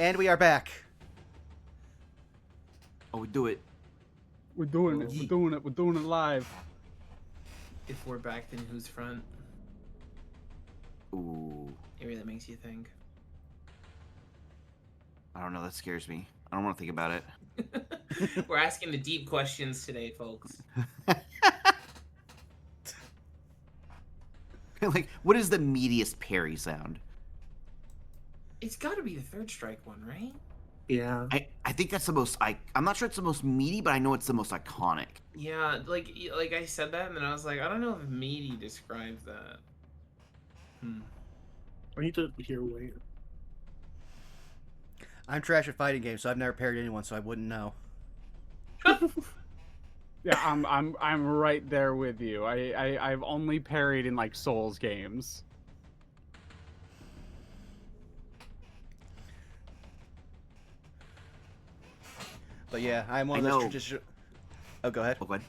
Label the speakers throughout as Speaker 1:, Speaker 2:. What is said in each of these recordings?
Speaker 1: And we are back.
Speaker 2: Oh, we do it.
Speaker 3: We're doing it. We're doing it. We're doing it live.
Speaker 4: If we're back, then who's front?
Speaker 2: Ooh.
Speaker 4: Maybe that makes you think.
Speaker 2: I don't know. That scares me. I don't want to think about it.
Speaker 4: We're asking the deep questions today, folks.
Speaker 2: Like, what is the meatiest parry sound?
Speaker 4: It's got to be the third strike one, right?
Speaker 5: Yeah.
Speaker 2: I think that's the most... I'm not sure it's the most meaty, but I know it's the most iconic.
Speaker 4: Yeah, like I said that, and then I was like, I don't know if meaty describes that.
Speaker 5: I need to hear Wait.
Speaker 1: I'm trash at fighting games, so I've never parried anyone, so I wouldn't know.
Speaker 3: Yeah, I'm right there with you. I've only parried in like Souls games.
Speaker 1: But yeah, I'm one of those traditional... Oh, go ahead.
Speaker 2: Oh, go ahead.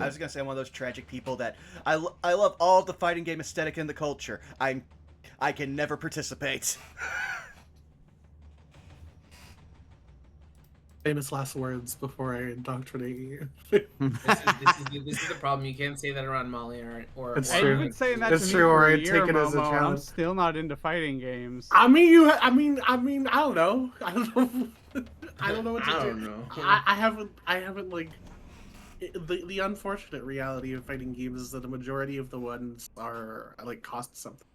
Speaker 1: I was gonna say I'm one of those tragic people that I love all the fighting game aesthetic and the culture. I can never participate.
Speaker 5: Famous last words before I indoctrinate you.
Speaker 4: This is the problem. You can't say that around Molly or
Speaker 5: It's
Speaker 3: And
Speaker 5: true.
Speaker 3: you've been saying that
Speaker 5: It's
Speaker 3: to me
Speaker 5: true,
Speaker 3: for
Speaker 5: or
Speaker 3: a
Speaker 5: I'd
Speaker 3: year,
Speaker 5: take it as a
Speaker 3: Momo, and I'm
Speaker 5: challenge.
Speaker 3: still not into fighting games.
Speaker 5: I mean, I don't know. I don't know. I don't know what to do.
Speaker 4: I don't know.
Speaker 5: I haven't like. The unfortunate reality of fighting games is that the majority of the ones are like cost something.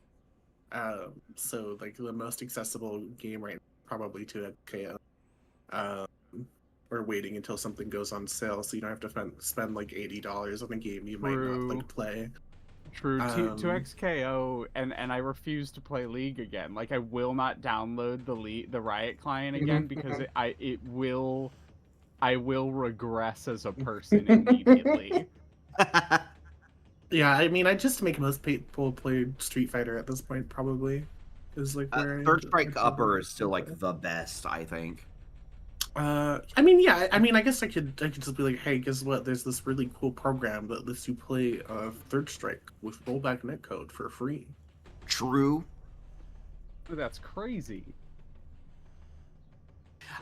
Speaker 5: So like the most accessible game right now, probably to KO. Or waiting until something goes on sale, so you don't have to spend like $80 on a game you might not like play.
Speaker 3: True. To XKO, and I refuse to play League again. Like I will not download the Riot client again because I will regress as a person immediately.
Speaker 5: Yeah, I mean, I just make most people play Street Fighter at this point, probably. Is like where
Speaker 2: Third Strike Upper is still like the best, I think.
Speaker 5: I mean, yeah, I mean, I guess I could just be like, hey, guess what? There's this really cool program that lets you play Third Strike with rollback netcode for free.
Speaker 2: True.
Speaker 3: That's crazy.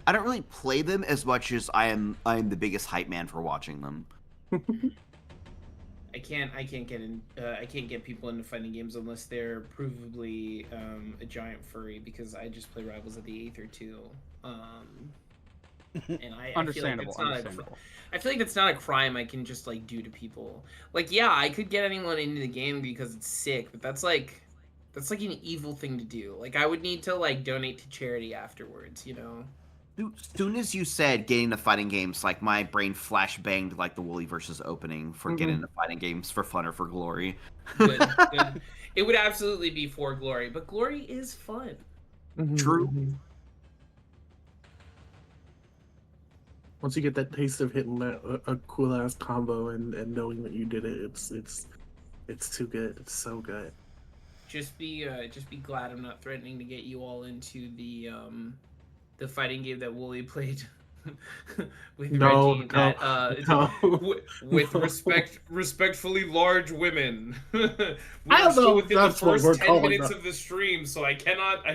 Speaker 2: I don't really play them as much as I am the biggest hype man for watching them.
Speaker 4: I can't get people into fighting games unless they're provably a giant furry, because I just play Rivals of the Aether or 2. And
Speaker 3: Understandable.
Speaker 4: I feel like it's not a crime I can just like do to people. Like, yeah, I could get anyone into the game because it's sick, but that's like an evil thing to do. Like, I would need to like donate to charity afterwards, you know.
Speaker 2: As soon as you said getting into fighting games, like my brain flash banged like the Wooly versus opening for getting into fighting games for fun or for glory.
Speaker 4: Good. It would absolutely be for glory, but glory is fun.
Speaker 2: True.
Speaker 5: Once you get that taste of hitting a cool ass combo and knowing that you did it, it's too good. It's so good.
Speaker 4: Just be glad I'm not threatening to get you all into the fighting game that Wooly played with Reggie. With respectfully large women.
Speaker 5: I don't know
Speaker 4: within
Speaker 5: that's
Speaker 4: the
Speaker 5: what we're
Speaker 4: first 10
Speaker 5: calling
Speaker 4: minutes
Speaker 5: them.
Speaker 4: of the stream, so I cannot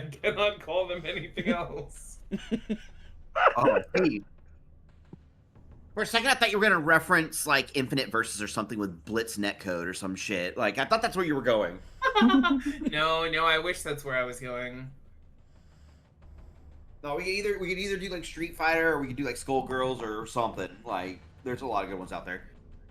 Speaker 4: call them anything else.
Speaker 2: Oh, hey. For a second, I thought you were going to reference, like, Infinite Versus or something with Blitz netcode or some shit. Like, I thought that's where you were going.
Speaker 4: No, I wish that's where I was going.
Speaker 2: No, we could either do, like, Street Fighter, or we could do, like, Skullgirls or something. Like, there's a lot of good ones out there.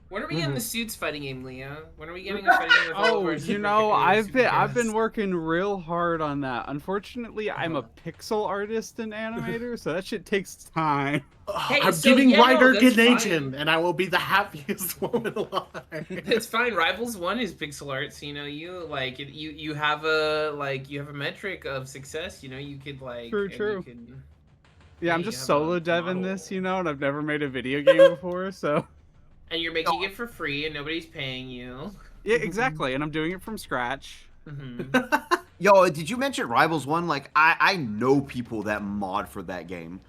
Speaker 4: When are we getting the Suits fighting game, Leah? When are we getting a fighting game with all of our
Speaker 3: I've been working real hard on that. Unfortunately, I'm a pixel artist and animator, so that shit takes time.
Speaker 4: Hey,
Speaker 5: I'm
Speaker 4: so,
Speaker 5: giving
Speaker 4: yeah,
Speaker 5: Ryder
Speaker 4: no, that's
Speaker 5: Ganation, and I will be the happiest woman alive.
Speaker 4: It's fine. Rivals 1 is pixel art, so you have a metric of success. You know, you could like
Speaker 3: True.
Speaker 4: Yeah,
Speaker 3: I'm just solo deving this, you know, and I've never made a video game before, so.
Speaker 4: And you're making it for free, and nobody's paying you.
Speaker 3: Yeah, exactly, and I'm doing it from scratch.
Speaker 2: Yo, did you mention Rivals 1? Like, I know people that mod for that game.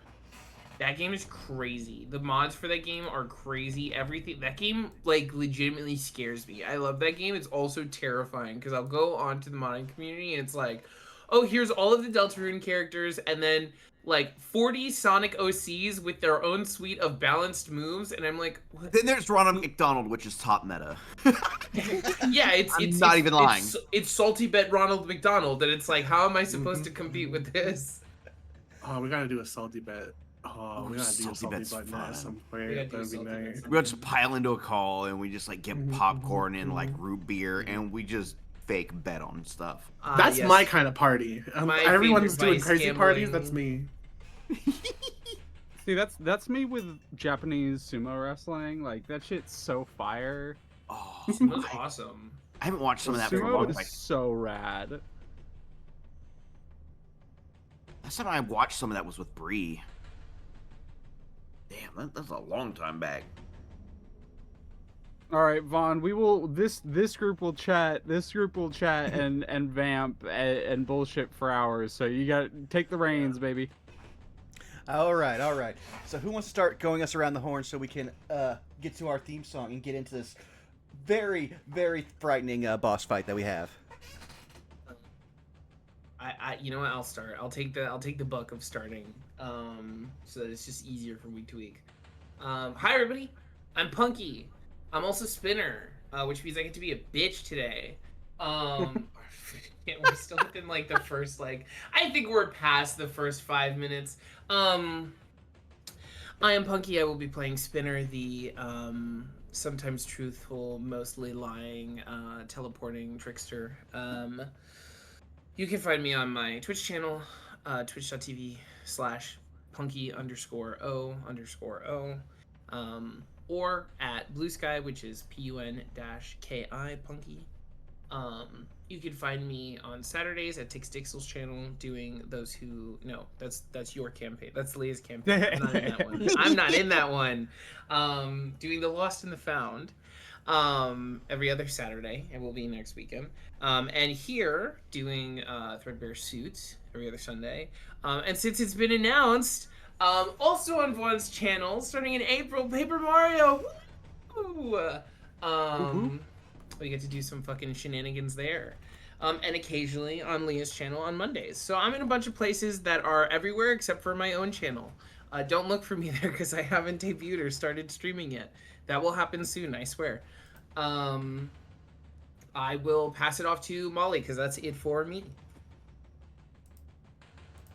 Speaker 4: That game is crazy. The mods for that game are crazy. Everything. That game, like, legitimately scares me. I love that game. It's also terrifying, because I'll go onto the modding community, and it's like, oh, here's all of the Deltarune characters, and then like 40 Sonic OCs with their own suite of balanced moves, and I'm like, what?
Speaker 2: Then there's Ronald McDonald, which is top meta.
Speaker 4: Yeah, it's
Speaker 2: not even lying.
Speaker 4: It's salty bet Ronald McDonald, and it's like, how am I supposed to compete with this?
Speaker 5: Oh, we gotta do a salty bet. Oh, we gotta do a
Speaker 2: salty
Speaker 5: salty
Speaker 2: bet's
Speaker 5: bet
Speaker 2: fun.
Speaker 5: at some
Speaker 4: We
Speaker 5: point.
Speaker 4: gotta do a
Speaker 5: That'd be
Speaker 4: salty bet
Speaker 5: nice.
Speaker 2: We just pile into a call and we just like get popcorn and like root beer and we just fake bet on stuff.
Speaker 5: That's
Speaker 4: Yes.
Speaker 5: my kind of party.
Speaker 4: My
Speaker 5: Everyone's
Speaker 4: favorite
Speaker 5: doing
Speaker 4: vice
Speaker 5: crazy parties.
Speaker 4: gambling.
Speaker 5: That's me.
Speaker 3: See, that's me with Japanese sumo wrestling. Like that shit's so fire.
Speaker 2: Oh,
Speaker 4: Sumo's awesome.
Speaker 2: I haven't watched some of that for a long
Speaker 3: Sumo
Speaker 2: time.
Speaker 3: is so rad.
Speaker 2: Last time I watched some of that was with Bree. Damn, that's a long time back.
Speaker 3: All right, Vaughn. We will this group will chat. This group will chat and vamp and bullshit for hours. So you got to take the reins, baby.
Speaker 1: All right. So who wants to start going us around the horn so we can get to our theme song and get into this very, very frightening boss fight that we have?
Speaker 4: You know what? I'll start. I'll take the buck of starting. So that it's just easier from week to week. Hi everybody. I'm Punky. I'm also Spinner, which means I get to be a bitch today. We're still within like the first I think we're past the first 5 minutes. I am Punky. I will be playing Spinner, the sometimes truthful, mostly lying, teleporting trickster. You can find me on my Twitch channel, twitch.tv/punky_o_o, or at Blue Sky, which is PUN-KI Punky. You can find me on Saturdays at Tix Dixel's channel doing those who that's your campaign. That's Leah's campaign. I'm not in that one. I'm not in that one. Doing the Lost and the Found. Every other Saturday, and will be next weekend. And here doing Threadbare Suits every other Sunday. And since it's been announced, also on Vaughn's channel, starting in April, Paper Mario. Woo! We get to do some fucking shenanigans there. And occasionally on Leah's channel on Mondays. So I'm in a bunch of places that are everywhere except for my own channel. Don't look for me there because I haven't debuted or started streaming yet. That will happen soon, I swear. I will pass it off to Molly because that's it for me.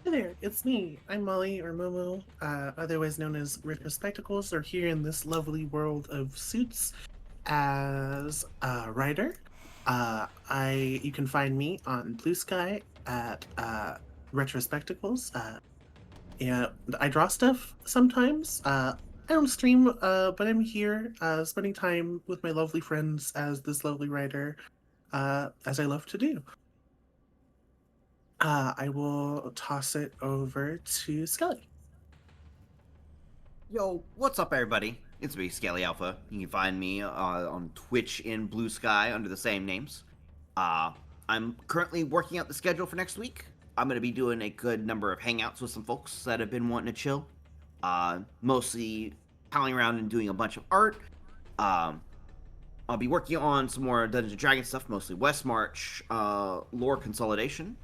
Speaker 5: Hey there, it's me. I'm Molly, or Momo, otherwise known as Retro Spectacles, or here in this lovely world of suits as a writer. You can find me on Blue Sky at Retro Spectacles. And I draw stuff sometimes. I don't stream, but I'm here spending time with my lovely friends as this lovely writer, as I love to do. I will toss it over to Skelly.
Speaker 2: Yo, what's up, everybody? It's me, Scaly Alpha. You can find me on Twitch in Blue Sky under the same names. I'm currently working out the schedule for next week. I'm going to be doing a good number of hangouts with some folks that have been wanting to chill. Mostly palling around and doing a bunch of art. I'll be working on some more Dungeons & Dragons stuff, mostly West March lore consolidation.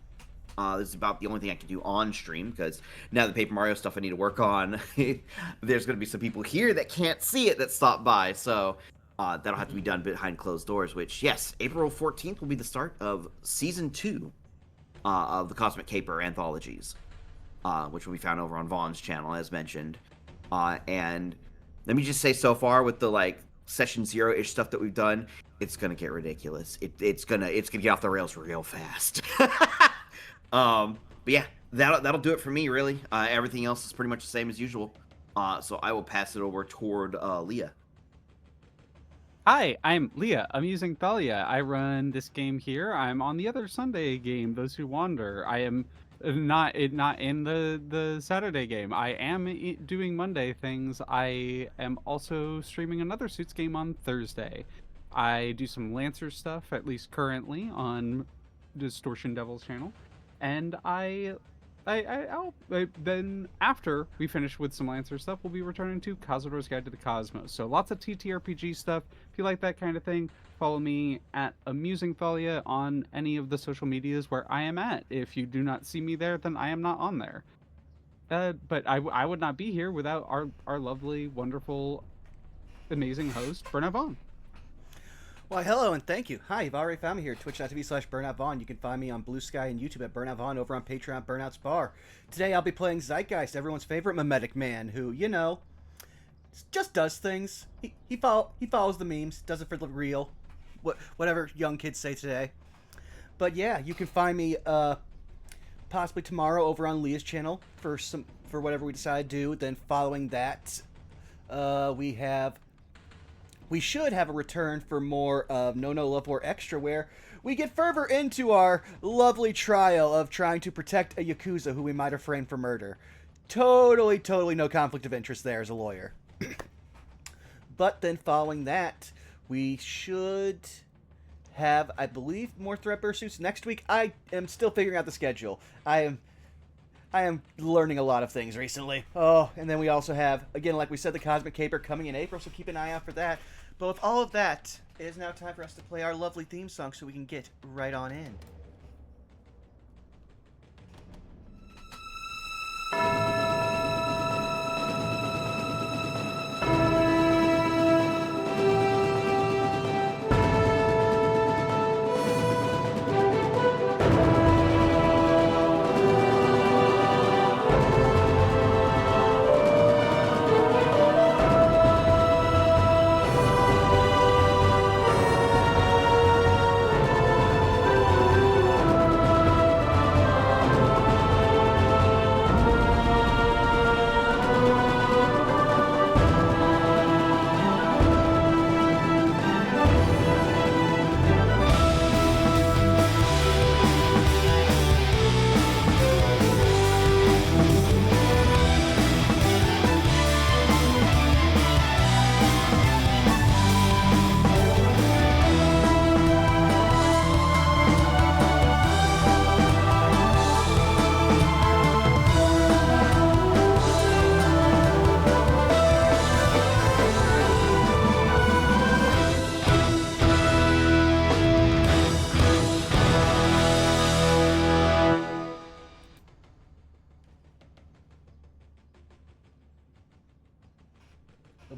Speaker 2: This is about the only thing I can do on stream, because now the Paper Mario stuff I need to work on, there's going to be some people here that can't see it that stop by, so that'll have to be done behind closed doors, which, yes, April 14th will be the start of Season 2 of the Cosmic Caper Anthologies, which will be found over on Vaughn's channel, as mentioned. And let me just say, so far, with the, Session 0-ish stuff that we've done, it's going to get ridiculous. It's gonna get off the rails real fast. But yeah, that'll do it for me, really. Everything else is pretty much the same as usual. So I will pass it over toward Leah.
Speaker 3: Hi, I'm Leah. I'm using Thalia. I run this game here. I'm on the other Sunday game, Those Who Wander. I am not in the Saturday game. I am doing Monday things. I am also streaming another Suits game on Thursday. I do some Lancer stuff, at least currently, on Distortion Devil's channel. And I Then after we finish with some Lancer stuff, we'll be returning to Cosmodore's Guide to the Cosmos. So lots of TTRPG stuff. If you like that kind of thing, follow me at Amusing Thalia on any of the social medias where I am at. If you do not see me there, then I am not on there. But I would not be here without our lovely, wonderful, amazing host, Bernard Vaughn.
Speaker 1: Why, hello and thank you. Hi, you've already found me here at twitch.tv/BurnoutVaughn. You can find me on Blue Sky and YouTube at Burnout Vaughn, over on Patreon, Burnout's Bar. Today I'll be playing Zeitgeist, everyone's favorite mimetic man who, just does things. He follows the memes, does it for the real. Whatever young kids say today. But yeah, you can find me possibly tomorrow over on Leah's channel for whatever we decide to do. Then following that, we should have a return for more of No Love War Extra, where we get further into our lovely trial of trying to protect a Yakuza who we might have framed for murder. Totally no conflict of interest there as a lawyer. But then following that, we should have, I believe, more Threadbare suits next week. I am still figuring out the schedule. I am learning a lot of things recently. Oh, and then we also have, again, like we said, the Cosmic Caper coming in April, so keep an eye out for that. But with all of that, it is now time for us to play our lovely theme song so we can get right on in.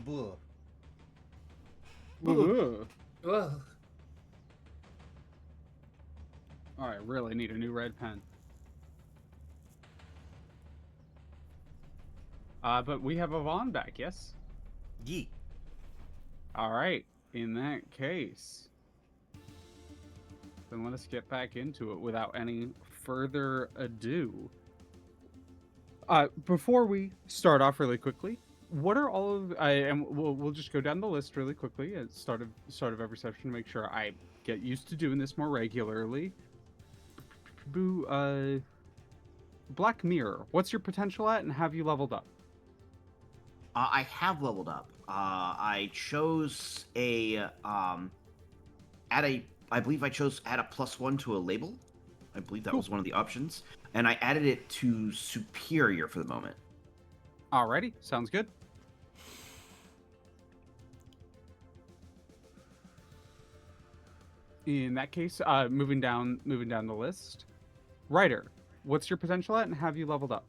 Speaker 1: Blah.
Speaker 3: Ugh.
Speaker 4: Ugh.
Speaker 3: Oh, I really need a new red pen. But we have Yvonne back, yes?
Speaker 1: Yeet.
Speaker 3: All right. In that case, then let us get back into it without any further ado. Before we start off really quickly, what are all of we'll just go down the list really quickly at start of every session to make sure I get used to doing this more regularly. Black Mirror, what's your potential at, and have you leveled up?
Speaker 2: I have leveled up. I chose I believe I chose add a +1 to a label. I believe that was one of the options, and I added it to superior for the moment.
Speaker 3: Alrighty, sounds good. In that case, moving down the list, Writer, what's your potential at, and have you leveled up?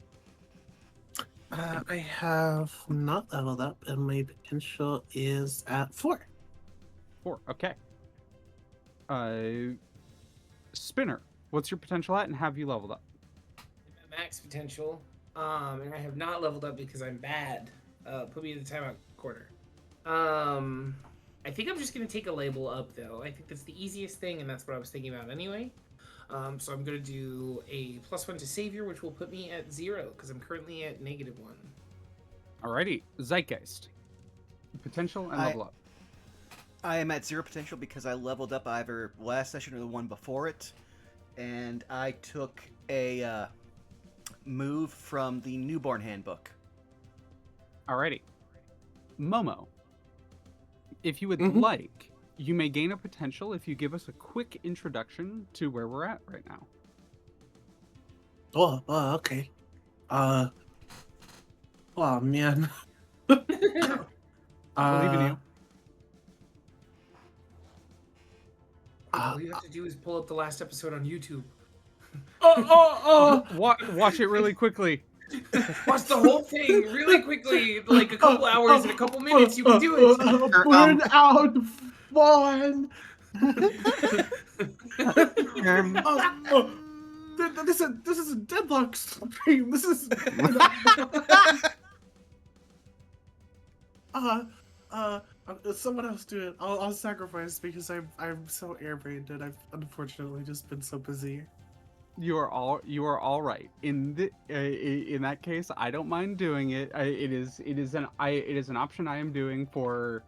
Speaker 5: I have not leveled up, and my potential is at 4.
Speaker 3: 4, okay. Spinner, what's your potential at, and have you leveled up?
Speaker 4: Max potential, and I have not leveled up because I'm bad. Put me in the timeout corner. I think I'm just gonna take a label up though. I think that's the easiest thing, and that's what I was thinking about anyway. So I'm gonna do a +1 to Savior, which will put me at 0 because I'm currently at -1.
Speaker 3: Alrighty, Zeitgeist, potential and level up.
Speaker 1: I am at 0 potential because I leveled up either last session or the one before it, and I took a move from the Newborn Handbook.
Speaker 3: Alrighty, Momo, if you would like, you may gain a potential if you give us a quick introduction to where we're at right now.
Speaker 5: Okay. Oh man.
Speaker 3: I believe in you.
Speaker 4: All you have to do is pull up the last episode on YouTube.
Speaker 3: Watch it really quickly.
Speaker 4: Watch the whole thing really quickly, like a couple hours and a couple minutes. You can do it.
Speaker 5: Burn out fun. This is a deadlock stream. This is. Someone else do it. I'll sacrifice because I'm so airbrained and I've unfortunately just been so busy.
Speaker 3: You are all right. In that case, I don't mind doing it. It is an option I am doing for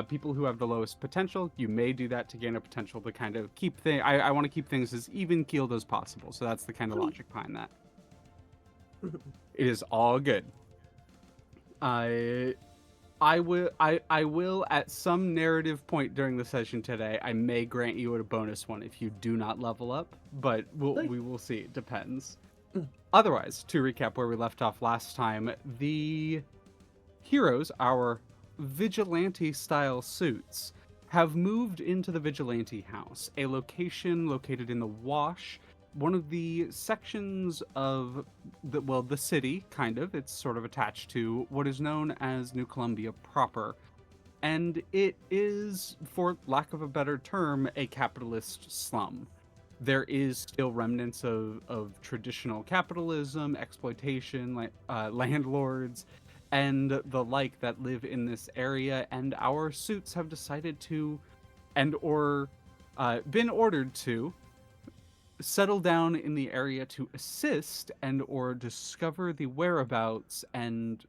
Speaker 3: people who have the lowest potential. You may do that to gain a potential to kind of keep things. I want to keep things as even keeled as possible. So that's the kind of logic behind that. It is all good. I will at some narrative point during the session today, I may grant you a bonus one if you do not level up, but we will see. It depends. Otherwise, to recap where we left off last time, the heroes, our Vigilante style suits, have moved into the Vigilante house, a location located in the Wash, one of the sections of the city, kind of. It's sort of attached to what is known as New Columbia proper. And it is, for lack of a better term, a capitalist slum. There is still remnants of traditional capitalism, exploitation, landlords, and the like that live in this area. And our suits have decided to, been ordered to, settle down in the area to assist and or discover the whereabouts and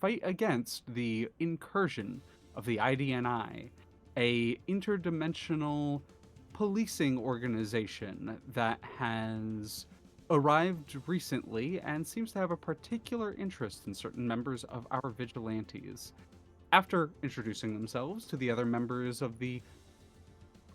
Speaker 3: fight against the incursion of the IDNI, a interdimensional policing organization that has arrived recently and seems to have a particular interest in certain members of our vigilantes. After introducing themselves to the other members of the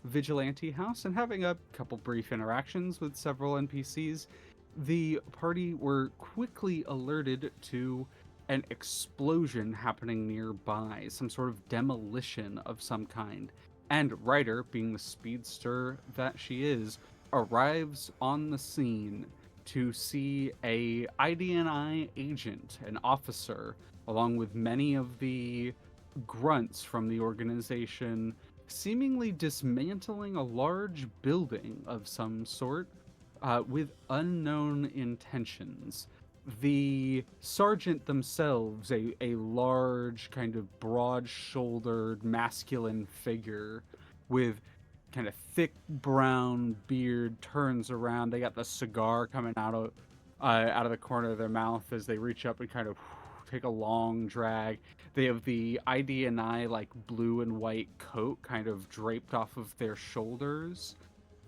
Speaker 3: Vigilante house and having a couple brief interactions with several NPCs, the party were quickly alerted to an explosion happening nearby, some sort of demolition of some kind. And Ryder, being the speedster that she is, arrives on the scene to see a IDNI agent, an officer, along with many of the grunts from the organization, seemingly dismantling a large building of some sort with unknown intentions. The sergeant themselves, a large, kind of broad-shouldered, masculine figure with kind of thick brown beard, turns around. They got the cigar coming out of the corner of their mouth as they reach up and kind of take a long drag. They have the IDNI like blue and white coat kind of draped off of their shoulders,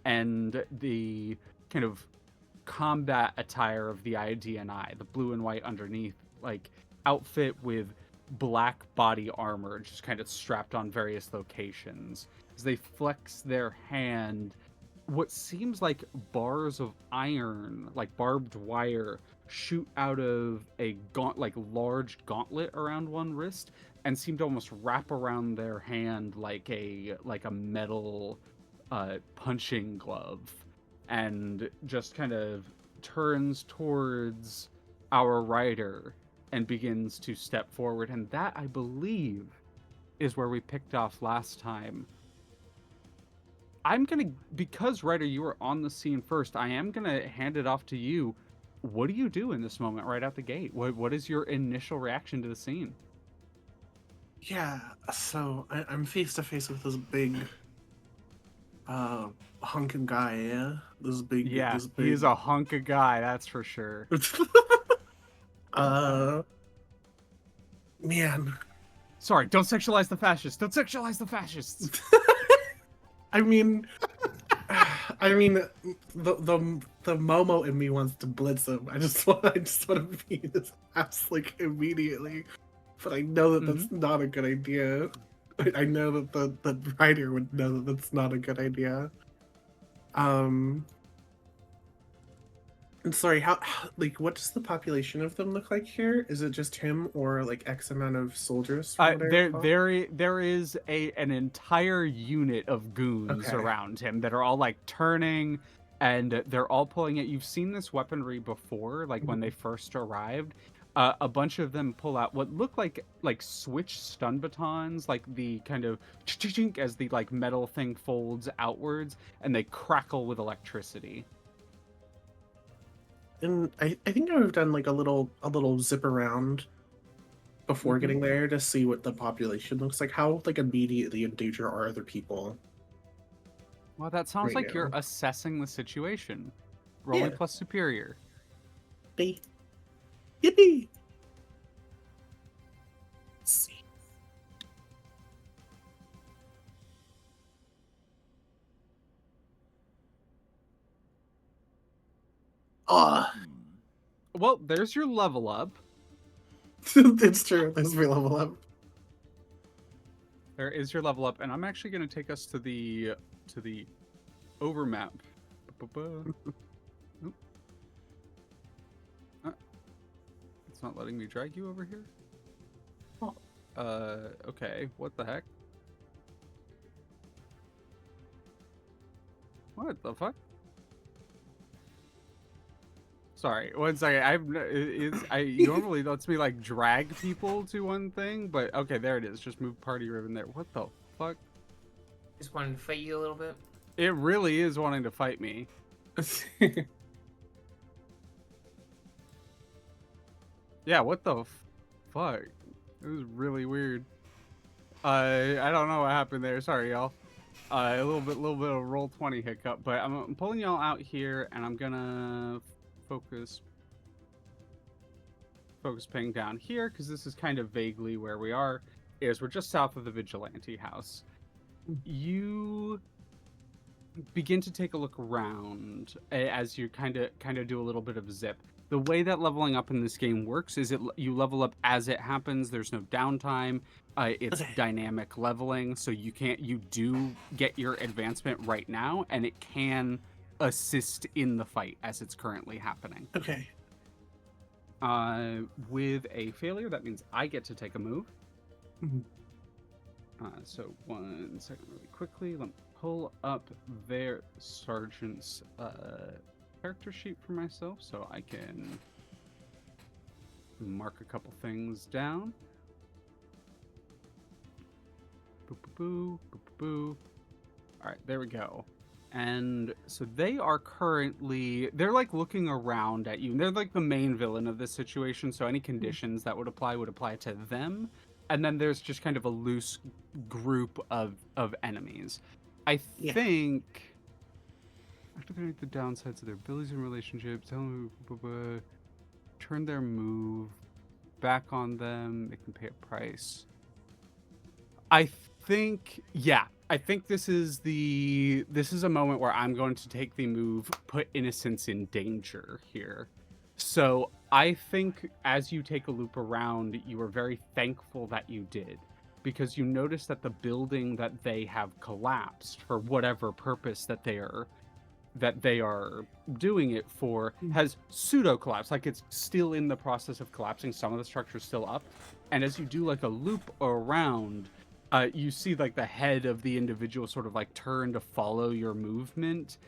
Speaker 3: and the kind of combat attire of the IDNI, the blue and white underneath, like outfit with black body armor just kind of strapped on various locations. As they flex their hand, what seems like bars of iron, like barbed wire, shoot out of a large gauntlet around one wrist and seem to almost wrap around their hand like a metal punching glove, and just kind of turns towards our rider and begins to step forward. And that, I believe, is where we picked off last time. Because Ryder, you were on the scene first, I am gonna hand it off to you. What do you do in this moment right out the gate? What is your initial reaction to the scene?
Speaker 5: Yeah, so I'm face to face with this big hunkin' guy, yeah? This big
Speaker 3: He's a hunk of guy, that's for sure.
Speaker 5: Man.
Speaker 3: Sorry, don't sexualize the fascists. Don't sexualize the fascists.
Speaker 5: I mean, the Momo in me wants to blitz him. I just want to be his ass like immediately, but I know that that's not a good idea. I know that the writer would know that that's not a good idea. And sorry, like what does the population of them look like here? Is it just him or like X amount of soldiers from what I recall?
Speaker 3: There is an entire unit of goons
Speaker 5: Okay.
Speaker 3: around him that are all like turning, and they're all pulling it. You've seen this weaponry before, like when they first arrived. A bunch of them pull out what look like switch stun batons, like the kind of chink as the like metal thing folds outwards, and they crackle with electricity.
Speaker 5: And I think I've done like a little zip around before getting there to see what the population looks like. How like immediately in danger are other people
Speaker 3: Well, that sounds
Speaker 5: right
Speaker 3: like you're
Speaker 5: now?
Speaker 3: assessing the situation. Rolling
Speaker 5: Yeah.
Speaker 3: plus superior.
Speaker 5: They yippee. Let's see. Ah,
Speaker 3: Well, there's your level up.
Speaker 5: it's true. There's my level up.
Speaker 3: There is your level up, and I'm actually going to take us to the overmap. Oop. It's not letting me drag you over here.
Speaker 5: Oh.
Speaker 3: Okay. What the heck? What the fuck? Sorry, 1 second. Normally lets me like drag people to one thing, but okay, there it is. Just move party ribbon there. What the fuck?
Speaker 4: Just wanted to fight you a little bit.
Speaker 3: It really is wanting to fight me. Yeah, what the fuck? It was really weird. I don't know what happened there. Sorry, y'all. A little bit of roll 20 hiccup, but I'm pulling y'all out here, and I'm gonna focus ping down here because this is kind of vaguely where we are. Is we're just south of the Vigilante house. You begin to take a look around as you kind of do a little bit of zip. The way that leveling up in this game works is you level up as it happens. There's no downtime. It's
Speaker 5: Okay.
Speaker 3: dynamic leveling, so you do get your advancement right now, and it can assist in the fight as it's currently happening.
Speaker 5: Okay.
Speaker 3: With a failure, that means I get to take a move.
Speaker 5: Mhm.
Speaker 3: So 1 second, really quickly. Let me pull up their sergeant's character sheet for myself so I can mark a couple things down. Boo, boo, boo, boo, boo, boo. All right, there we go. And so they're like looking around at you. And they're like the main villain of this situation. So any conditions that would apply to them. And then there's just kind of a loose group of enemies. I
Speaker 5: Yeah.
Speaker 3: think activate the downsides of their abilities and relationships. Tell them turn their move back on them. They can pay a price. I think this is a moment where I'm going to take the move, put innocence in danger here. So I think as you take a loop around, you are very thankful that you did, because you notice that the building that they have collapsed for whatever purpose that they are doing it for has pseudo collapsed, like it's still in the process of collapsing. Some of the structure's still up, and as you do like a loop around, you see like the head of the individual sort of like turn to follow your movement.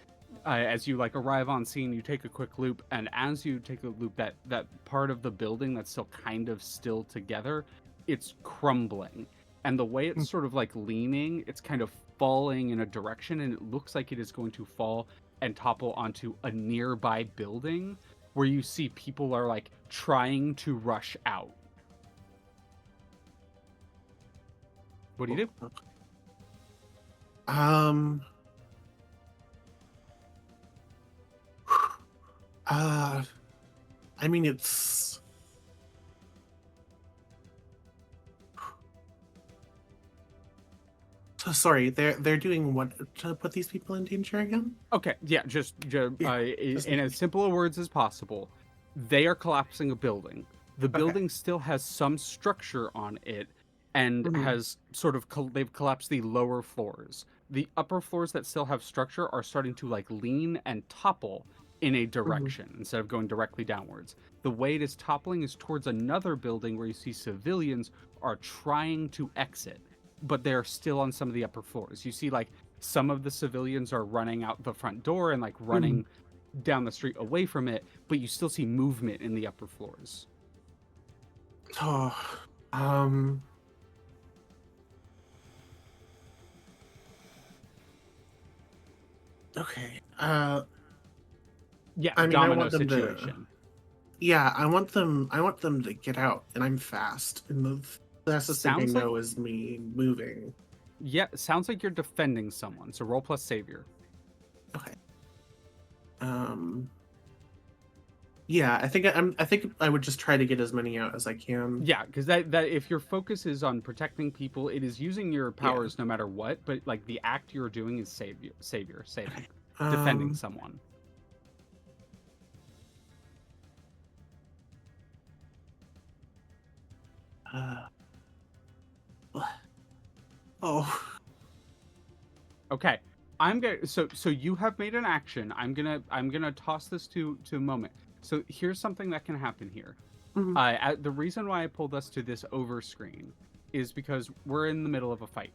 Speaker 3: As you like arrive on scene, you take a quick loop, and as you take a loop, that part of the building that's still together, it's crumbling. And the way it's sort of like leaning, it's kind of falling in a direction, and it looks like it is going to fall and topple onto a nearby building where you see people are like trying to rush out. What do you do?
Speaker 5: I mean, it's. So sorry, they're doing what to put these people in danger again?
Speaker 3: Okay, yeah, just in as simple words as possible, they are collapsing a building. The building still has some structure on it, and has sort of they've collapsed the lower floors. The upper floors that still have structure are starting to like lean and topple, in a direction instead of going directly downwards. The way it is toppling is towards another building where you see civilians are trying to exit, but they're still on some of the upper floors. You see, like, some of the civilians are running out the front door and, like, running down the street away from it, but you still see movement in the upper floors.
Speaker 5: Oh, okay.
Speaker 3: Yeah,
Speaker 5: I mean, I
Speaker 3: domino
Speaker 5: want them
Speaker 3: situation.
Speaker 5: Yeah, I want them to get out, and I'm fast. And the fastest thing I
Speaker 3: Sounds like-
Speaker 5: know is me moving.
Speaker 3: Yeah, it sounds like you're defending someone. So roll plus savior.
Speaker 5: Okay. Yeah, I think I would just try to get as many out as I can.
Speaker 3: Yeah, because that if your focus is on protecting people, it is using your powers no matter what. But like the act you're doing is saving,
Speaker 5: Okay.
Speaker 3: defending someone.
Speaker 5: Oh.
Speaker 3: Okay, I'm gonna. So you have made an action. I'm gonna toss this to a moment. So here's something that can happen here. The reason why I pulled us to this over screen is because we're in the middle of a fight,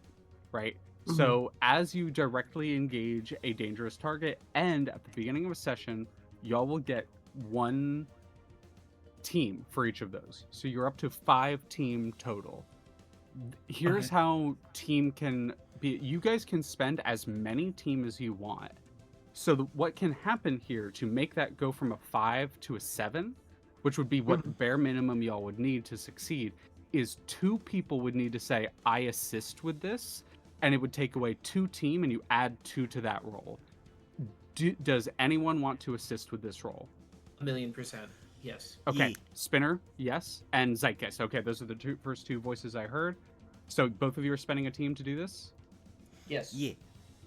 Speaker 3: right? So as you directly engage a dangerous target, and at the beginning of a session, y'all will get one team for each of those. So you're up to 5 team total. Here's how team can be. You guys can spend as many team as you want. So what can happen here to make that go from a 5 to a 7, which would be what the bare minimum y'all would need to succeed, is 2 people would need to say, I assist with this, and it would take away 2 team, and you add 2 to that roll. Does anyone want to assist with this roll?
Speaker 4: 1,000,000%. Yes.
Speaker 3: Okay,
Speaker 1: Yeah.
Speaker 3: Spinner, yes, and Zeitgeist. Okay, those are the first two voices I heard. So both of you are spending a team to do this?
Speaker 4: Yes.
Speaker 1: Yeah.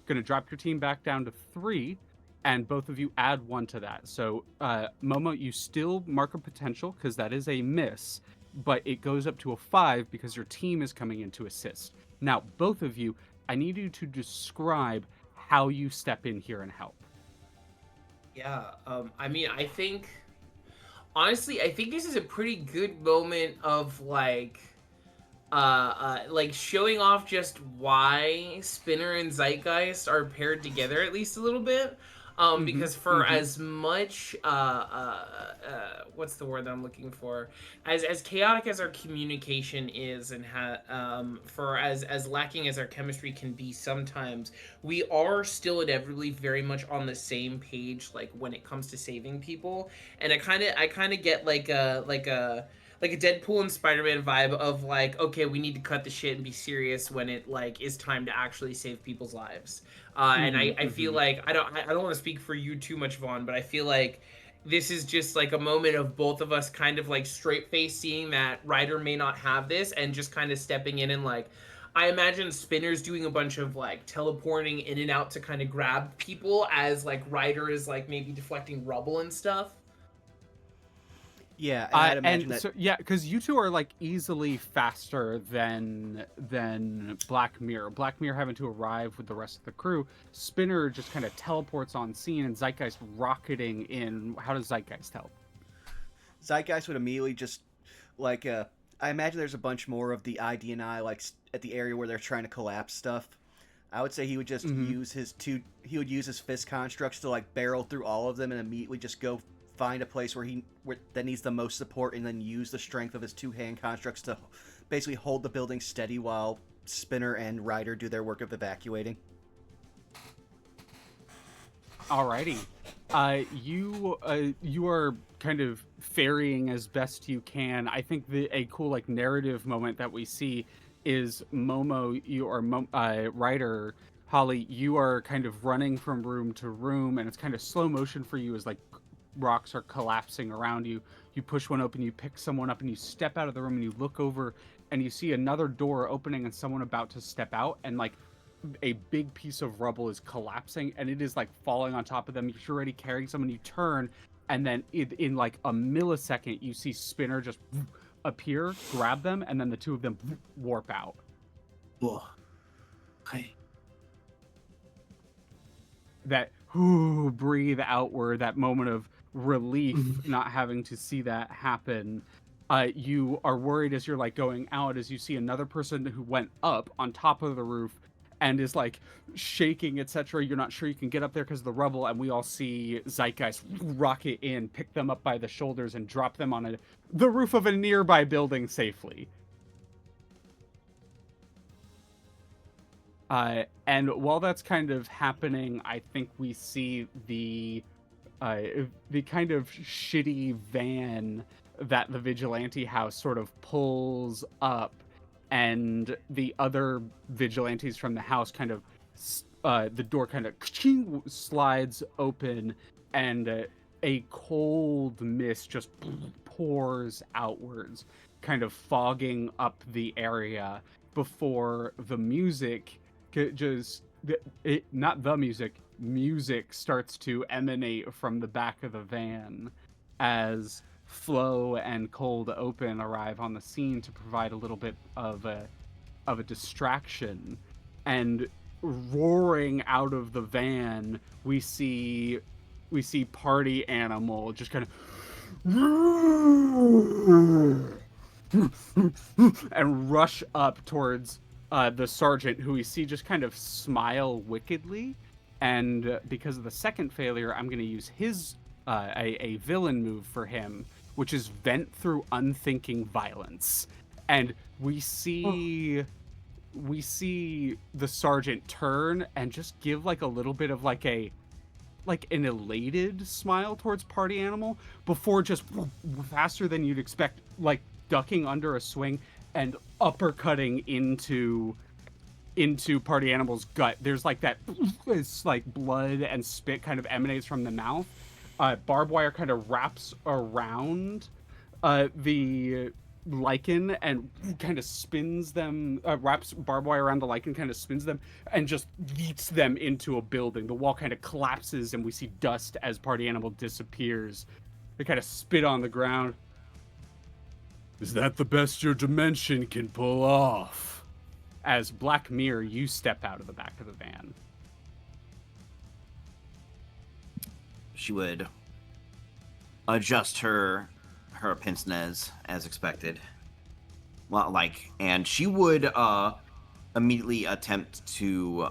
Speaker 3: Gonna drop your team back down to 3, and both of you add 1 to that. So Momo, you still mark a potential because that is a miss, but it goes up to a 5 because your team is coming in to assist. Now, both of you, I need you to describe how you step in here and help.
Speaker 4: Yeah. I mean, honestly, I think this is a pretty good moment of like showing off just why Spinner and Zeitgeist are paired together at least a little bit. Because for as much what's the word that I'm looking for, as chaotic as our communication is, and for as lacking as our chemistry can be sometimes, we are still inevitably very much on the same page, like when it comes to saving people. And I kind of get like a Deadpool and Spider-Man vibe of like, okay, we need to cut the shit and be serious when it like is time to actually save people's lives. And I feel like I don't want to speak for you too much, Vaughn, but I feel like this is just like a moment of both of us kind of like straight face seeing that Ryder may not have this and just kind of stepping in and like, I imagine Spinner's doing a bunch of like teleporting in and out to kind of grab people as like Ryder is like maybe deflecting rubble and stuff.
Speaker 1: Yeah, and I'd imagine that.
Speaker 3: So yeah, because you two are like easily faster than Black Mirror. Black Mirror having to arrive with the rest of the crew. Spinner just kind of teleports on scene, and Zeitgeist rocketing in. How does Zeitgeist help?
Speaker 1: Zeitgeist would immediately just like I imagine there's a bunch more of the IDNI like at the area where they're trying to collapse stuff. I would say he would just use his fist constructs to like barrel through all of them and immediately just go find a place where that needs the most support, and then use the strength of his 2-hand constructs to basically hold the building steady while Spinner and Ryder do their work of evacuating.
Speaker 3: Alrighty. You are kind of ferrying as best you can. I think a cool like narrative moment that we see is Momo, Ryder, Holly, you are kind of running from room to room, and it's kind of slow motion for you as like rocks are collapsing around you. You push one open, you pick someone up, and you step out of the room, and you look over and you see another door opening and someone about to step out, and like a big piece of rubble is collapsing and it is like falling on top of them. You're already carrying someone, you turn, and then in like a millisecond you see Spinner just appear, grab them, and then the two of them warp out.
Speaker 5: Whoa. Okay.
Speaker 3: That breathe outward, that moment of relief, not having to see that happen. You are worried as you're like going out, as you see another person who went up on top of the roof and is like shaking, etc. You're not sure you can get up there because of the rubble, and we all see Zeitgeist rocket in, pick them up by the shoulders, and drop them on the roof of a nearby building safely. And while that's kind of happening, I think we see the kind of shitty van that the Vigilante house sort of pulls up, and the other vigilantes from the house kind of the door kind of slides open, and a cold mist just pours outwards, kind of fogging up the area before the music just not the music starts to emanate from the back of the van as Flo and Cold Open arrive on the scene to provide a little bit of a distraction. And roaring out of the van, we see Party Animal just kind of and rush up towards the sergeant, who we see just kind of smile wickedly. And because of the second failure, I'm going to use his a villain move for him, which is vent through unthinking violence. And we see the sergeant turn and just give like a little bit of like an elated smile towards Party Animal before just faster than you'd expect, like ducking under a swing and uppercutting into Party Animal's gut. There's like that, it's like blood and spit kind of emanates from the mouth. Barbed wire kind of wraps around the lichen and kind of spins them, wraps barbed wire around the lichen, kind of spins them, and just yeets them into a building. The wall kind of collapses, and we see dust as Party Animal disappears. They kind of spit on the ground. Is that the best your dimension can pull off? As Black Mirror, you step out of the back of the van.
Speaker 2: She would adjust her pince nez as expected. Well, and she would immediately attempt to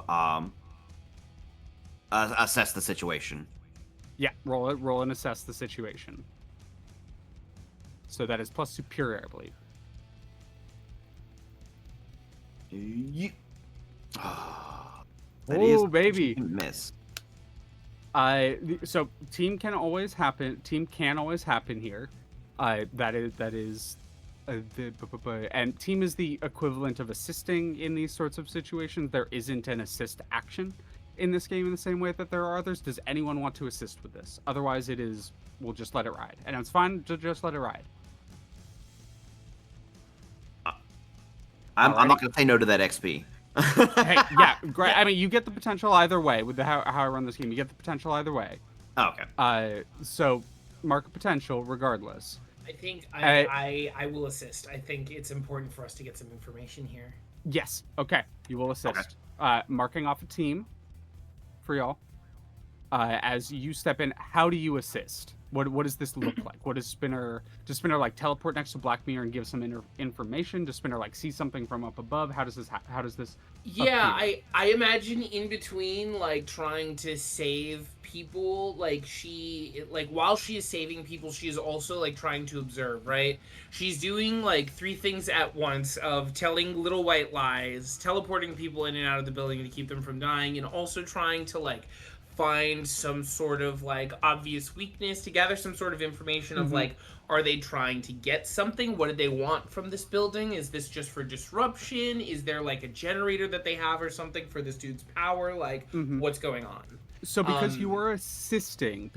Speaker 2: assess the situation.
Speaker 3: Yeah, roll and assess the situation. So that is plus superior, I believe. Baby.
Speaker 2: Miss.
Speaker 3: So team can always happen here. That is and team is the equivalent of assisting in these sorts of situations. There isn't an assist action in this game in the same way that there are others. Does anyone want to assist with this? Otherwise, we'll just let it ride, and it's fine to just let it ride.
Speaker 2: I'm not going to say no to that XP.
Speaker 3: Hey, yeah, great. I mean, you get the potential either way with how I run this game. You get the potential either way.
Speaker 2: Oh, okay.
Speaker 3: So mark a potential regardless.
Speaker 4: I think I will assist. I think it's important for us to get some information here.
Speaker 3: Yes. Okay. You will assist. Okay. Marking off a team for y'all. As you step in, how do you assist? What does this look like? What does Spinner like teleport next to Black Mirror and give some information? Does Spinner like see something from up above? How does this
Speaker 4: Yeah,
Speaker 3: appear?
Speaker 4: I imagine in between like trying to save people, while she is saving people, she is also like trying to observe, right? She's doing like 3 things at once of telling little white lies, teleporting people in and out of the building to keep them from dying, and also trying to like find some sort of like obvious weakness, to gather some sort of information of like, are they trying to get something? What do they want from this building? Is this just for disruption? Is there like a generator that they have or something for this dude's power? Like, what's going on?
Speaker 3: So because you are assisting,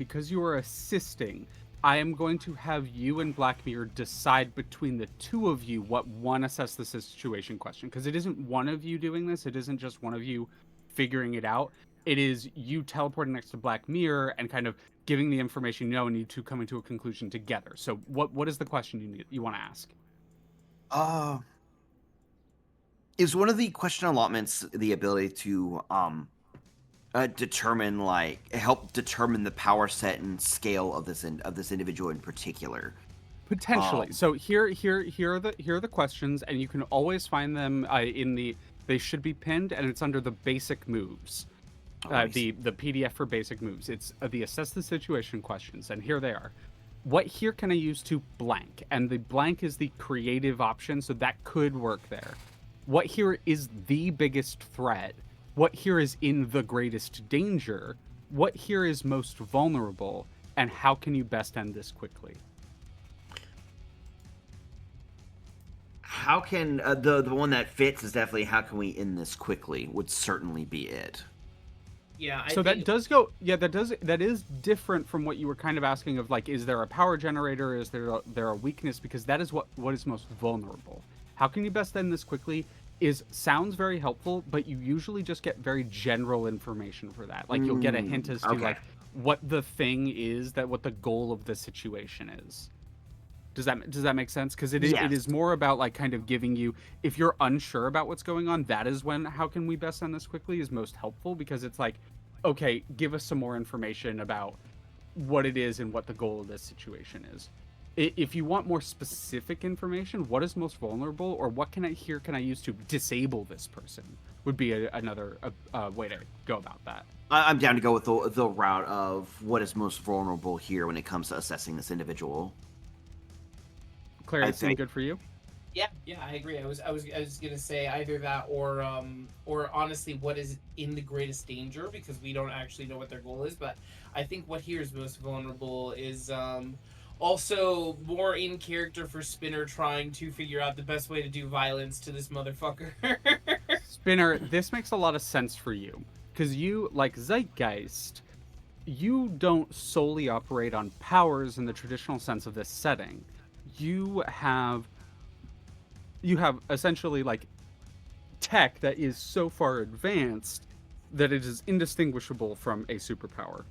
Speaker 3: I am going to have you and Black Mirror decide between the two of you what one assess the situation question. Because it isn't one of you doing this. It isn't just one of you figuring it out. It is you teleporting next to Black Mirror and kind of giving the information you know, and you two coming to a conclusion together. So what is the question you want to ask?
Speaker 2: Is one of the question allotments the ability to help determine the power set and scale of this individual in particular.
Speaker 3: Potentially. So here are the questions, and you can always find them in the. They should be pinned, and it's under the basic moves. The PDF for basic moves. It's the assess the situation questions, and here they are. What here can I use to blank? And the blank is the creative option, so that could work there. What here is the biggest threat? What here is in the greatest danger? What here is most vulnerable? And how can you best end this quickly?
Speaker 2: How can the one that fits is definitely how can we end this quickly would certainly be it.
Speaker 4: Yeah.
Speaker 3: So that does go. Yeah, that is different from what you were kind of asking of like, is there a power generator? Is there a weakness? Because that is what is most vulnerable. How can you best end this quickly? Sounds very helpful, but you usually just get very general information for that. Like you'll get a hint as to like what the thing is, what the goal of the situation is. Does that make sense? Because it is more about like kind of giving you, if you're unsure about what's going on, that is when how can we best end this quickly is most helpful, because it's like, okay, give us some more information about what it is and what the goal of this situation is. If you want more specific information, what is most vulnerable, or what can I use to disable this person, would be another way to go about that.
Speaker 2: I'm down to go with the route of what is most vulnerable here when it comes to assessing this individual.
Speaker 3: Claire, it seemed good for you?
Speaker 4: Yeah, I agree. I was gonna say either that or honestly, what is in the greatest danger, because we don't actually know what their goal is. But I think what here is most vulnerable is also more in character for Spinner, trying to figure out the best way to do violence to this motherfucker.
Speaker 3: Spinner, this makes a lot of sense for you, because you, like Zeitgeist, you don't solely operate on powers in the traditional sense of this setting. You have essentially like tech that is so far advanced that it is indistinguishable from a superpower.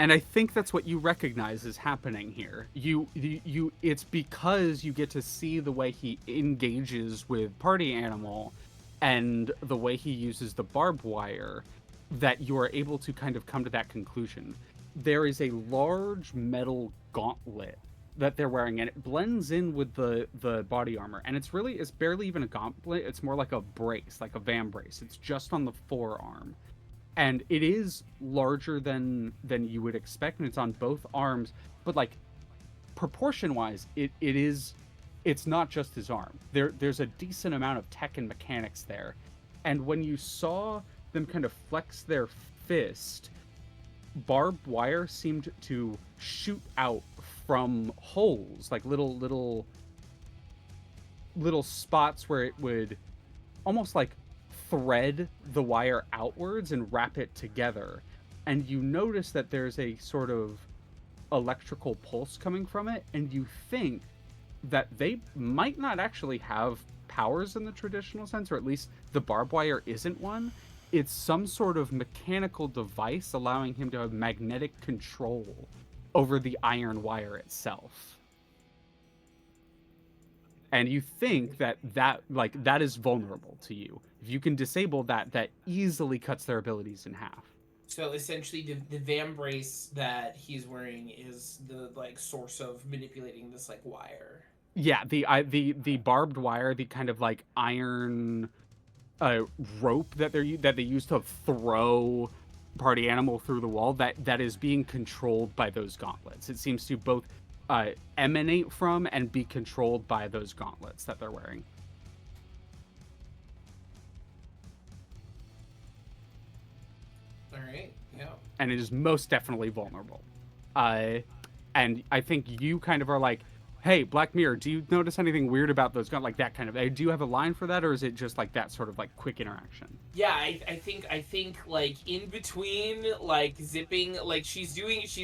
Speaker 3: And I think that's what you recognize is happening here. It's because you get to see the way he engages with Party Animal and the way he uses the barbed wire that you are able to kind of come to that conclusion. There is a large metal gauntlet that they're wearing, and it blends in with the body armor, and it's barely even a gauntlet. It's more like a brace, like a van brace. It's just on the forearm, and it is larger than you would expect, and it's on both arms, but like proportion wise it's not just his arm. There's a decent amount of tech and mechanics there, and when you saw them kind of flex their fist, barbed wire seemed to shoot out from holes, like little spots where it would almost like thread the wire outwards and wrap it together. And you notice that there's a sort of electrical pulse coming from it, and you think that they might not actually have powers in the traditional sense, or at least the barbed wire isn't one. It's some sort of mechanical device allowing him to have magnetic control over the iron wire itself. And you think that is vulnerable to you. If you can disable that easily cuts their abilities in half.
Speaker 4: So essentially, the van brace that he's wearing is the like source of manipulating this like wire.
Speaker 3: Yeah, the barbed wire, the kind of like iron rope that they use to throw Party Animal through the wall, that is being controlled by those gauntlets. It seems to both emanate from and be controlled by those gauntlets that they're wearing.
Speaker 4: All right, yeah.
Speaker 3: And it is most definitely vulnerable. And I think you kind of are like, hey, Black Mirror, do you notice anything weird about those guns? Like that kind of, do you have a line for that, or is it just like that sort of like quick interaction?
Speaker 4: Yeah, I think like in between like zipping, like she's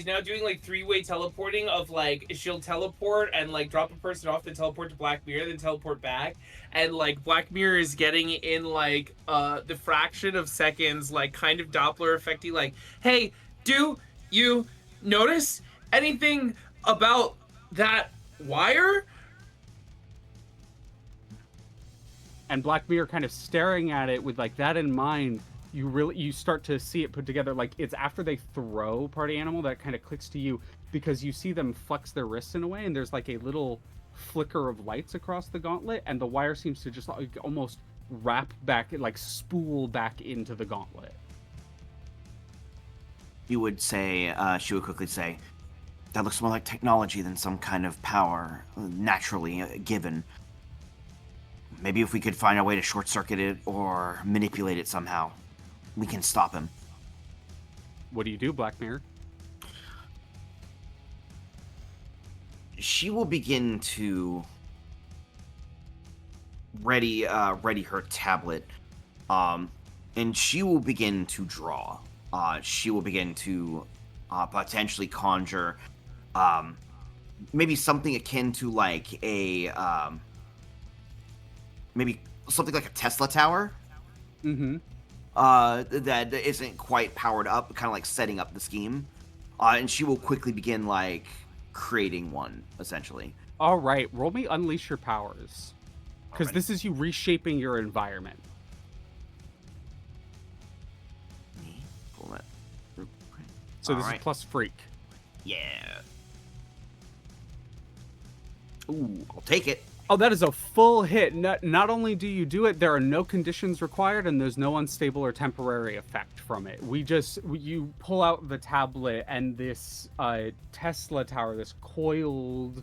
Speaker 4: now doing like 3-way teleporting of like she'll teleport and like drop a person off, then teleport to Black Mirror, then teleport back, and like Black Mirror is getting in like the fraction of seconds, like kind of Doppler effecty, like, hey, do you notice anything about that wire?
Speaker 3: And Black Mirror kind of staring at it with like that in mind, you start to see it put together. Like, it's after they throw party animal that kind of clicks to you, because you see them flex their wrists in a way, and there's like a little flicker of lights across the gauntlet, and the wire seems to just like almost wrap back, like spool back into the gauntlet.
Speaker 2: You would say, she would quickly say, that looks more like technology than some kind of power naturally given. Maybe if we could find a way to short circuit it or manipulate it somehow, we can stop him.
Speaker 3: What do you do, Black Mirror?
Speaker 2: She will begin to ready her tablet, and she will begin to draw. She will begin to potentially conjure maybe something akin to like a maybe something like a Tesla tower.
Speaker 3: Mm-hmm.
Speaker 2: That isn't quite powered up, kind of like setting up the scheme. And she will quickly begin like creating one, essentially.
Speaker 3: All right, roll me Unleash Your Powers, because
Speaker 2: Alrighty.
Speaker 3: this is you reshaping your environment.
Speaker 2: Pull that.
Speaker 3: So this
Speaker 2: Alright.
Speaker 3: is plus freak.
Speaker 2: Yeah. Ooh, I'll take it.
Speaker 3: Oh, that is a full hit. Not only do you do it, there are no conditions required, and there's no unstable or temporary effect from it. You pull out the tablet, and this Tesla tower, this coiled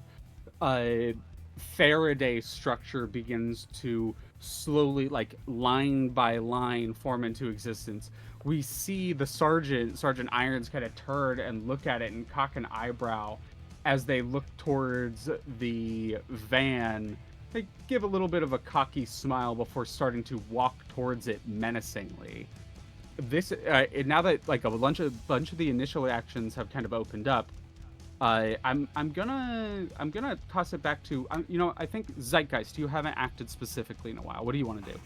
Speaker 3: Faraday structure begins to slowly, like line by line, form into existence. We see the Sergeant Irons, kind of turn and look at it and cock an eyebrow as they look towards the van. They give a little bit of a cocky smile before starting to walk towards it menacingly. This now that like a bunch of the initial actions have kind of opened up, I'm gonna toss it back to I think Zeitgeist. You haven't acted specifically in a while. What do you want to do?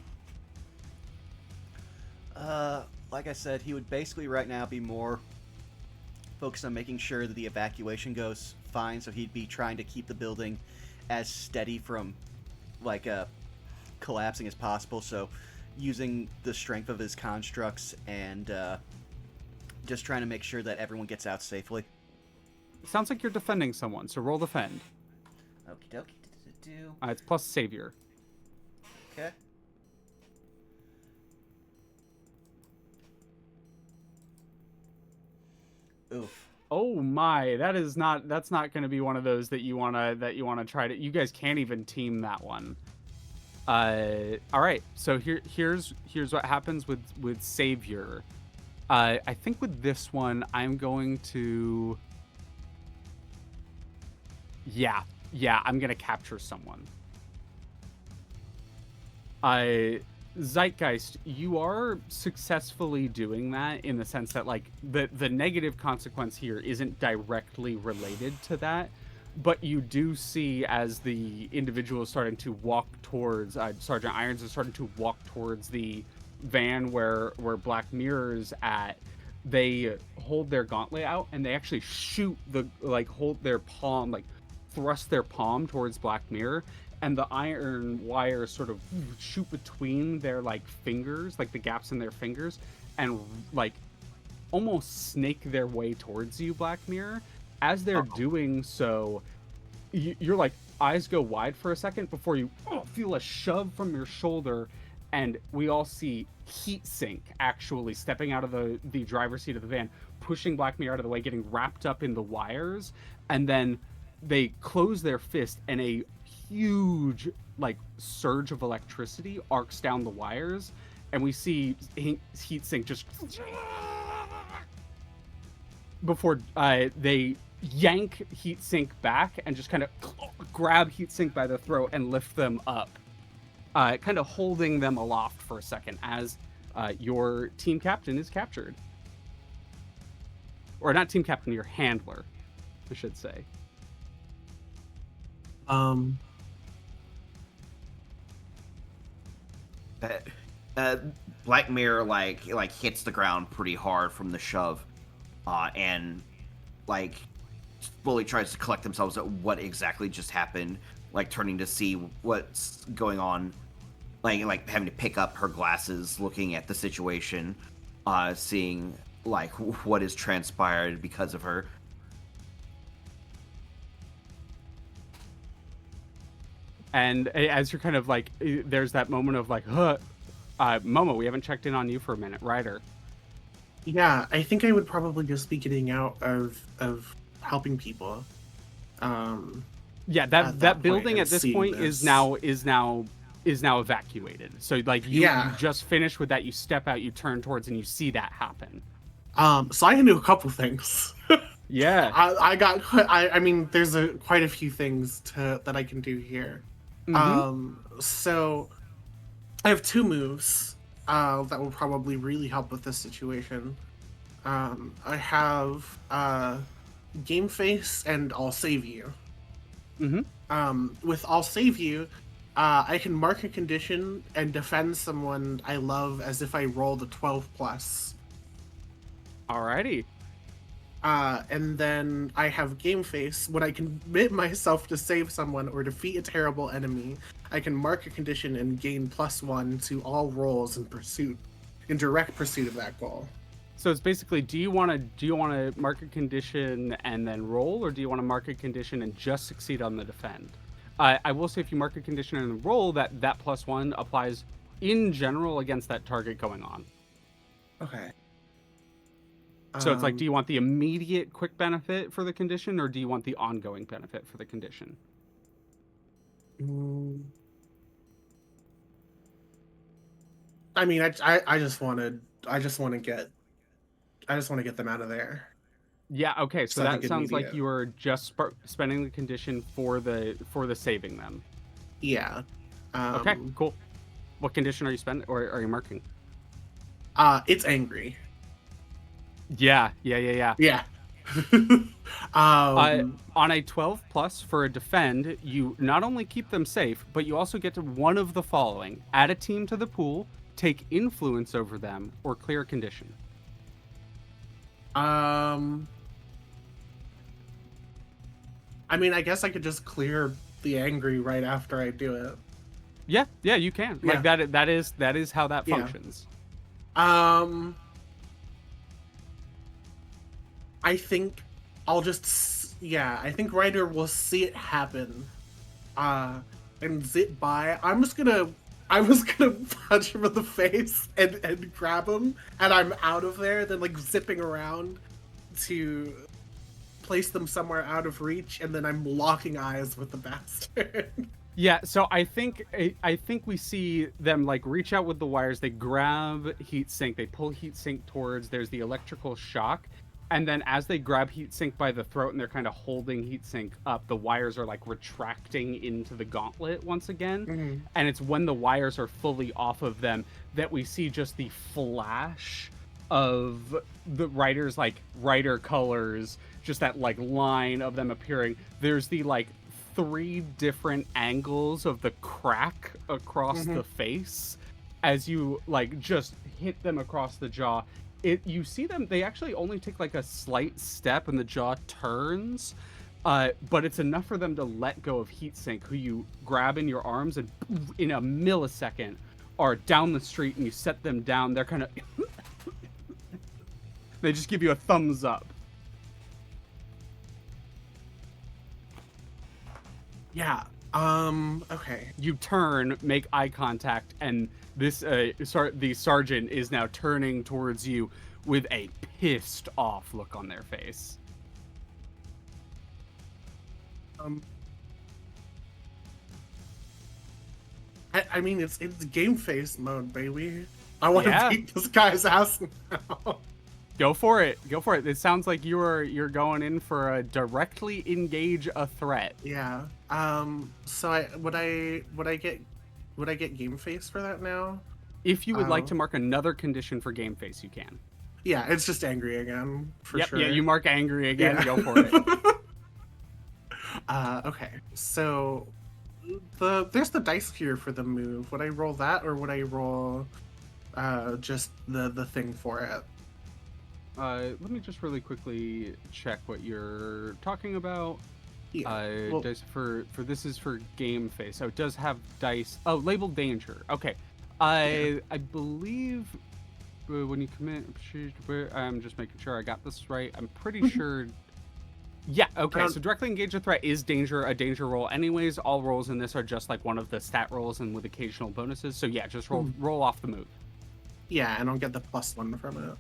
Speaker 1: Like I said, he would basically right now be more focused on making sure that the evacuation goes fine, so he'd be trying to keep the building as steady from like collapsing as possible, so using the strength of his constructs and just trying to make sure that everyone gets out safely.
Speaker 3: Sounds like you're defending someone, so roll defend.
Speaker 1: Okie dokie.
Speaker 3: It's plus savior.
Speaker 1: Okay. Oof.
Speaker 3: Oh my, that's not going to be one of those that you want to try to. You guys can't even team that one. All right, so here's what happens with savior. I think with this one I'm going to I'm going to capture someone. Zeitgeist, you are successfully doing that in the sense that like the negative consequence here isn't directly related to that, but you do see as the individual is starting to walk towards Sergeant Irons is starting to walk towards the van where Black Mirror's at. They hold their gauntlet out and they actually shoot hold their palm, like thrust their palm towards Black Mirror, and the iron wires sort of shoot between their like fingers, like the gaps in their fingers, and like almost snake their way towards you, Black Mirror. As they're doing so, your like eyes go wide for a second before you feel a shove from your shoulder, and we all see Heat Sink actually stepping out of the driver's seat of the van, pushing Black Mirror out of the way, getting wrapped up in the wires, and then they close their fist and a huge like surge of electricity arcs down the wires, and we see Heat Sink just before they yank Heat Sink back and just kind of grab Heat Sink by the throat and lift them up, kind of holding them aloft for a second as your team captain is captured. Or not team captain, your handler, I should say.
Speaker 2: Black Mirror like hits the ground pretty hard from the shove, and like fully tries to collect themselves at what exactly just happened, like turning to see what's going on. like having to pick up her glasses, looking at the situation, seeing like what has transpired because of her.
Speaker 3: And as you're kind of like, there's that moment of like, huh, Momo, we haven't checked in on you for a minute, Ryder.
Speaker 5: Yeah, I think I would probably just be getting out of helping people.
Speaker 3: Yeah,
Speaker 5: At
Speaker 3: that
Speaker 5: that
Speaker 3: building
Speaker 5: point
Speaker 3: at
Speaker 5: and
Speaker 3: this
Speaker 5: seeing
Speaker 3: point
Speaker 5: this.
Speaker 3: is now evacuated. So like you
Speaker 5: Yeah.
Speaker 3: just finished with that, you step out, you turn towards, and you see that happen.
Speaker 5: So I can do a couple things.
Speaker 3: Yeah.
Speaker 5: I mean, there's quite a few things that I can do here. So I have 2 moves that will probably really help with this situation. I have Game Face and I'll Save You. With I'll Save You, I can mark a condition and defend someone I love as if I rolled a 12 plus.
Speaker 3: Alrighty.
Speaker 5: And then I have Game Face. When I commit myself to save someone or defeat a terrible enemy, I can mark a condition and gain +1 to all rolls in direct pursuit of that goal.
Speaker 3: So it's basically, do you want to mark a condition and then roll, or do you want to mark a condition and just succeed on the defend? I will say, if you mark a condition and roll, that +1 applies in general against that target going on.
Speaker 5: Okay.
Speaker 3: So it's like, do you want the immediate quick benefit for the condition, or do you want the ongoing benefit for the condition?
Speaker 5: I mean, I just want to get them out of there.
Speaker 3: Yeah. Okay. So that
Speaker 5: Something
Speaker 3: sounds like
Speaker 5: immediate.
Speaker 3: you are just spending the condition for the saving them.
Speaker 5: Yeah.
Speaker 3: Okay. Cool. What condition are you spending, or are you marking?
Speaker 5: It's angry.
Speaker 3: Yeah.
Speaker 5: Yeah.
Speaker 3: On a 12 plus for a defend, you not only keep them safe, but you also get to one of the following: add a team to the pool, take influence over them, or clear a condition.
Speaker 5: I mean, I guess I could just clear the angry right after I do it.
Speaker 3: Yeah, you can. Like that is how that
Speaker 5: Yeah.
Speaker 3: functions.
Speaker 5: I think I think Ryder will see it happen, and zip by. I was gonna punch him in the face and grab him, and I'm out of there. Then like zipping around to place them somewhere out of reach, and then I'm locking eyes with the bastard.
Speaker 3: Yeah, so I think we see them like reach out with the wires. They grab Heatsink. They pull Heatsink towards. There's the electrical shock, and then as they grab Heatsink by the throat and they're kind of holding Heatsink up, the wires are like retracting into the gauntlet once again. And it's when the wires are fully off of them that we see just the flash of the Rider colors, just that like line of them appearing. There's the like 3 different angles of the crack across the face as you like just hit them across the jaw. You see them, they actually only take like a slight step and the jaw turns, but it's enough for them to let go of Heatsink, who you grab in your arms and in a millisecond are down the street, and you set them down. They're kind of they just give you a thumbs up.
Speaker 5: Yeah. Okay.
Speaker 3: You turn, make eye contact, and this the sergeant is now turning towards you with a pissed off look on their face.
Speaker 5: I mean, it's game face mode, baby. I want to beat this guy's ass now.
Speaker 3: Go for it. It sounds like you're going in for a directly engage a threat.
Speaker 5: Yeah. So would I get game face for that now?
Speaker 3: If you would like to mark another condition for game face, you can.
Speaker 5: Yeah, it's just angry again for sure.
Speaker 3: Yeah, you mark angry again.
Speaker 5: Yeah.
Speaker 3: Go for it.
Speaker 5: Okay. So there's the dice here for the move. Would I roll that, or would I roll just the thing for it?
Speaker 3: Let me just really quickly check what you're talking about.
Speaker 5: Yeah. Well,
Speaker 3: Dice for this is for game phase, so it does have dice. Oh, labeled danger. Okay, I believe when you commit, I'm just making sure I got this right. I'm pretty sure. Yeah. Okay. So directly engage a threat is a danger roll. Anyways, all rolls in this are just like one of the stat rolls and with occasional bonuses. So yeah, just roll off the move.
Speaker 5: yeah, I don't get the +1 from it.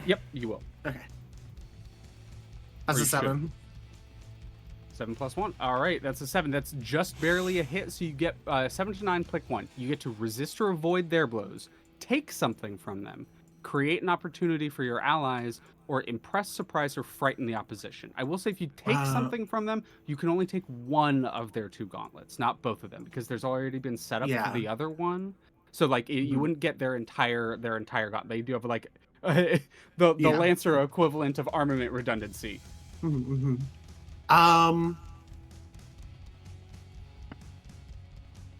Speaker 3: Yep, you will.
Speaker 5: Okay. That's
Speaker 3: Or
Speaker 5: a
Speaker 3: you should.
Speaker 5: 7.
Speaker 3: 7 plus 1. All right, that's a 7. That's just barely a hit. So you get 7 to 9, click 1. You get to resist or avoid their blows, take something from them, create an opportunity for your allies, or impress, surprise, or frighten the opposition. I will say if you take something from them, you can only take one of their 2 gauntlets, not both of them, because there's already been set up for the other one. So like you wouldn't get their entire gauntlet. They do have like the Lancer equivalent of armament redundancy.
Speaker 5: I'm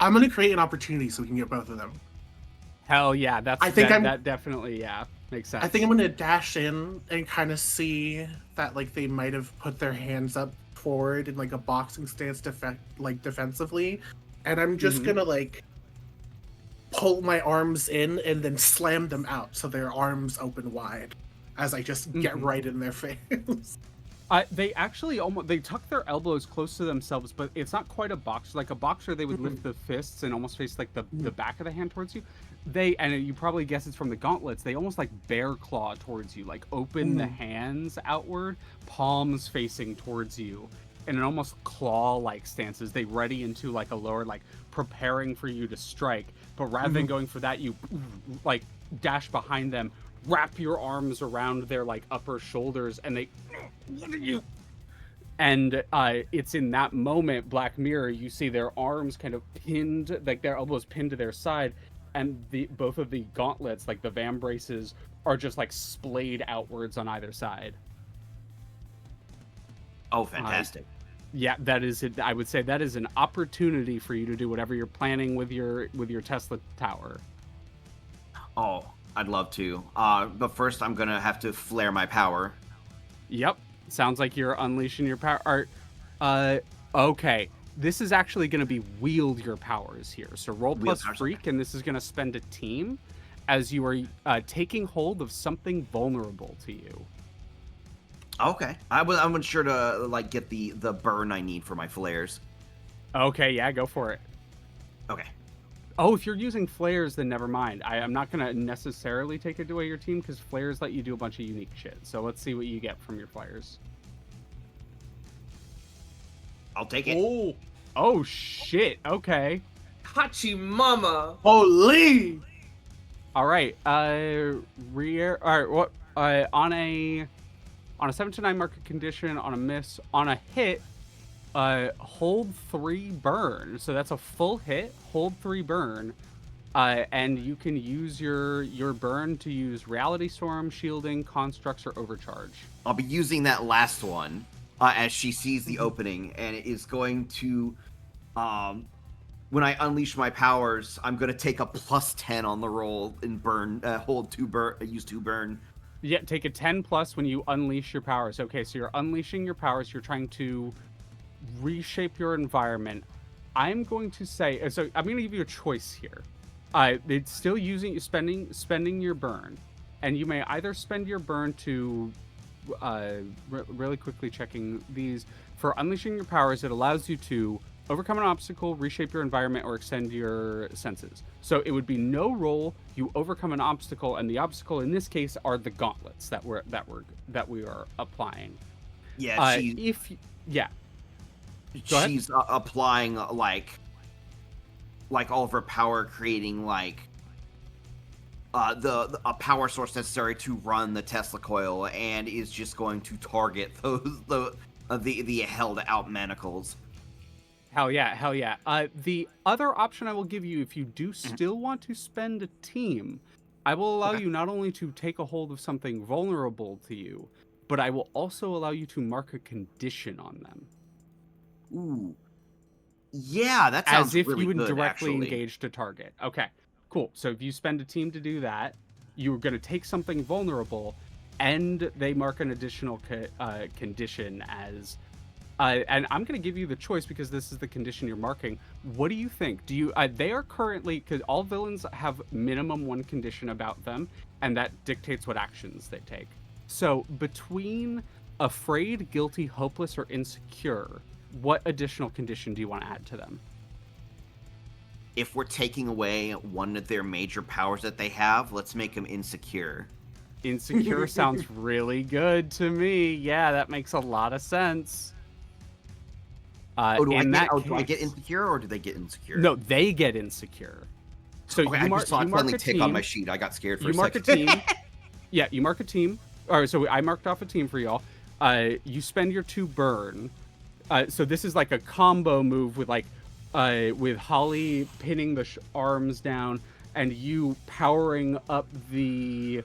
Speaker 5: gonna create an opportunity so we can get both of them.
Speaker 3: Hell yeah, that definitely makes sense.
Speaker 5: I think I'm gonna dash in and kind of see that like they might have put their hands up forward in like a boxing stance defensively, and I'm just gonna like pull my arms in and then slam them out so their arms open wide as I just get right in their face.
Speaker 3: They actually they tuck their elbows close to themselves, but it's not quite a boxer. Like a boxer, they would lift the fists and almost face like the back of the hand towards you. And you probably guess it's from the gauntlets. They almost like bear claw towards you, like open the hands outward, palms facing towards you, in an almost claw-like stance as they ready into like a lower, like preparing for you to strike. But rather than going for that, you like dash behind them, wrap your arms around their like upper shoulders, and they, what are you? And it's in that moment, Black Mirror, you see their arms kind of pinned, like their elbows pinned to their side, and both of the gauntlets, like the vam braces, are just like splayed outwards on either side.
Speaker 2: Oh, fantastic.
Speaker 3: Yeah, that is it. I would say that is an opportunity for you to do whatever you're planning with your Tesla tower.
Speaker 2: Oh, I'd love to. But first, I'm gonna have to flare my power.
Speaker 3: Yep, sounds like you're unleashing your power. Okay, this is actually going to be wield your powers here. So roll plus freak, and this is going to spend a team as you are taking hold of something vulnerable to you.
Speaker 2: Okay, I'm unsure to like get the burn I need for my flares.
Speaker 3: Okay, yeah, go for it.
Speaker 2: Okay.
Speaker 3: Oh, if you're using flares, then never mind. I'm not going to necessarily take it away your team because flares let you do a bunch of unique shit. So let's see what you get from your flares.
Speaker 2: I'll take it.
Speaker 3: Oh shit. Okay.
Speaker 4: Hachi mama.
Speaker 5: Holy.
Speaker 3: All right. Rear. All right. What? On a 7 to 9 market condition, on a miss, on a hit, hold 3 burn. So that's a full hit. Hold 3 burn. And you can use your burn to use Reality Storm, Shielding, Constructs, or Overcharge.
Speaker 2: I'll be using that last one as she sees the opening, and it is going to, when I unleash my powers, I'm going to take a +10 on the roll and burn, hold 2 burn, use 2 burn.
Speaker 3: Yeah, take a 10 plus when you unleash your powers. Okay, so you're unleashing your powers. You're trying to reshape your environment. I'm going to say, so I'm going to give you a choice here. It's still spending your burn, and you may either spend your burn to really quickly checking these. For unleashing your powers, it allows you to overcome an obstacle, reshape your environment, or extend your senses. So it would be no roll. You overcome an obstacle, and the obstacle in this case are the gauntlets that we are applying.
Speaker 2: Yeah, she's applying like all of her power, creating like a power source necessary to run the Tesla coil, and is just going to target the held out manacles.
Speaker 3: Hell yeah. The other option I will give you, if you do still want to spend a team, I will allow you not only to take a hold of something vulnerable to you, but I will also allow you to mark a condition on them.
Speaker 2: Ooh. Yeah, that sounds
Speaker 3: as if
Speaker 2: really
Speaker 3: you would
Speaker 2: good,
Speaker 3: directly
Speaker 2: actually.
Speaker 3: engage to target. Okay, cool. So if you spend a team to do that, you're going to take something vulnerable, and they mark an additional condition as And I'm going to give you the choice because this is the condition you're marking. What do you think? Do you? They are currently, because all villains have minimum one condition about them, and that dictates what actions they take. So between afraid, guilty, hopeless, or insecure, what additional condition do you want to add to them?
Speaker 2: If we're taking away one of their major powers that they have, let's make them insecure.
Speaker 3: Insecure sounds really good to me. Yeah, that makes a lot of sense.
Speaker 2: Do I get
Speaker 3: Case,
Speaker 2: insecure, or do they get insecure?
Speaker 3: no, they get insecure. So
Speaker 2: Okay, I just saw it suddenly tick on my sheet. I got scared for a second.
Speaker 3: You mark a team. Yeah, you mark a team. All right, so I marked off a team for y'all. You spend your 2 burn. So this is like a combo move with Holly pinning the arms down and you powering up the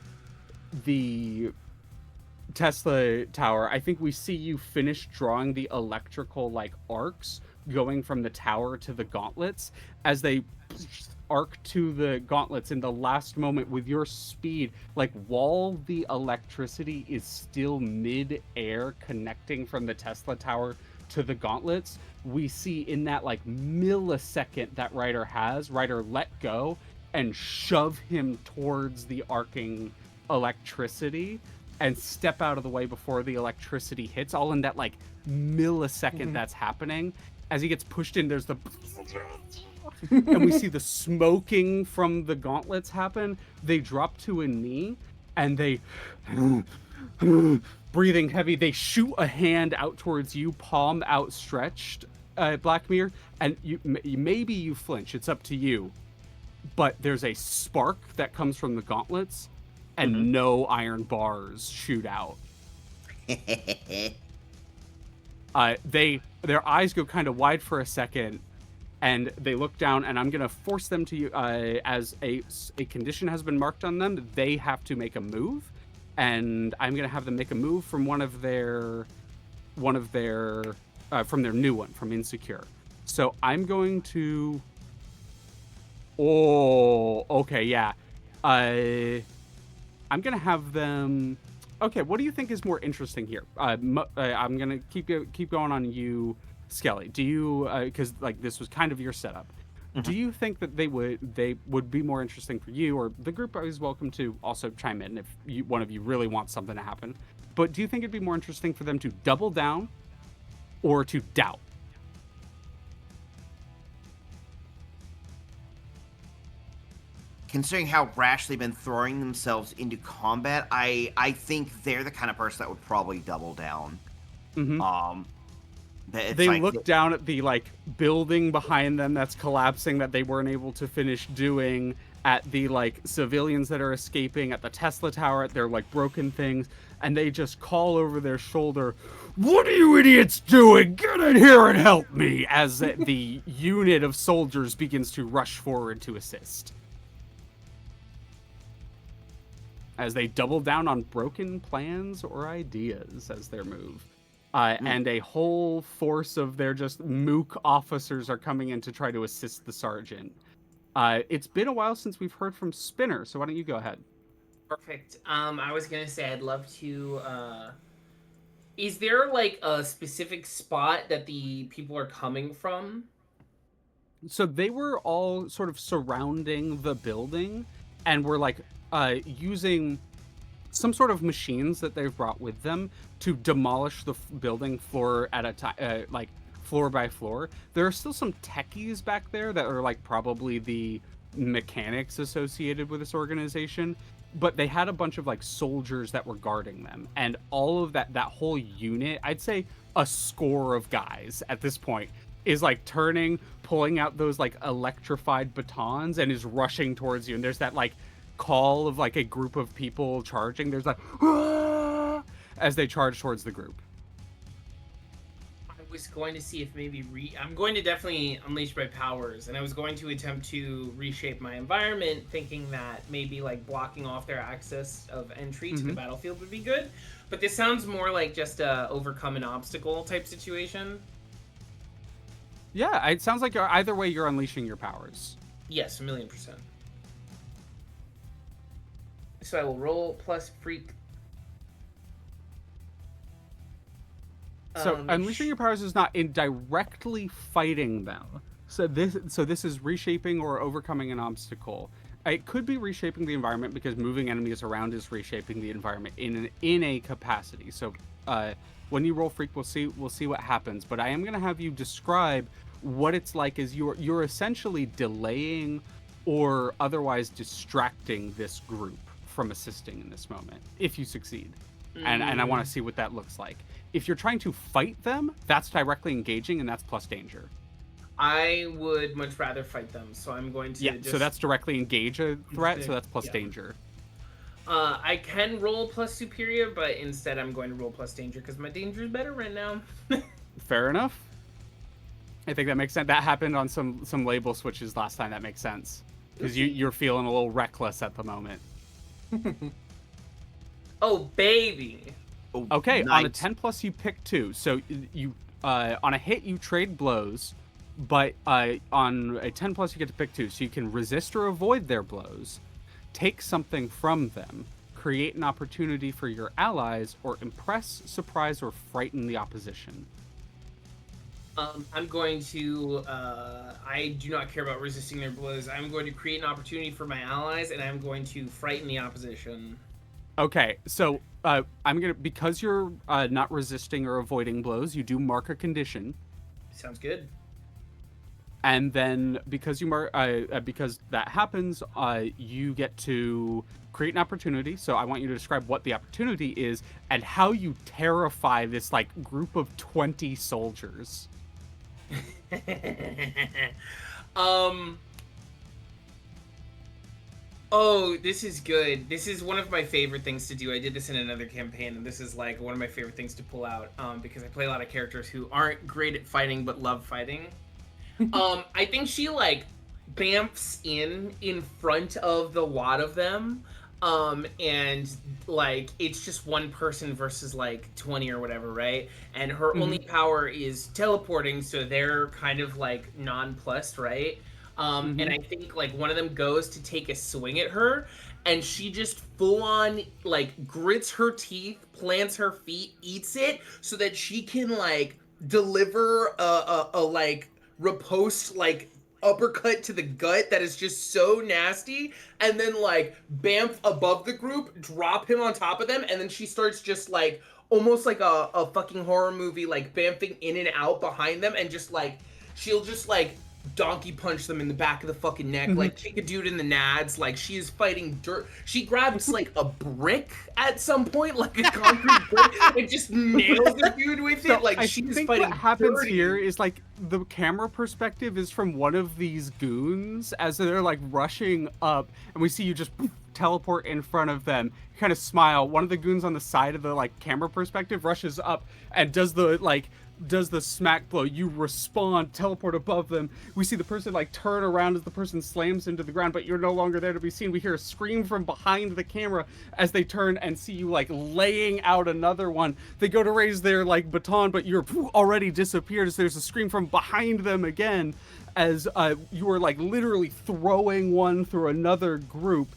Speaker 3: Tesla tower. I think we see you finish drawing the electrical arcs going from the tower to the gauntlets as they arc to the gauntlets in the last moment with your speed, while the electricity is still mid-air connecting from the Tesla tower to the gauntlets. We see in that millisecond that Ryder let go and shove him towards the arcing electricity and step out of the way before the electricity hits, all in that millisecond that's happening. As he gets pushed in, there's the and we see the smoking from the gauntlets happen. They drop to a knee and they breathing heavy, they shoot a hand out towards you, palm outstretched, Blackmere, and maybe you flinch, it's up to you, but there's a spark that comes from the gauntlets and no iron bars shoot out. Their eyes go kind of wide for a second, and they look down, and I'm going to force them to, as a condition has been marked on them, they have to make a move, and I'm going to have them make a move from from their new one, from Insecure. So I'm going to... Oh, okay, yeah. I'm going to have them... Okay, what do you think is more interesting here? I'm going to keep going on you, Skelly. Do you, because this was kind of your setup, do you think that they would be more interesting for you, or the group is welcome to also chime in if one of you really wants something to happen, but do you think it'd be more interesting for them to double down or to doubt?
Speaker 2: Considering how rash they've been throwing themselves into combat, I think they're the kind of person that would probably double down.
Speaker 3: They look down at the building behind them that's collapsing that they weren't able to finish doing, at the civilians that are escaping, at the Tesla tower, at their broken things, and they just call over their shoulder, "What are you idiots doing? Get in here and help me!" as the unit of soldiers begins to rush forward to assist. As they double down on broken plans or ideas as their move. And a whole force of their just mook officers are coming in to try to assist the sergeant. It's been a while since we've heard from Spinner, so why don't you go ahead?
Speaker 4: Perfect. I was gonna say I'd love to. Is there a specific spot that the people are coming from?
Speaker 3: So they were all sort of surrounding the building, and were using some sort of machines that they've brought with them to demolish the building floor at a time, floor by floor. There are still some techies back there that are probably the mechanics associated with this organization, but they had a bunch of soldiers that were guarding them, and all of that whole unit, I'd say a score of guys at this point, is turning, pulling out those electrified batons and is rushing towards you. And there's that call of a group of people charging. There's "Ah!" as they charge towards the group.
Speaker 4: I was going to see if maybe I'm going to definitely unleash my powers, and I was going to attempt to reshape my environment, thinking that maybe blocking off their access of entry to the battlefield would be good. But this sounds more like just a overcome an obstacle type situation.
Speaker 3: Yeah, it sounds like either way you're unleashing your powers.
Speaker 4: Yes, 1,000,000%. So I will roll plus freak.
Speaker 3: So unleashing your powers is not in directly fighting them. So this is reshaping or overcoming an obstacle. It could be reshaping the environment because moving enemies around is reshaping the environment in a capacity. So when you roll freak, we'll see what happens. But I am gonna have you describe what it's like as you're essentially delaying or otherwise distracting this group from assisting in this moment if you succeed. And I want to see what that looks like. If you're trying to fight them, that's directly engaging and that's plus danger.
Speaker 4: I would much rather fight them, so I'm going to
Speaker 3: So that's directly engage a threat, so that's plus
Speaker 4: Yeah.
Speaker 3: danger.
Speaker 4: I can roll plus superior, but instead I'm going to roll plus danger because my danger is better right now.
Speaker 3: Fair enough. I think that makes sense. That happened on some label switches last time. That makes sense. Because you're feeling a little reckless at the moment.
Speaker 4: Oh, baby.
Speaker 2: Oh,
Speaker 3: Okay,
Speaker 2: nice.
Speaker 3: on a 10 plus you pick 2. So you on a hit you trade blows, but on a 10 plus you get to pick 2. So you can resist or avoid their blows, take something from them, create an opportunity for your allies, or impress, surprise, or frighten the opposition.
Speaker 4: I'm going to. I do not care about resisting their blows. I'm going to create an opportunity for my allies, and I'm going to frighten the opposition.
Speaker 3: Okay, so I'm gonna, because you're not resisting or avoiding blows, you do mark a condition,
Speaker 4: Sounds good.
Speaker 3: and then because you mark because that happens, you get to create an opportunity. So I want you to describe what the opportunity is and how you terrify this like group of 20 soldiers.
Speaker 4: Oh, this is good. This is one of my favorite things to do. I did this in another campaign, and this is like one of my favorite things to pull out because I play a lot of characters who aren't great at fighting but love fighting. I think she like bamfs in front of the wad of them, and like it's just one person versus like 20 or whatever, right? And her only power is teleporting, so they're kind of like nonplussed, right? And I think like one of them goes to take a swing at her, and she just full on like grits her teeth, plants her feet, eats it, so that she can like deliver a like riposte like uppercut to the gut that is just so nasty, and then like bamf above the group, drop him on top of them, and then she starts just like almost like a fucking horror movie, like bamfing in and out behind them, and just like she'll just like donkey punch them in the back of the fucking neck, like kick a dude in the nads. Like she is fighting dirt. She grabs like a brick at some point, like a concrete brick, and just nails the dude with it. Like
Speaker 3: I
Speaker 4: she's
Speaker 3: think
Speaker 4: fighting
Speaker 3: what happens
Speaker 4: dirty.
Speaker 3: here is like the camera perspective is from one of these goons as they're like rushing up, and we see you just teleport in front of them. You kind of smile. One of the goons on the side of the like camera perspective rushes up and does the smack blow. You respond, teleport above them. We see the person like turn around as the person slams into the ground, but you're no longer there to be seen. We hear a scream from behind the camera as they turn and see you like laying out another one. They go to raise their like baton, but you're already disappeared as there's a scream from behind them again as you are like literally throwing one through another group.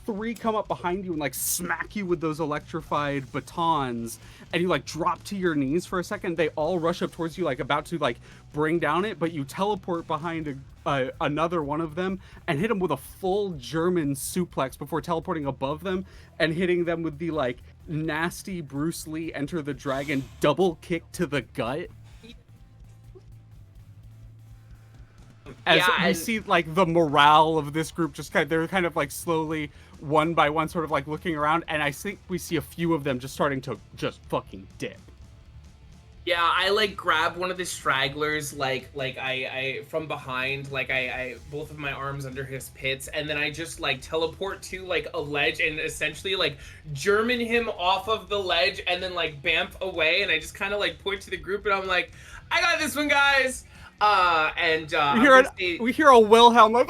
Speaker 3: 3 come up behind you and like smack you with those electrified batons, and you like drop to your knees for a second. They all rush up towards you like about to like bring down it, but you teleport behind another one of them and hit them with a full German suplex before teleporting above them and hitting them with the like nasty Bruce Lee Enter the Dragon double kick to the gut. As
Speaker 4: Yeah,
Speaker 3: we
Speaker 4: and-
Speaker 3: see like the morale of this group just they're kind of like slowly one by one sort of like looking around, and I think we see a few of them just starting to just fucking dip.
Speaker 4: Yeah, I like grab one of the stragglers, like I from behind, like I both of my arms under his pits, and then I just like teleport to like a ledge and essentially like German him off of the ledge, and then like bamf away, and I just kind of like point to the group, and I'm like, I got this one, guys.
Speaker 3: We hear a Wilhelm like,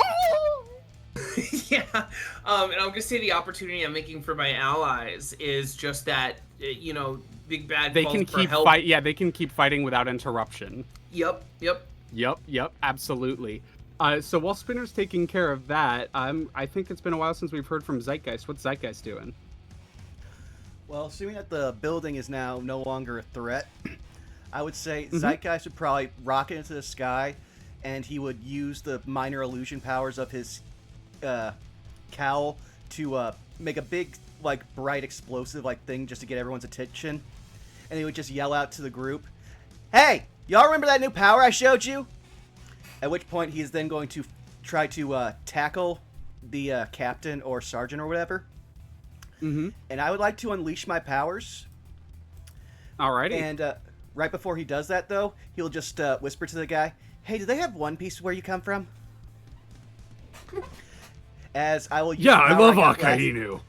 Speaker 4: yeah, and I'm gonna say the opportunity I'm making for my allies is just that, you know, big bad.
Speaker 3: they
Speaker 4: calls
Speaker 3: can
Speaker 4: for
Speaker 3: keep
Speaker 4: help.
Speaker 3: fight. Yeah, they can keep fighting without interruption.
Speaker 4: Yep.
Speaker 3: Yep, absolutely. So while Spinner's taking care of that, I think it's been a while since we've heard from Zeitgeist. What's Zeitgeist doing?
Speaker 1: Well, assuming that the building is now no longer a threat, I would say Zeitgeist would probably rocket into the sky, and he would use the minor illusion powers of his cowl to make a big, like, bright explosive like thing just to get everyone's attention. And he would just yell out to the group, "Hey, y'all remember that new power I showed you?" At which point he is then going to try to tackle the captain or sergeant or whatever.
Speaker 3: Mm-hmm.
Speaker 1: And I would like to unleash my powers.
Speaker 3: Alrighty.
Speaker 1: And right before he does that, though, he'll just whisper to the guy, "Hey, do they have One Piece where you come from?" As I will use
Speaker 3: Yeah,
Speaker 1: the
Speaker 3: I
Speaker 1: power
Speaker 3: love
Speaker 1: got last-
Speaker 3: Akainu.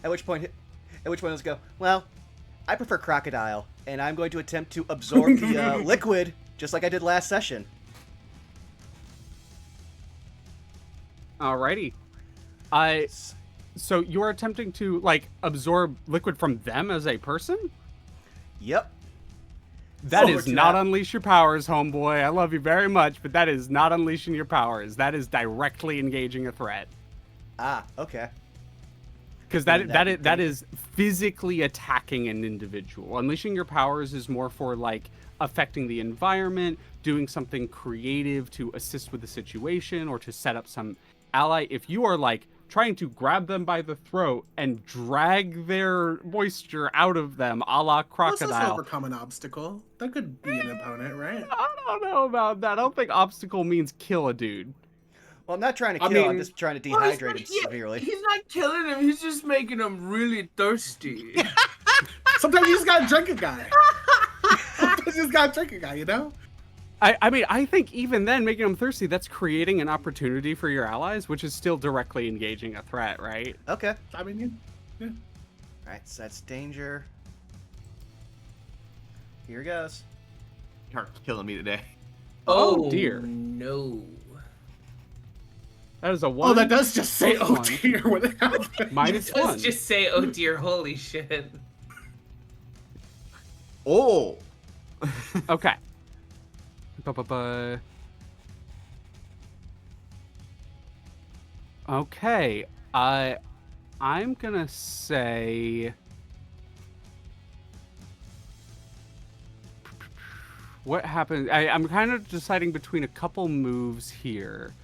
Speaker 1: At which point he'll go, "Well, I prefer crocodile, and I'm going to attempt to absorb the liquid just like I did last session."
Speaker 3: Alrighty. So you're attempting to, like, absorb liquid from them as a person?
Speaker 1: Yep.
Speaker 3: That
Speaker 1: Forward
Speaker 3: is
Speaker 1: to
Speaker 3: not
Speaker 1: that.
Speaker 3: unleash your powers, homeboy. I love you very much, but that is not unleashing your powers. That is directly engaging a threat.
Speaker 1: Ah, okay.
Speaker 3: Because
Speaker 1: Then
Speaker 3: that is physically attacking an individual. Unleashing your powers is more for, like, affecting the environment, doing something creative to assist with the situation or to set up some ally. If you are, like, trying to grab them by the throat and drag their moisture out of them, a la
Speaker 5: Let's
Speaker 3: crocodile.
Speaker 5: overcome an obstacle. That could be an opponent, right?
Speaker 3: I don't know about that. I don't think obstacle means kill a dude.
Speaker 1: Well, I'm not trying to
Speaker 5: I
Speaker 1: kill, I'm
Speaker 5: mean-
Speaker 1: just trying to
Speaker 4: Well,
Speaker 1: dehydrate him severely.
Speaker 4: He's not killing him. He's just making him really thirsty.
Speaker 5: Sometimes you just gotta drink a guy. Sometimes you just gotta drink a guy, you know?
Speaker 3: I mean, I think even then, making them thirsty, that's creating an opportunity for your allies, which is still directly engaging a threat, right?
Speaker 1: Okay.
Speaker 5: I mean, yeah.
Speaker 1: Alright, so that's danger. Here goes.
Speaker 2: You're killing me today.
Speaker 3: Oh, dear.
Speaker 4: No.
Speaker 3: That is a one.
Speaker 5: Oh, that does just say,
Speaker 3: plus
Speaker 5: "Oh
Speaker 3: one.
Speaker 5: dear," when it happens.
Speaker 3: Minus
Speaker 4: It does
Speaker 3: one.
Speaker 4: just say, "Oh dear, holy shit."
Speaker 2: Oh!
Speaker 3: Okay. Ba-ba-ba. Okay. I'm gonna say. What happened? I'm kind of deciding between a couple moves here.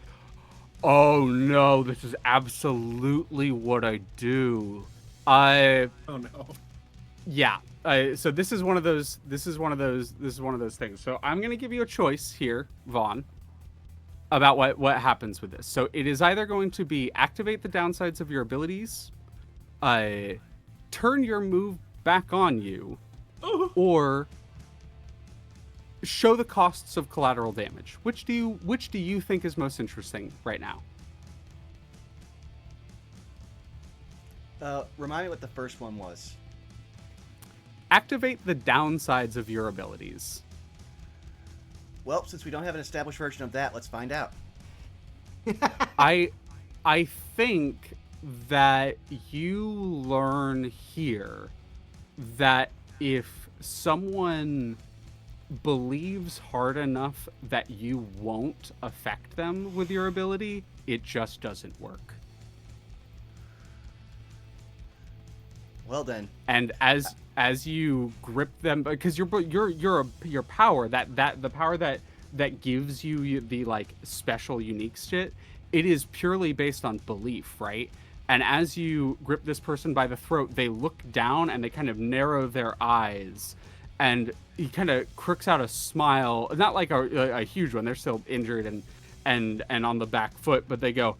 Speaker 3: Oh no, this is absolutely what I do.
Speaker 5: Oh no.
Speaker 3: Yeah. So this is one of those things. So I'm gonna give you a choice here, Vaughn, about what happens with this. So it is either going to be activate the downsides of your abilities, turn your move back on you, or show the costs of collateral damage. Which do you think is most interesting right now?
Speaker 1: Remind me what the first one was.
Speaker 3: Activate the downsides of your abilities.
Speaker 1: Well, since we don't have an established version of that, let's find out.
Speaker 3: I think that you learn here that if someone believes hard enough that you won't affect them with your ability, it just doesn't work.
Speaker 1: Well then.
Speaker 3: And as you grip them, because your power, the power that gives you the, like, special unique shit, it is purely based on belief, right? And as you grip this person by the throat, they look down and they kind of narrow their eyes, and he kind of crooks out a smile, not like a huge one. They're still injured and on the back foot, but they go,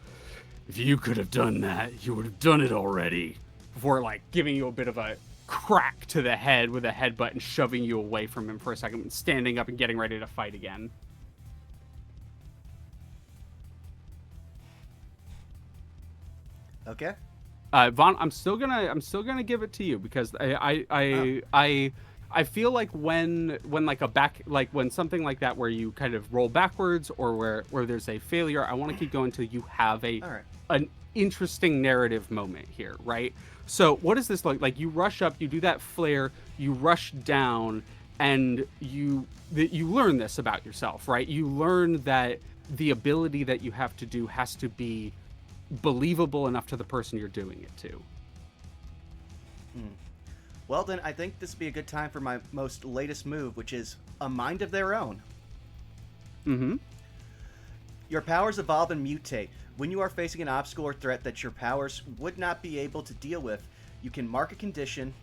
Speaker 3: "If you could have done that, you would have done it already." Before, like, giving you a bit of a crack to the head with a headbutt and shoving you away from him for a second, and standing up and getting ready to fight again.
Speaker 1: Okay.
Speaker 3: Vaughn, I'm still gonna give it to you because I feel like when like when something like that where you kind of roll backwards or where there's a failure, I want to keep going till you have
Speaker 1: All right.
Speaker 3: an interesting narrative moment here, right? So what does this look like? You rush up, you do that flare, you rush down, and you learn this about yourself, right? You learn that the ability that you have to do has to be believable enough to the person you're doing it to.
Speaker 1: Well, then I think this would be a good time for my most latest move, which is a mind of their own.
Speaker 3: Mm-hmm.
Speaker 1: Your powers evolve and mutate. When you are facing an obstacle or threat that your powers would not be able to deal with, you can mark a condition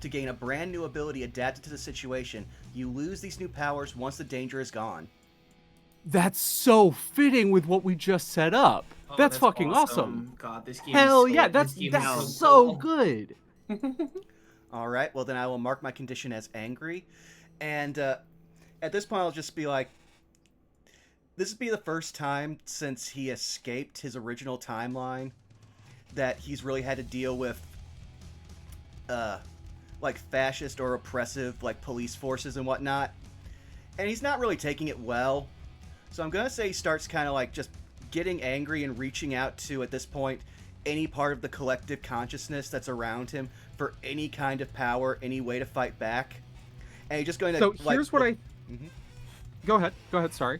Speaker 1: to gain a brand new ability adapted to the situation. You lose these new powers once the danger is gone.
Speaker 3: That's so fitting with what we just set up.
Speaker 4: Oh,
Speaker 3: that's fucking awesome.
Speaker 4: God, this game
Speaker 3: Hell
Speaker 4: is so,
Speaker 3: yeah,
Speaker 4: this game is
Speaker 3: that's
Speaker 4: so
Speaker 3: so
Speaker 4: cool.
Speaker 3: good.
Speaker 1: All right, well then I will mark my condition as angry. And at this point I'll just be like, this would be the first time since he escaped his original timeline that he's really had to deal with like fascist or oppressive like police forces and whatnot. And he's not really taking it well. So I'm gonna say he starts kind of like just getting angry and reaching out to, at this point, any part of the collective consciousness that's around him for any kind of power, any way to fight back. And he's just going to
Speaker 3: So
Speaker 1: like,
Speaker 3: here's what I...
Speaker 1: Mhm.
Speaker 3: Go ahead, sorry.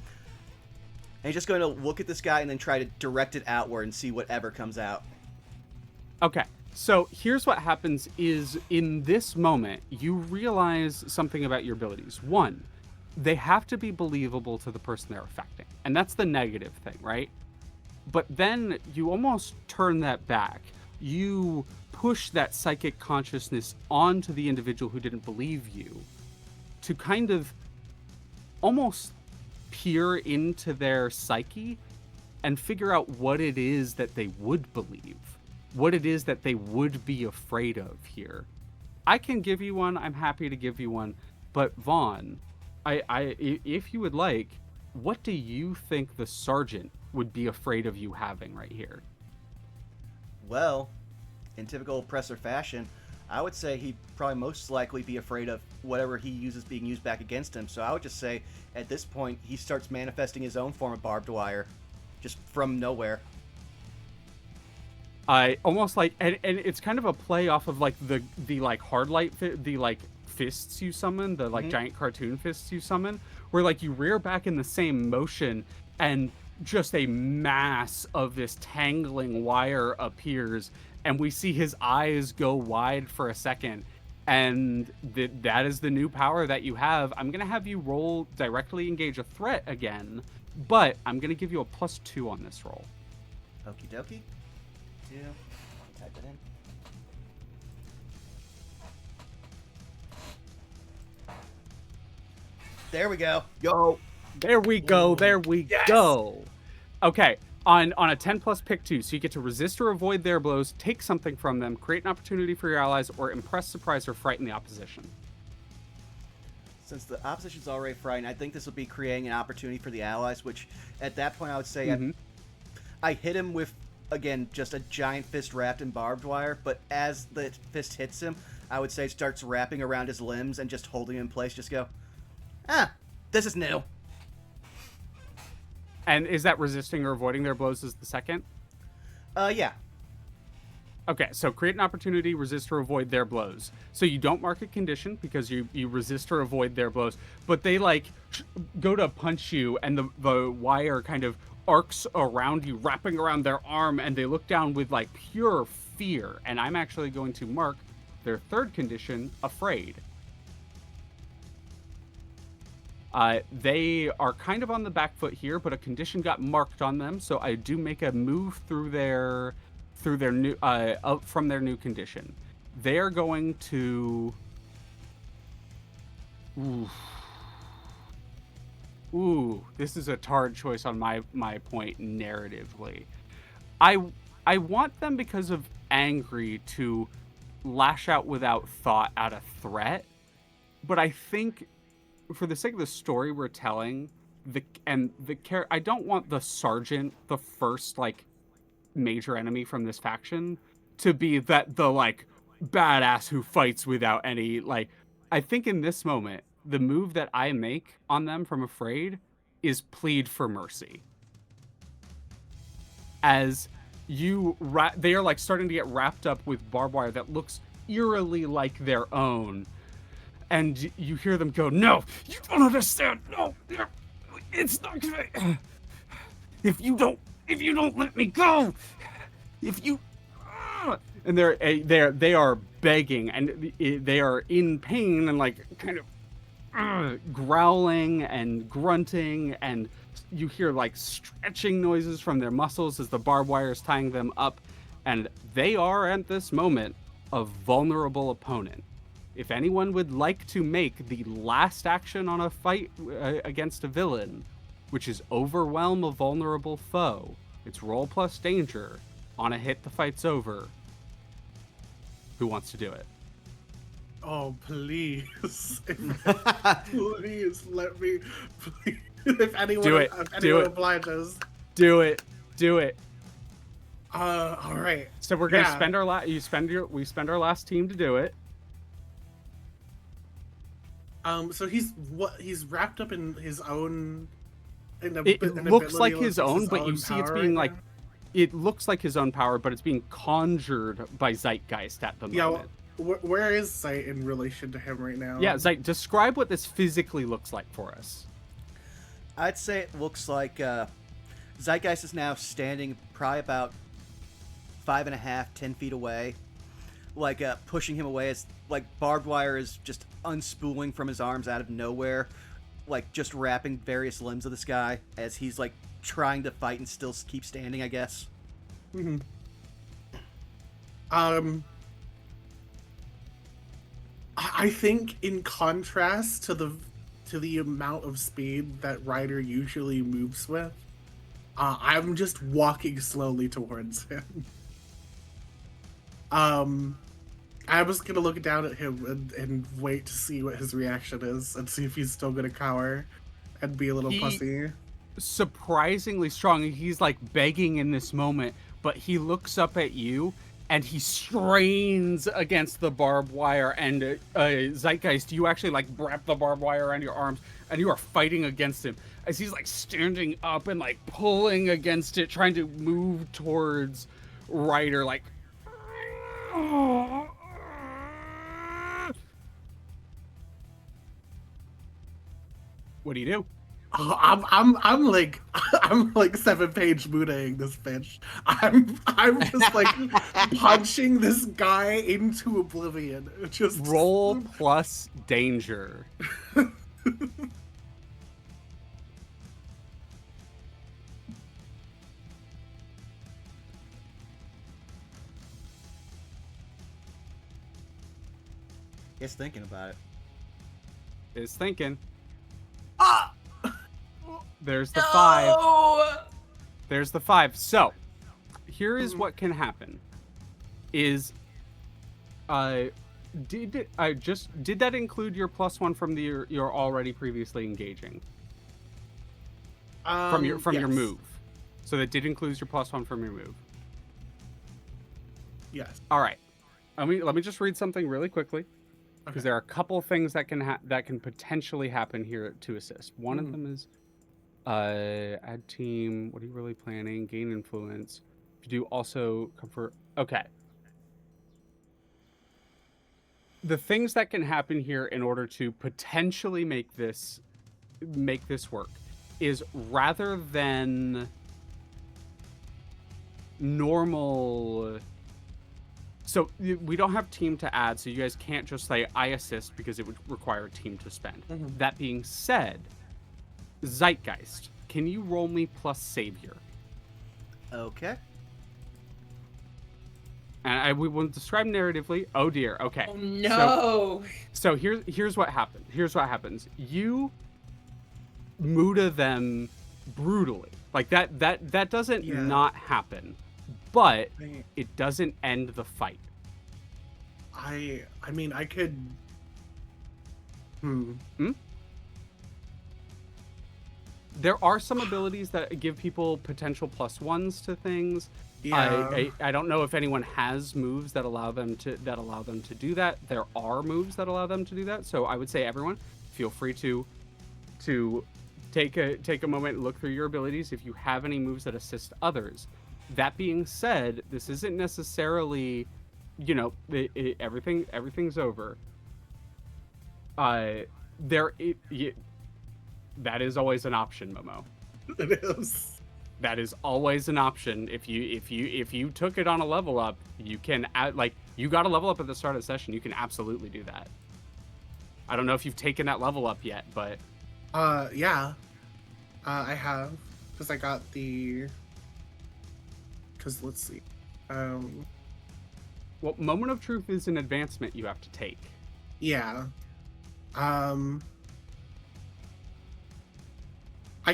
Speaker 1: And he's just going to look at this guy and then try to direct it outward and see whatever comes out.
Speaker 3: Okay, so here's what happens is, in this moment, you realize something about your abilities. One, they have to be believable to the person they're affecting. And that's the negative thing, right? But then you almost turn that back. You push that psychic consciousness onto the individual who didn't believe you to kind of almost peer into their psyche and figure out what it is that they would believe, what it is that they would be afraid of here. I can give you one. I'm happy to give you one. But Vaughn, if you would like, what do you think the sergeant would be afraid of you having right here?
Speaker 1: Well, in typical oppressor fashion, I would say he'd probably most likely be afraid of whatever he uses being used back against him. So I would just say, at this point, he starts manifesting his own form of barbed wire, just from nowhere.
Speaker 3: I almost like, and it's kind of a play off of like the like hard light, the like fists you summon, the like giant cartoon fists you summon, where like you rear back in the same motion and just a mass of this tangling wire appears, and we see his eyes go wide for a second, and that is the new power that you have. I'm gonna have you roll directly engage a threat again, but I'm gonna give you a +2 on this roll.
Speaker 1: Okie dokie. Type it in. There we go.
Speaker 2: Yo.
Speaker 3: There we go. There we go. Okay. On a 10 plus pick 2, so you get to resist or avoid their blows, take something from them, create an opportunity for your allies, or impress, surprise, or frighten the opposition.
Speaker 1: Since the opposition's already frightened, I think this will be creating an opportunity for the allies, which at that point I would say I hit him with, again, just a giant fist wrapped in barbed wire, but as the fist hits him, I would say it starts wrapping around his limbs and just holding him in place, just go, this is new.
Speaker 3: And is that resisting or avoiding their blows as the second?
Speaker 1: Yeah.
Speaker 3: Okay, so create an opportunity, resist or avoid their blows. So you don't mark a condition because you resist or avoid their blows, but they like go to punch you and the wire kind of arcs around you, wrapping around their arm, and they look down with like pure fear. And I'm actually going to mark their third condition, afraid. They are kind of on the back foot here, but a condition got marked on them, so I do make a move through their new up from their new condition. They are going to Ooh, this is a hard choice on my point narratively. I want them, because of angry, to lash out without thought at a threat, but I think for the sake of the story we're telling, I don't want the sergeant, the first like major enemy from this faction, to be the like badass who fights without any like. I think in this moment, the move that I make on them from afraid is plead for mercy. As they are like starting to get wrapped up with barbed wire that looks eerily like their own. And you hear them go, "No, you don't understand. No, it's not gonna. If you don't let me go, and they are begging, and they are in pain and like kind of growling and grunting, and you hear like stretching noises from their muscles as the barbed wire is tying them up, and they are at this moment a vulnerable opponent. If anyone would like to make the last action on a fight against a villain, which is overwhelm a vulnerable foe, it's roll plus danger. On a hit, the fight's over. Who wants to do it?
Speaker 5: Oh, please. Please let me. Please. If anyone,
Speaker 3: Do it.
Speaker 5: If
Speaker 3: Do
Speaker 5: anyone
Speaker 3: it.
Speaker 5: obliges.
Speaker 3: Do it. Do it.
Speaker 5: All right.
Speaker 3: So we're gonna
Speaker 5: Yeah.
Speaker 3: spend our we spend our last team to do it.
Speaker 5: So he's wrapped up in his own.
Speaker 3: It looks like his own, but you see it's being like,
Speaker 5: now.
Speaker 3: it looks like his own power, but it's being conjured by Zeitgeist at the moment.
Speaker 5: Where is Sight in relation to him right now?
Speaker 3: Yeah, Zeit, describe what this physically looks like for us.
Speaker 1: I'd say it looks like Zeitgeist is now standing probably about 5.5, 10 feet away, like pushing him away as like barbed wire is just unspooling from his arms out of nowhere, like just wrapping various limbs of this guy as he's like trying to fight and still keep standing, I guess.
Speaker 5: Mm-hmm. I think in contrast to the amount of speed that Ryder usually moves with, I'm just walking slowly towards him. I was gonna look down at him and wait to see what his reaction is and see if he's still gonna cower and be a little pussy.
Speaker 3: Surprisingly strong. He's like begging in this moment, but he looks up at you and he strains against the barbed wire, and Zeitgeist, you actually like wrap the barbed wire around your arms and you are fighting against him as he's like standing up and like pulling against it, trying to move towards Ryder, like what do you do?
Speaker 5: I'm like 7-page Buddhaing this bitch. I'm just like punching this guy into oblivion. Just
Speaker 3: Roll plus danger.
Speaker 1: He's thinking about it.
Speaker 3: Is thinking. There's the 5. There's the 5. So, here is what can happen. Is did that include your +1 from your already previously engaging? From your
Speaker 5: yes.
Speaker 3: move. So that did include your +1 from your move.
Speaker 5: Yes.
Speaker 3: All right. Let me just read something really quickly, because there are a couple things that can potentially happen here to assist. One of them is add team. What are you really planning? Gain influence. If you do also comfort. Okay. The things that can happen here in order to potentially make this work is, rather than normal. So we don't have team to add, so you guys can't just say I assist because it would require a team to spend. That being said, Zeitgeist, can you roll me plus Savior?
Speaker 1: Okay.
Speaker 3: And we will describe narratively. Oh dear. Okay.
Speaker 4: Oh no.
Speaker 3: So here's what happened. Here's what happens. You Muda them brutally. Like that doesn't not happen, but it doesn't end the fight.
Speaker 5: I mean, I could.
Speaker 3: There are some abilities that give people potential +1s to things.
Speaker 5: Yeah.
Speaker 3: I don't know if anyone has moves that allow them to do that. There are moves that allow them to do that. So I would say, everyone, feel free to take a moment and look through your abilities if you have any moves that assist others. That being said, this isn't necessarily, everything's over. That is always an option, Momo.
Speaker 5: It is.
Speaker 3: That is always an option. If you took it on a level up, you can You got to level up at the start of the session. You can absolutely do that. I don't know if you've taken that level up yet, but
Speaker 5: Yeah. I have, because I got the. Because let's see.
Speaker 3: Well, Moment of Truth is an advancement you have to take.
Speaker 5: Yeah. I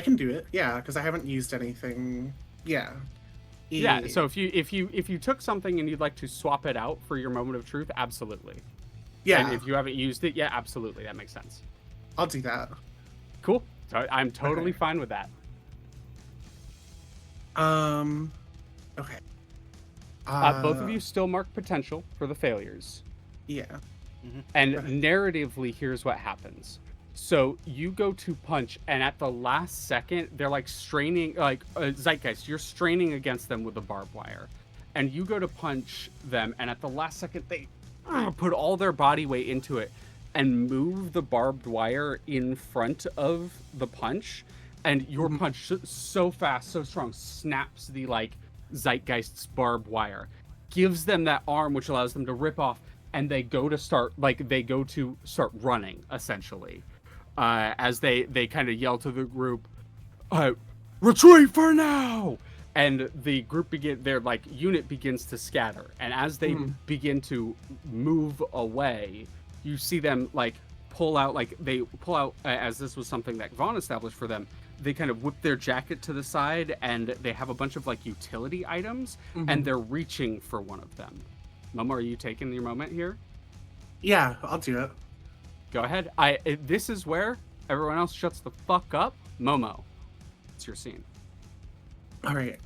Speaker 5: can do it. Yeah, because I haven't used anything. Yeah.
Speaker 3: Yeah. So if you took something and you'd like to swap it out for your Moment of Truth, absolutely.
Speaker 5: Yeah,
Speaker 3: And if you haven't used it, yeah, absolutely, that makes sense.
Speaker 5: I'll do that.
Speaker 3: Cool. So I'm totally
Speaker 5: Okay.
Speaker 3: fine with that.
Speaker 5: Okay.
Speaker 3: Both of you still mark potential for the failures.
Speaker 5: Yeah.
Speaker 3: And
Speaker 5: Right.
Speaker 3: narratively, here's what happens. So you go to punch, and at the last second, they're like straining, like Zeitgeist, you're straining against them with the barbed wire. And you go to punch them, and at the last second, they put all their body weight into it and move the barbed wire in front of the punch. And your punch, so fast, so strong, snaps the like Zeitgeist's barbed wire, gives them that arm, which allows them to rip off, and they go to start running essentially, as they kind of yell to the group, retreat for now, and the group their like unit begins to scatter, and as they begin to move away, you see them pull out, as this was something that Vaughn established for them. They kind of whip their jacket to the side, and they have a bunch of utility items, and they're reaching for one of them. Momo, are you taking your moment here?
Speaker 5: Yeah, I'll do it.
Speaker 3: Go ahead. This is where everyone else shuts the fuck up. Momo, it's your scene.
Speaker 5: All right.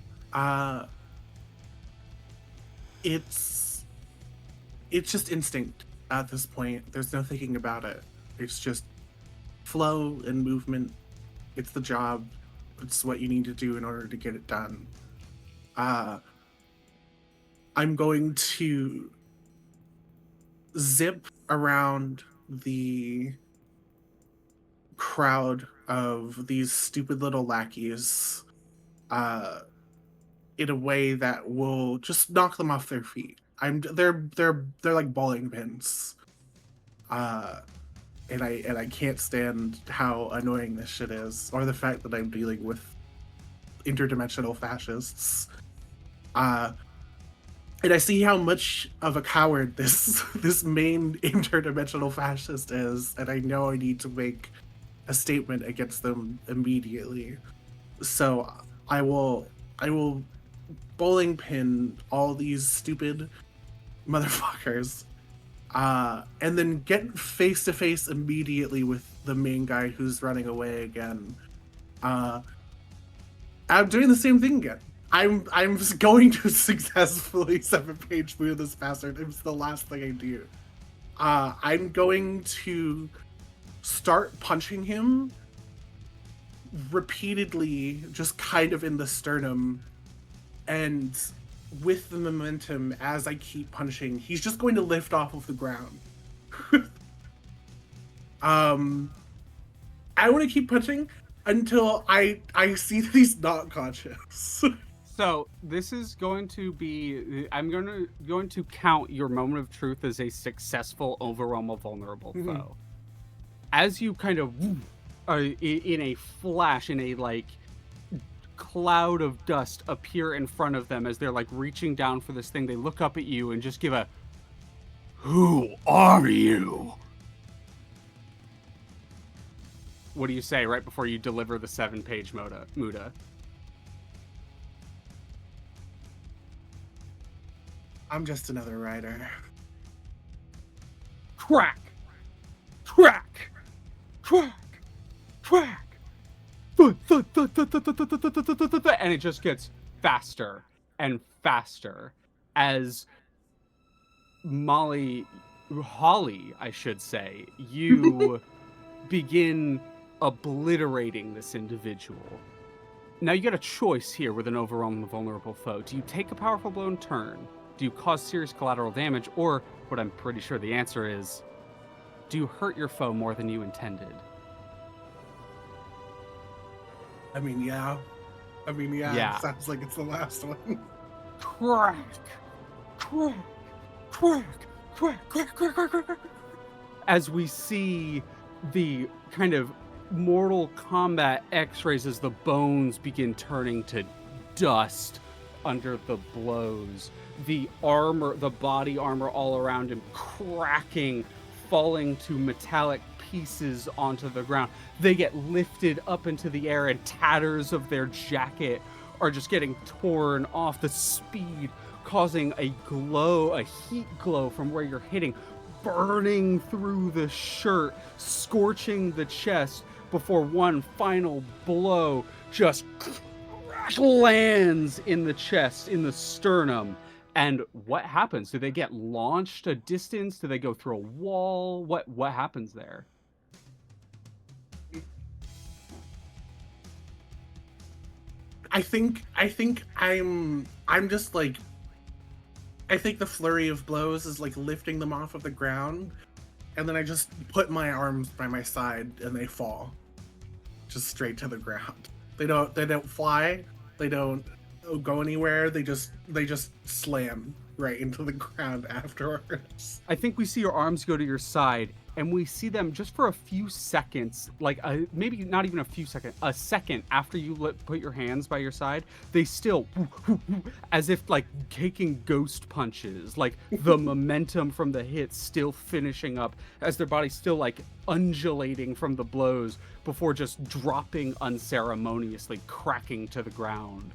Speaker 5: It's just instinct at this point. There's no thinking about it. It's just flow and movement. It's the job. It's what you need to do in order to get it done. I'm going to zip around the crowd of these stupid little lackeys in a way that will just knock them off their feet. They're like bowling pins. And I can't stand how annoying this shit is, or the fact that I'm dealing with interdimensional fascists. And I see how much of a coward this main interdimensional fascist is, and I know I need to make a statement against them immediately. So I will bowling pin all these stupid motherfuckers, and then get face to face immediately with the main guy who's running away again. I'm doing the same thing again. I'm going to successfully 7-page move this bastard. It's the last thing I do. I'm going to start punching him repeatedly, just kind of in the sternum, and with the momentum as I keep punching, he's just going to lift off of the ground. I want to keep punching until I see that he's not conscious.
Speaker 3: So this is going to be. I'm going to count your moment of truth as a successful overwhelm a vulnerable foe. As you kind of, in a flash, in a cloud of dust appear in front of them as they're reaching down for this thing, they look up at you and just give a, "Who are you?" What do you say right before you deliver the 7-page Muda?
Speaker 5: I'm just another writer.
Speaker 3: Crack! Crack! Crack! Crack! And it just gets faster and faster as Holly, I should say, you begin obliterating this individual. Now you got a choice here with an overwhelm the vulnerable foe. Do you take a powerful blow and turn? Do you cause serious collateral damage? Or, what I'm pretty sure the answer is, do you hurt your foe more than you intended?
Speaker 5: I mean, yeah.
Speaker 3: Yeah.
Speaker 5: It sounds like it's the last one.
Speaker 3: Crack! Crack! quack, quack, quack, quack, quack, quack, quack, as we see the kind of Mortal Kombat X-rays as the bones begin turning to dust under the blows. The armor, the body armor all around him cracking, falling to metallic pieces onto the ground. They get lifted up into the air and tatters of their jacket are just getting torn off. The speed causing a glow, a heat glow from where you're hitting, burning through the shirt, scorching the chest before one final blow just lands in the chest, in the sternum. And what happens? Do they get launched a distance? Do they go through a wall? What happens there?
Speaker 5: I think I'm just like, I think the flurry of blows is like lifting them off of the ground, and then I just put my arms by my side and they fall just straight to the ground. They don't fly, they don't go anywhere, they just slam right into the ground afterwards.
Speaker 3: I think we see your arms go to your side, and we see them just for a few seconds, like maybe not even a few seconds, a second after you put your hands by your side, they still, as if like taking ghost punches, like the momentum from the hits still finishing up as their body's still like undulating from the blows before just dropping unceremoniously, cracking to the ground.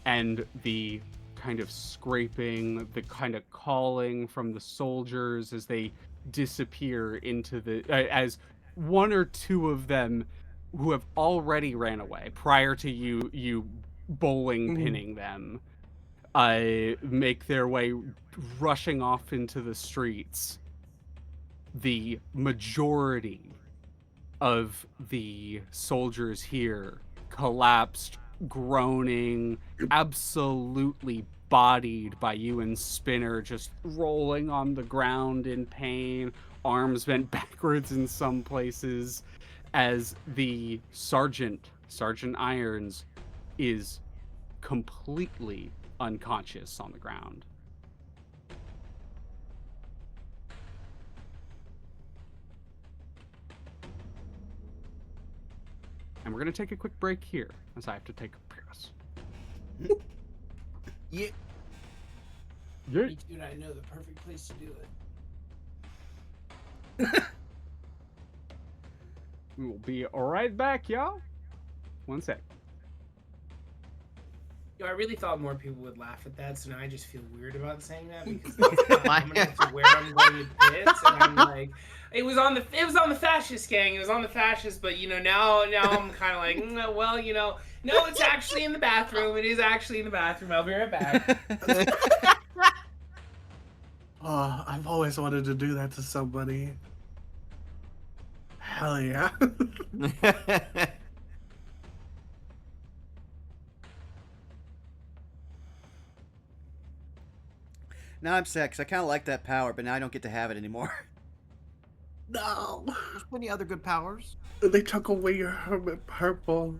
Speaker 3: And the kind of scraping, the kind of calling from the soldiers as they disappear into the... as one or two of them who have already ran away prior to you bowling pinning them, make their way rushing off into the streets. The majority of the soldiers here collapsed, groaning, absolutely bodied by you and Spinner, just rolling on the ground in pain, arms bent backwards in some places, as the Sergeant Irons, is completely unconscious on the ground. And we're going to take a quick break here, as I have to take a piss.
Speaker 2: Yeah.
Speaker 4: Me too, and I know the perfect place to do it.
Speaker 3: We will be right back, y'all. One sec.
Speaker 4: Yo, I really thought more people would laugh at that, so now I just feel weird about saying that because that's I'm gonna have to where I'm going to piss, and I'm like, it was on the fascist gang, it was on the fascist, but you know now I'm kind of like, well, you know, no, it's actually in the bathroom. It is actually in the bathroom. I'll be right back.
Speaker 5: Oh, I've always wanted to do that to somebody. Hell yeah.
Speaker 1: Now I'm sad because I kind of like that power, but now I don't get to have it anymore.
Speaker 5: No.
Speaker 2: There's plenty of other good powers.
Speaker 5: They took away your hermit purple.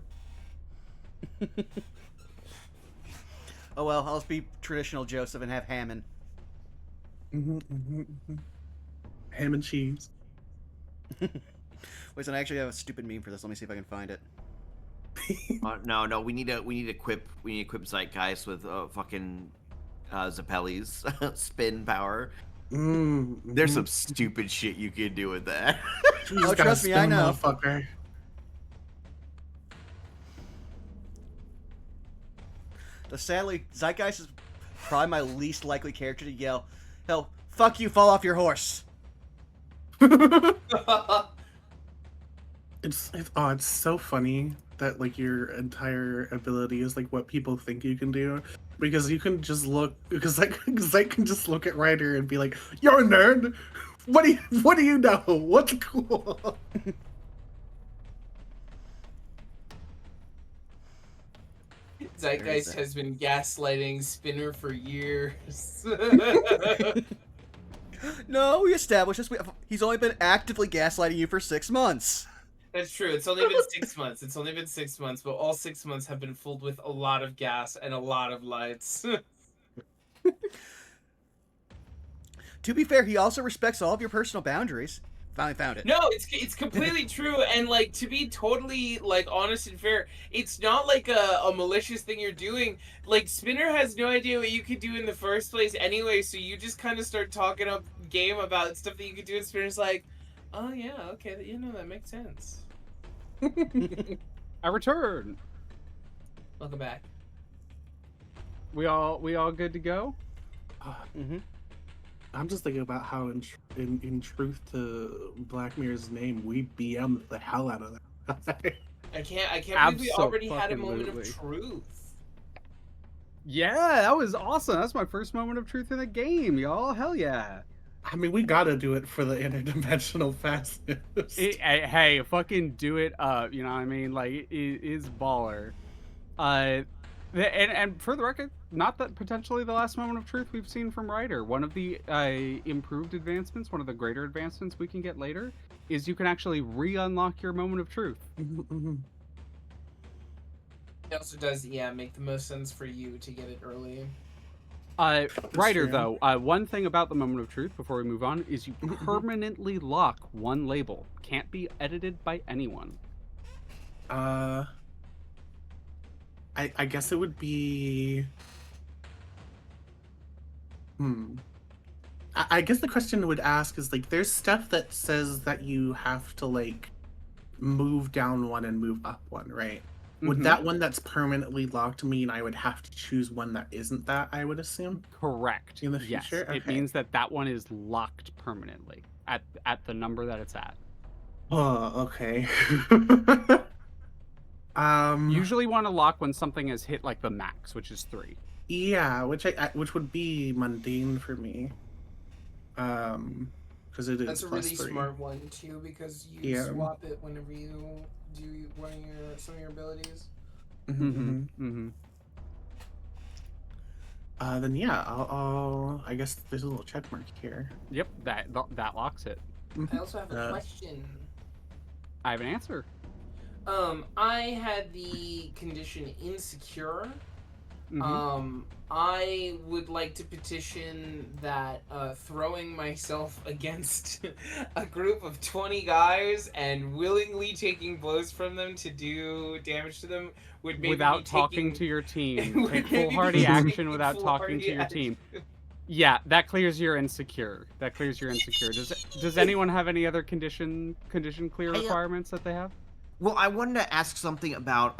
Speaker 1: Oh well, I'll just be traditional Joseph and have Hammond.
Speaker 5: Ham and cheese.
Speaker 1: Wait, so I actually have a stupid meme for this. Let me see if I can find it.
Speaker 2: No, we need to equip Zeitgeist with fucking Zappelli's spin power. There's some stupid shit you can do with that.
Speaker 1: Oh, trust me, I know.
Speaker 5: Motherfucker.
Speaker 1: Sadly, Zeitgeist is probably my least likely character to yell, "Hell, fuck you, fall off your horse."
Speaker 5: It's so funny that like your entire ability is like what people think you can do, because you can just look, because I can just look at Ryder and be like, "You're a nerd. What do you know? What's cool?"
Speaker 4: Zeitgeist has been gaslighting Spinner for years.
Speaker 1: No, we established this. He's only been actively gaslighting you for 6 months.
Speaker 4: That's true. It's only been 6 months. It's only been 6 months, but all 6 months have been filled with a lot of gas and a lot of lights.
Speaker 1: To be fair, he also respects all of your personal boundaries. Finally found it.
Speaker 4: No, it's completely true, and like to be totally like honest and fair, it's not like a malicious thing you're doing. Like Spinner has no idea what you could do in the first place anyway, so you just kind of start talking up game about stuff that you could do, and Spinner's like, oh yeah, okay, you know that makes sense.
Speaker 3: I return.
Speaker 4: Welcome back.
Speaker 3: We all good to go?
Speaker 1: Mm-hmm.
Speaker 5: I'm just thinking about how, in truth to Black Mirror's name, we BM'd the hell out of that.
Speaker 4: I can't believe we already had a moment of
Speaker 3: Abso-fucking-lutely.
Speaker 4: truth.
Speaker 3: Yeah, that was awesome. That's my first moment of truth in a game, y'all. Hell yeah.
Speaker 5: I mean, we gotta do it for the interdimensional fastness.
Speaker 3: Hey, fucking do it up. You know what I mean? Like, it is baller. And for the record, not that potentially the last moment of truth we've seen from Ryder. One of the improved advancements, one of the greater advancements we can get later, is you can actually re-unlock your moment of truth.
Speaker 4: It also does, yeah, make the most sense for you to get it early.
Speaker 3: Ryder,
Speaker 5: true.
Speaker 3: though, one thing about the moment of truth before we move on is you permanently lock one label. Can't be edited by anyone.
Speaker 5: I guess it would be. I guess the question would ask is like, there's stuff that says that you have to like move down one and move up one, right? Would
Speaker 3: Mhm.
Speaker 5: that one that's permanently locked mean I would have to choose one that isn't that? I would assume.
Speaker 3: Correct.
Speaker 5: In the
Speaker 3: Yes,
Speaker 5: future?
Speaker 3: it
Speaker 5: Okay.
Speaker 3: means that one is locked permanently at the number that it's at.
Speaker 5: Oh, okay.
Speaker 3: Usually want to lock when something has hit like the max, which is 3.
Speaker 5: Yeah, which would be mundane for me. Because it is
Speaker 4: That's a
Speaker 5: plus
Speaker 4: really
Speaker 5: 3.
Speaker 4: smart one too, because you
Speaker 5: Yeah.
Speaker 4: swap it whenever you do some of your abilities.
Speaker 5: Then yeah, I guess there's a little check mark here.
Speaker 3: Yep, that locks it.
Speaker 4: I also have a question.
Speaker 3: I have an answer.
Speaker 4: I had the condition insecure.
Speaker 3: Mhm.
Speaker 4: I would like to petition that throwing myself against a group of 20 guys and willingly taking blows from them to do damage to them would maybe
Speaker 3: Without
Speaker 4: be
Speaker 3: talking
Speaker 4: taking...
Speaker 3: to your team.
Speaker 4: would
Speaker 3: Take
Speaker 4: maybe
Speaker 3: full
Speaker 4: be
Speaker 3: hardy
Speaker 4: taking
Speaker 3: action without talking to
Speaker 4: foolhardy
Speaker 3: your team.
Speaker 4: action.
Speaker 3: Yeah, that clears your insecure. Does anyone have any other condition clear requirements that they have?
Speaker 2: Well, I wanted to ask something about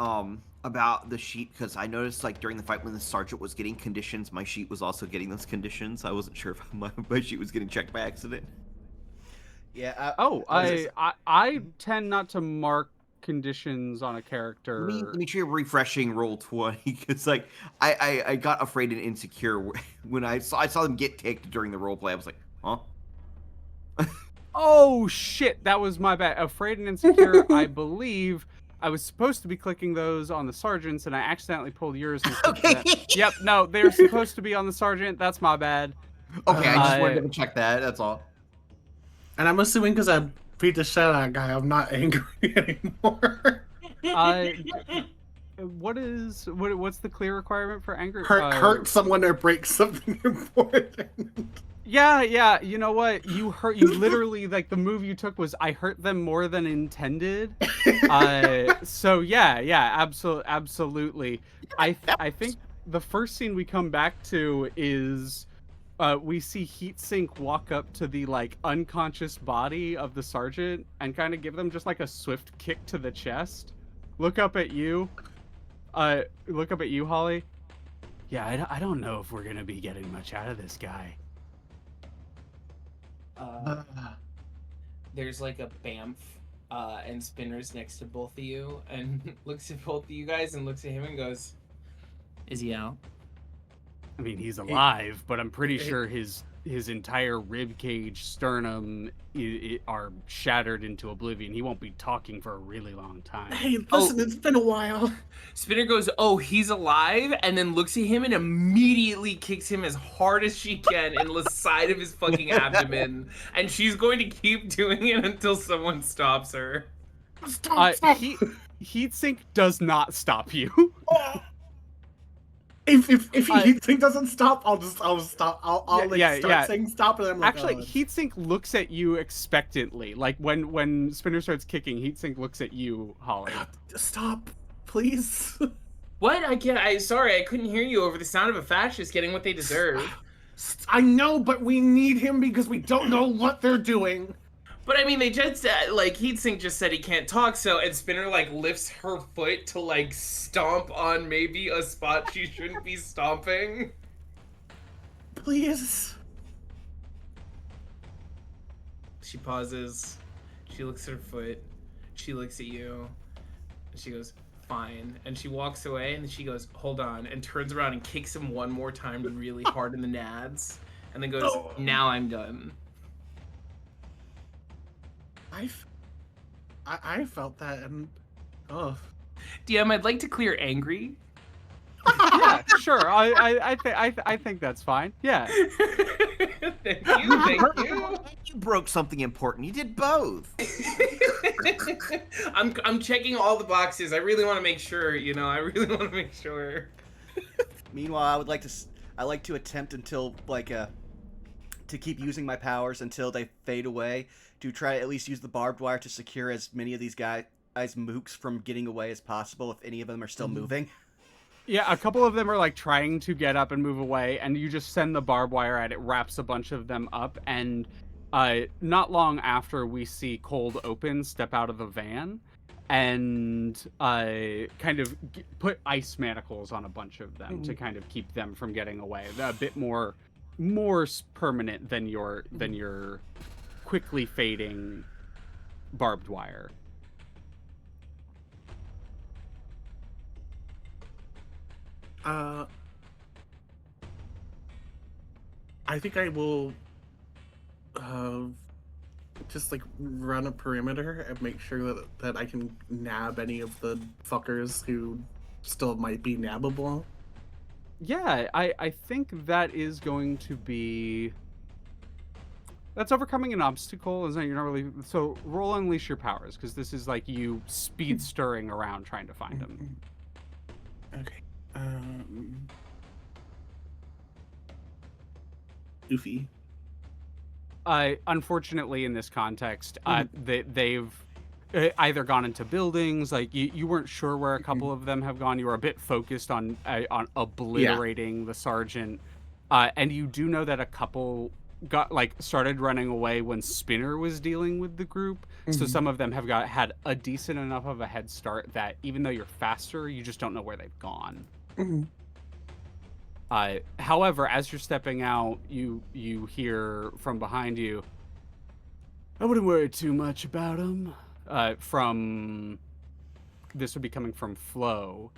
Speaker 2: the sheet, because I noticed like during the fight when the sergeant was getting conditions, my sheet was also getting those conditions. I wasn't sure if my sheet was getting checked by accident.
Speaker 1: Yeah.
Speaker 3: I tend not to mark conditions on a character.
Speaker 2: Let me try refreshing roll 20, because like I got afraid and insecure when I saw them get ticked during the roleplay. I was like, huh?
Speaker 3: Oh shit, that was my bad. Afraid and insecure, I believe. I was supposed to be clicking those on the sergeants, and I accidentally pulled yours. And
Speaker 2: Okay.
Speaker 3: that. Yep, no, they're supposed to be on the sergeant. That's my bad.
Speaker 2: Okay, I just wanted to check that. That's all.
Speaker 5: And I'm assuming because I beat the shit out of that guy, I'm not angry anymore.
Speaker 3: What's the clear requirement for anger?
Speaker 5: Hurt someone or break something important.
Speaker 3: Yeah. You know what? You literally, like, the move you took was I hurt them more than intended. So yeah, absolutely. I think the first scene we come back to is we see Heatsink walk up to the like unconscious body of the sergeant and kind of give them just like a swift kick to the chest. Look up at you, Holly. Yeah, I don't know if we're gonna be getting much out of this guy.
Speaker 4: There's like a Bamf and Spinner's next to both of you and looks at both of you guys and looks at him and goes, "Is he out?"
Speaker 3: I mean, he's alive, but I'm pretty sure his entire rib cage, sternum are shattered into oblivion. He won't be talking for a really long time.
Speaker 5: Hey, listen, it's been a while.
Speaker 4: Spinner goes, "Oh, he's alive," and then looks at him and immediately kicks him as hard as she can in the side of his fucking abdomen. And she's going to keep doing it until someone stops her.
Speaker 5: Stop.
Speaker 3: Heatsink does not stop you.
Speaker 5: If
Speaker 3: I-
Speaker 5: heatsink doesn't stop, I'll stop. I'll start saying stop, and I'm like,
Speaker 3: Actually,
Speaker 5: oh,
Speaker 3: Heatsink looks at you expectantly. Like when Spinner starts kicking, Heatsink looks at you, Holly.
Speaker 5: stop, please.
Speaker 4: What? Sorry, I couldn't hear you over the sound of a fascist getting what they deserve.
Speaker 5: I know, but we need him because we don't know what they're doing.
Speaker 4: But I mean, they just like Heatsink just said he can't talk, so and Spinner like lifts her foot to like stomp on maybe a spot she shouldn't be stomping.
Speaker 5: Please.
Speaker 4: She pauses. She looks at her foot. She looks at you. And she goes, fine. And she walks away, and then she goes, hold on, and turns around and kicks him one more time really hard in the nads, and then goes, now I'm done.
Speaker 5: I felt that, and
Speaker 4: DM, I'd like to clear angry.
Speaker 3: Yeah, sure. I think that's fine. Yeah.
Speaker 4: Thank you.
Speaker 2: You broke something important. You did both.
Speaker 4: I'm checking all the boxes. I really want to make sure, I really want to make sure.
Speaker 1: Meanwhile, I like to attempt until to keep using my powers until they fade away, to try to at least use the barbed wire to secure as many of these guys mooks from getting away as possible, if any of them are still moving.
Speaker 3: Yeah, a couple of them are like trying to get up and move away, and you just send the barbed wire at it, wraps a bunch of them up, and not long after we see Cold Open step out of the van and kind of put ice manacles on a bunch of them to kind of keep them from getting away. A bit more permanent than your quickly fading barbed wire.
Speaker 5: I think I will just like run a perimeter and make sure that I can nab any of the fuckers who still might be nabbable.
Speaker 3: Yeah, I think that is going to be... That's overcoming an obstacle, isn't it? You're not really... So roll Unleash Your Powers, because this is like you speed stirring around trying to find them.
Speaker 5: Okay. Goofy.
Speaker 3: Unfortunately, in this context, they've either gone into buildings, like you weren't sure where a couple of them have gone. You were a bit focused on obliterating the sergeant, and you do know that a couple started running away when Spinner was dealing with the group. So some of them have had a decent enough of a head start that even though you're faster, you just don't know where they've gone. However, as you're stepping out, you hear from behind you, I wouldn't worry too much about them. This would be coming from Flo,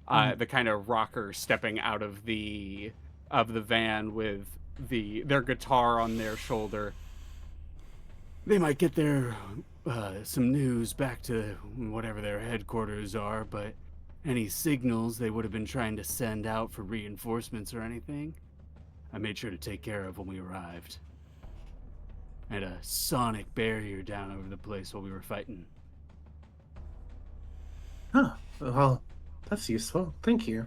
Speaker 3: the kind of rocker stepping out of the van with their guitar on their shoulder. They might get some news back to whatever their headquarters are, but any signals they would have been trying to send out for reinforcements or anything, I made sure to take care of when we arrived. I had a sonic barrier down over the place while we were fighting.
Speaker 5: Huh. Well, that's useful. Thank you.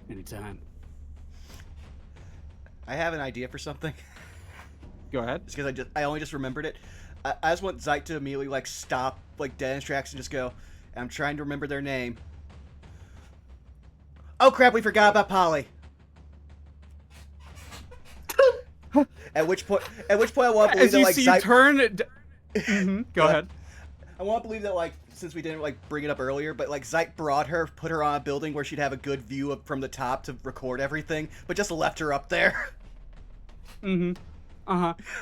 Speaker 3: Anytime.
Speaker 1: I have an idea for something.
Speaker 3: Go ahead.
Speaker 1: It's because I only just remembered it. I just want Zeit to immediately stop dead in his tracks and just go, I'm trying to remember their name. Oh crap, we forgot about Polly. At which point I want to believe
Speaker 3: As you
Speaker 1: that
Speaker 3: see
Speaker 1: Zeit...
Speaker 3: turn... Go ahead.
Speaker 1: I want to believe that since we didn't bring it up earlier, but Zeit brought her, put her on a building where she'd have a good view from the top to record everything, but just left her up there.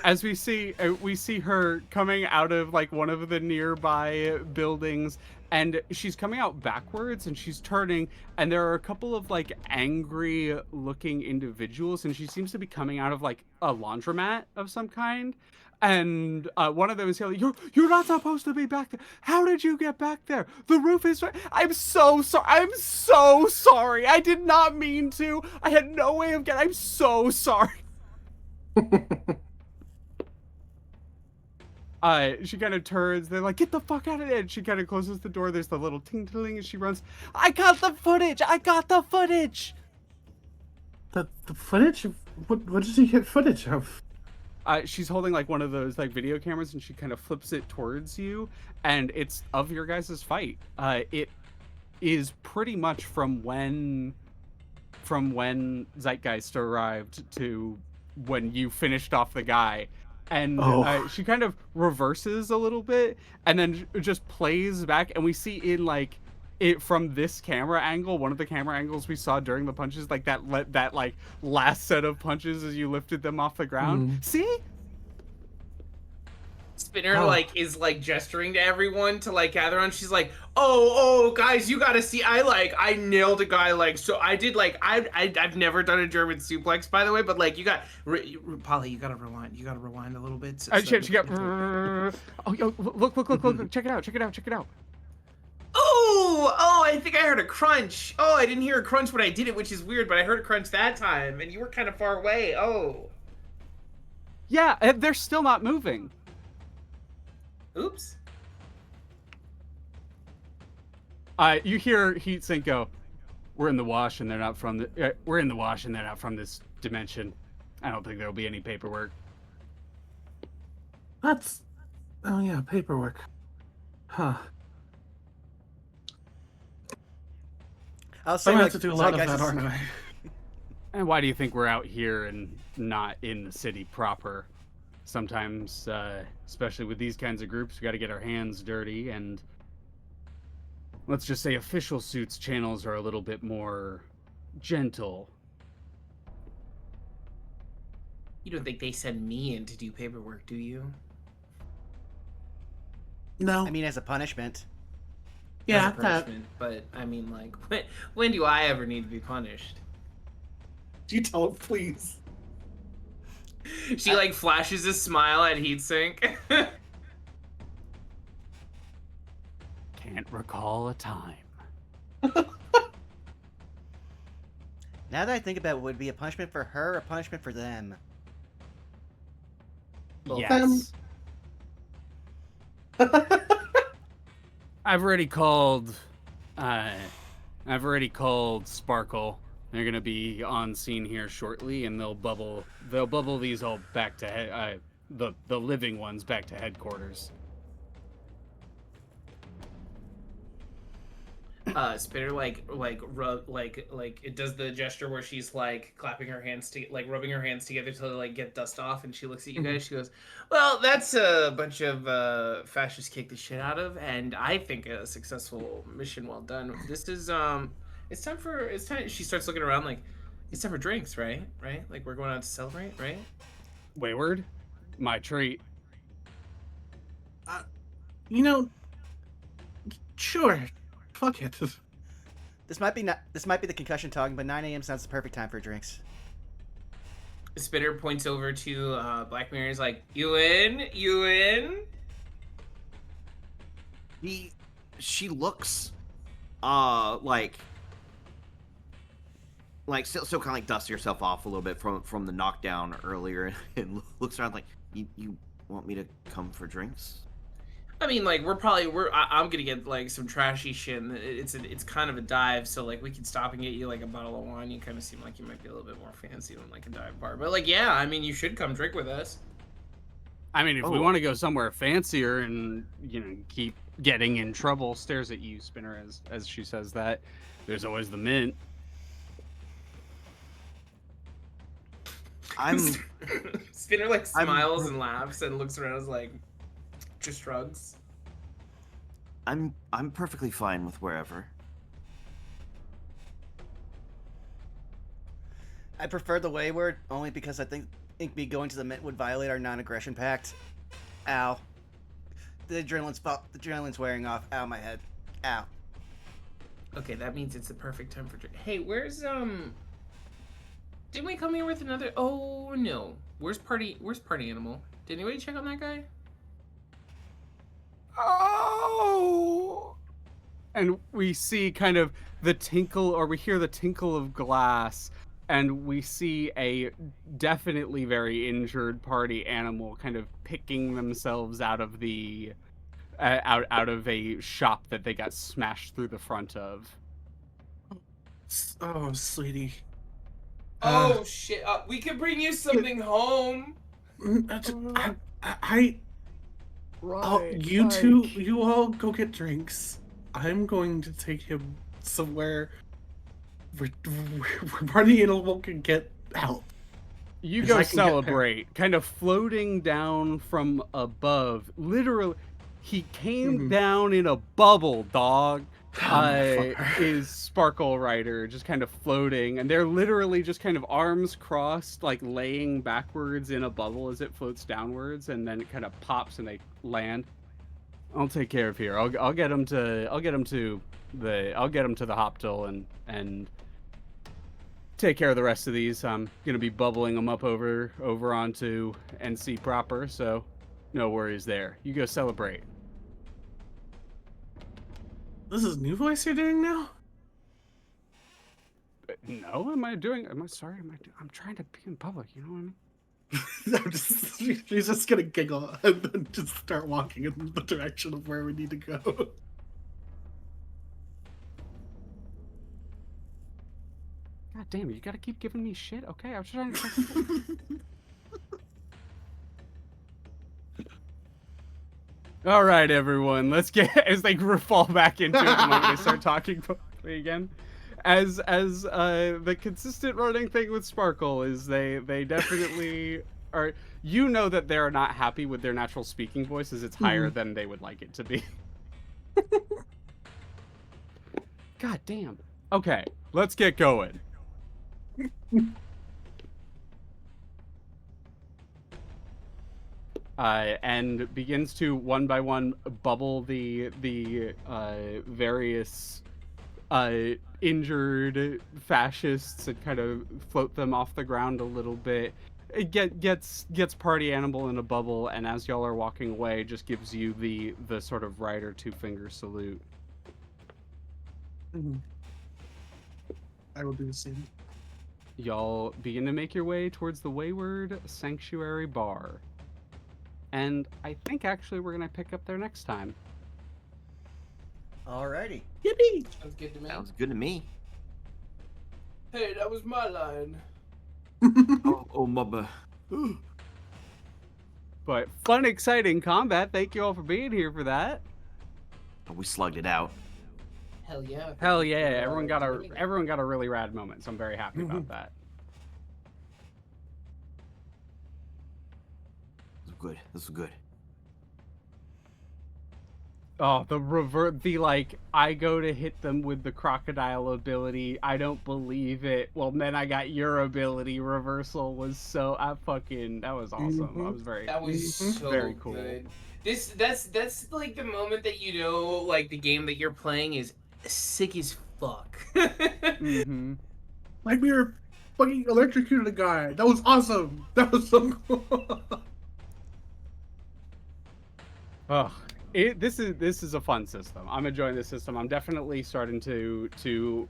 Speaker 3: As we see her coming out of one of the nearby buildings, and she's coming out backwards, and she's turning, and there are a couple of angry looking individuals, and she seems to be coming out of a laundromat of some kind. And one of them is yelling, "You're not supposed to be back there. How did you get back there? The roof is right." I'm so sorry. I'm so sorry. I did not mean to. I had no way of getting. I'm so sorry. She kind of turns. They're like, "Get the fuck out of there!" And she kind of closes the door. There's the little ting-ting, and she runs. I got the footage. I got the footage.
Speaker 5: The footage? What did you get footage of?
Speaker 3: She's holding like one of those like video cameras, and she kind of flips it towards you, and it's of your guys' fight. It is pretty much from when Zeitgeist arrived to when you finished off the guy. And
Speaker 5: Oh.
Speaker 3: she kind of reverses a little bit and then just plays back, and we see in like it from this camera angle, one of the camera angles we saw during the punches, like that like last set of punches as you lifted them off the ground. See?
Speaker 4: Spinner
Speaker 5: Oh.
Speaker 4: like is like gesturing to everyone to like gather on. She's like, oh guys, you gotta see. I nailed a guy like so. I did like I've never done a German suplex, by the way, but like you got Polly, you gotta rewind. You gotta rewind a little bit.
Speaker 3: She got. Oh, yo, look! Check it out!
Speaker 4: Oh, I think I heard a crunch. Oh, I didn't hear a crunch when I did it, which is weird, but I heard a crunch that time, and you were kind of far away. Oh,
Speaker 3: Yeah, they're still not moving.
Speaker 4: oops.
Speaker 3: You hear Heatsink go, "We're in the wash, and they're not from the. We're in the wash, and they're not from this dimension. I don't think there'll be any paperwork."
Speaker 5: That's... Oh yeah, paperwork. Huh.
Speaker 1: I'll say
Speaker 5: I'm gonna
Speaker 1: like
Speaker 5: have to do a lot of
Speaker 1: Zeitgeist
Speaker 5: that,
Speaker 1: is-
Speaker 5: aren't I?
Speaker 3: And why do you think we're out here and not in the city proper? Sometimes, especially with these kinds of groups, we got to get our hands dirty, and let's just say official suits channels are a little bit more gentle.
Speaker 4: You don't think they send me in to do paperwork, do you?
Speaker 5: No.
Speaker 1: I mean, as a punishment.
Speaker 5: yeah,
Speaker 4: As a punishment, but I mean, like, when do I ever need to be punished?
Speaker 5: You don't, please.
Speaker 4: She like flashes a smile at Heatsink.
Speaker 3: Can't recall a time.
Speaker 1: Now that I think about it, would it be a punishment for her or a punishment for them?
Speaker 3: Yes. I've already called Sparkle. They're gonna be on scene here shortly, and they'll bubble these all back to the living ones back to headquarters.
Speaker 4: Spinner it does the gesture where she's like clapping her hands to like rubbing her hands together to like get dust off, and she looks at you guys. She goes, "Well, that's a bunch of fascists kicked the shit out of, and I think a successful mission well done. This is it's time." She starts looking around like, "It's time for drinks, right? Right? Like we're going out to celebrate, right?"
Speaker 3: Wayward, my treat.
Speaker 5: You know, sure. Fuck it.
Speaker 1: This might be the concussion talking, but 9 a.m. sounds the perfect time for drinks.
Speaker 4: Spinner points over to Black Mirror. Is like, "You in? You in?"
Speaker 2: She looks like still kind of like dusting herself off a little bit from the knockdown earlier, and looks around like, you want me to come for drinks?
Speaker 4: I mean, like I'm gonna get like some trashy shit. And it's kind of a dive, so like we could stop and get you like a bottle of wine. You kind of seem like you might be a little bit more fancy than like a dive bar. But like, yeah, I mean, you should come drink with us.
Speaker 3: I mean, if we want to go somewhere fancier and keep getting in trouble, stares at you, Spinner, as she says that. There's always the Mint.
Speaker 4: Spinner like smiles and laughs and looks around, is like, just shrugs.
Speaker 2: I'm perfectly fine with wherever.
Speaker 1: I prefer the Wayward only because I think me going to the Mint would violate our non-aggression pact. Ow. The adrenaline's wearing off. Ow, my head. Ow.
Speaker 4: Okay, that means it's the perfect time for drink. Hey, where's didn't we come here with another? Oh no. Where's party animal? Did anybody check on that guy?
Speaker 3: Oh! And we see kind of the tinkle, or we hear the tinkle of glass and we see a definitely very injured party animal kind of picking themselves out of the out of a shop that they got smashed through the front of.
Speaker 5: Oh, sweetie.
Speaker 4: Oh shit! We could bring you something home.
Speaker 5: I oh, you two, you all go get drinks. I'm going to take him somewhere where party animal can get help.
Speaker 3: You
Speaker 5: 'Cause
Speaker 3: go
Speaker 5: I can get
Speaker 3: celebrate, kind of floating down from above. Literally, he came down in a bubble, dog.
Speaker 5: Motherfucker.
Speaker 3: Is Sparkle Rider just kind of floating, and they're literally just kind of arms crossed, like laying backwards in a bubble as it floats downwards, and then it kind of pops and they land. I'll take care of here. I'll get him to the Hoptel and take care of the rest of these. I'm gonna be bubbling them up over onto NC proper, so no worries there. You go celebrate.
Speaker 5: This is new voice you're doing now?
Speaker 3: No, am I sorry? I'm trying to be in public. You know what I mean?
Speaker 5: She's just gonna giggle and then just start walking in the direction of where we need to go.
Speaker 3: God damn it! You gotta keep giving me shit. Okay, I was trying to. All right, everyone. Let's get as they fall back into it the moment they start talking properly again. As the consistent running thing with Sparkle is they definitely are. You know that they're not happy with their natural speaking voice, as it's higher than they would like it to be. God damn. Okay, let's get going. And begins to one by one bubble the various injured fascists and kind of float them off the ground a little bit. It gets party animal in a bubble, and as y'all are walking away, just gives you the sort of rider two-finger salute.
Speaker 5: I will do the same.
Speaker 3: Y'all begin to make your way towards the Wayward Sanctuary Bar. And I think actually we're going to pick up there next time.
Speaker 1: Alrighty.
Speaker 5: Yippee!
Speaker 4: Sounds good to me.
Speaker 2: Sounds good to me.
Speaker 4: Hey, that was my line.
Speaker 2: Oh, mama.
Speaker 3: But fun, exciting combat. Thank you all for being here for that.
Speaker 2: We slugged it out.
Speaker 4: Hell yeah.
Speaker 3: Hell yeah! Everyone got a really rad moment, so I'm very happy about that.
Speaker 2: This was good.
Speaker 3: Oh, I go to hit them with the crocodile ability. I don't believe it. Well, then I got your ability reversal was so that was awesome. I was very
Speaker 4: That was so
Speaker 3: very cool.
Speaker 4: good. That's like the moment that you know like the game that you're playing is sick as fuck.
Speaker 5: Like we were fucking electrocuted a guy. That was awesome. That was so cool.
Speaker 3: Oh, this is a fun system. I'm enjoying this system. I'm definitely starting to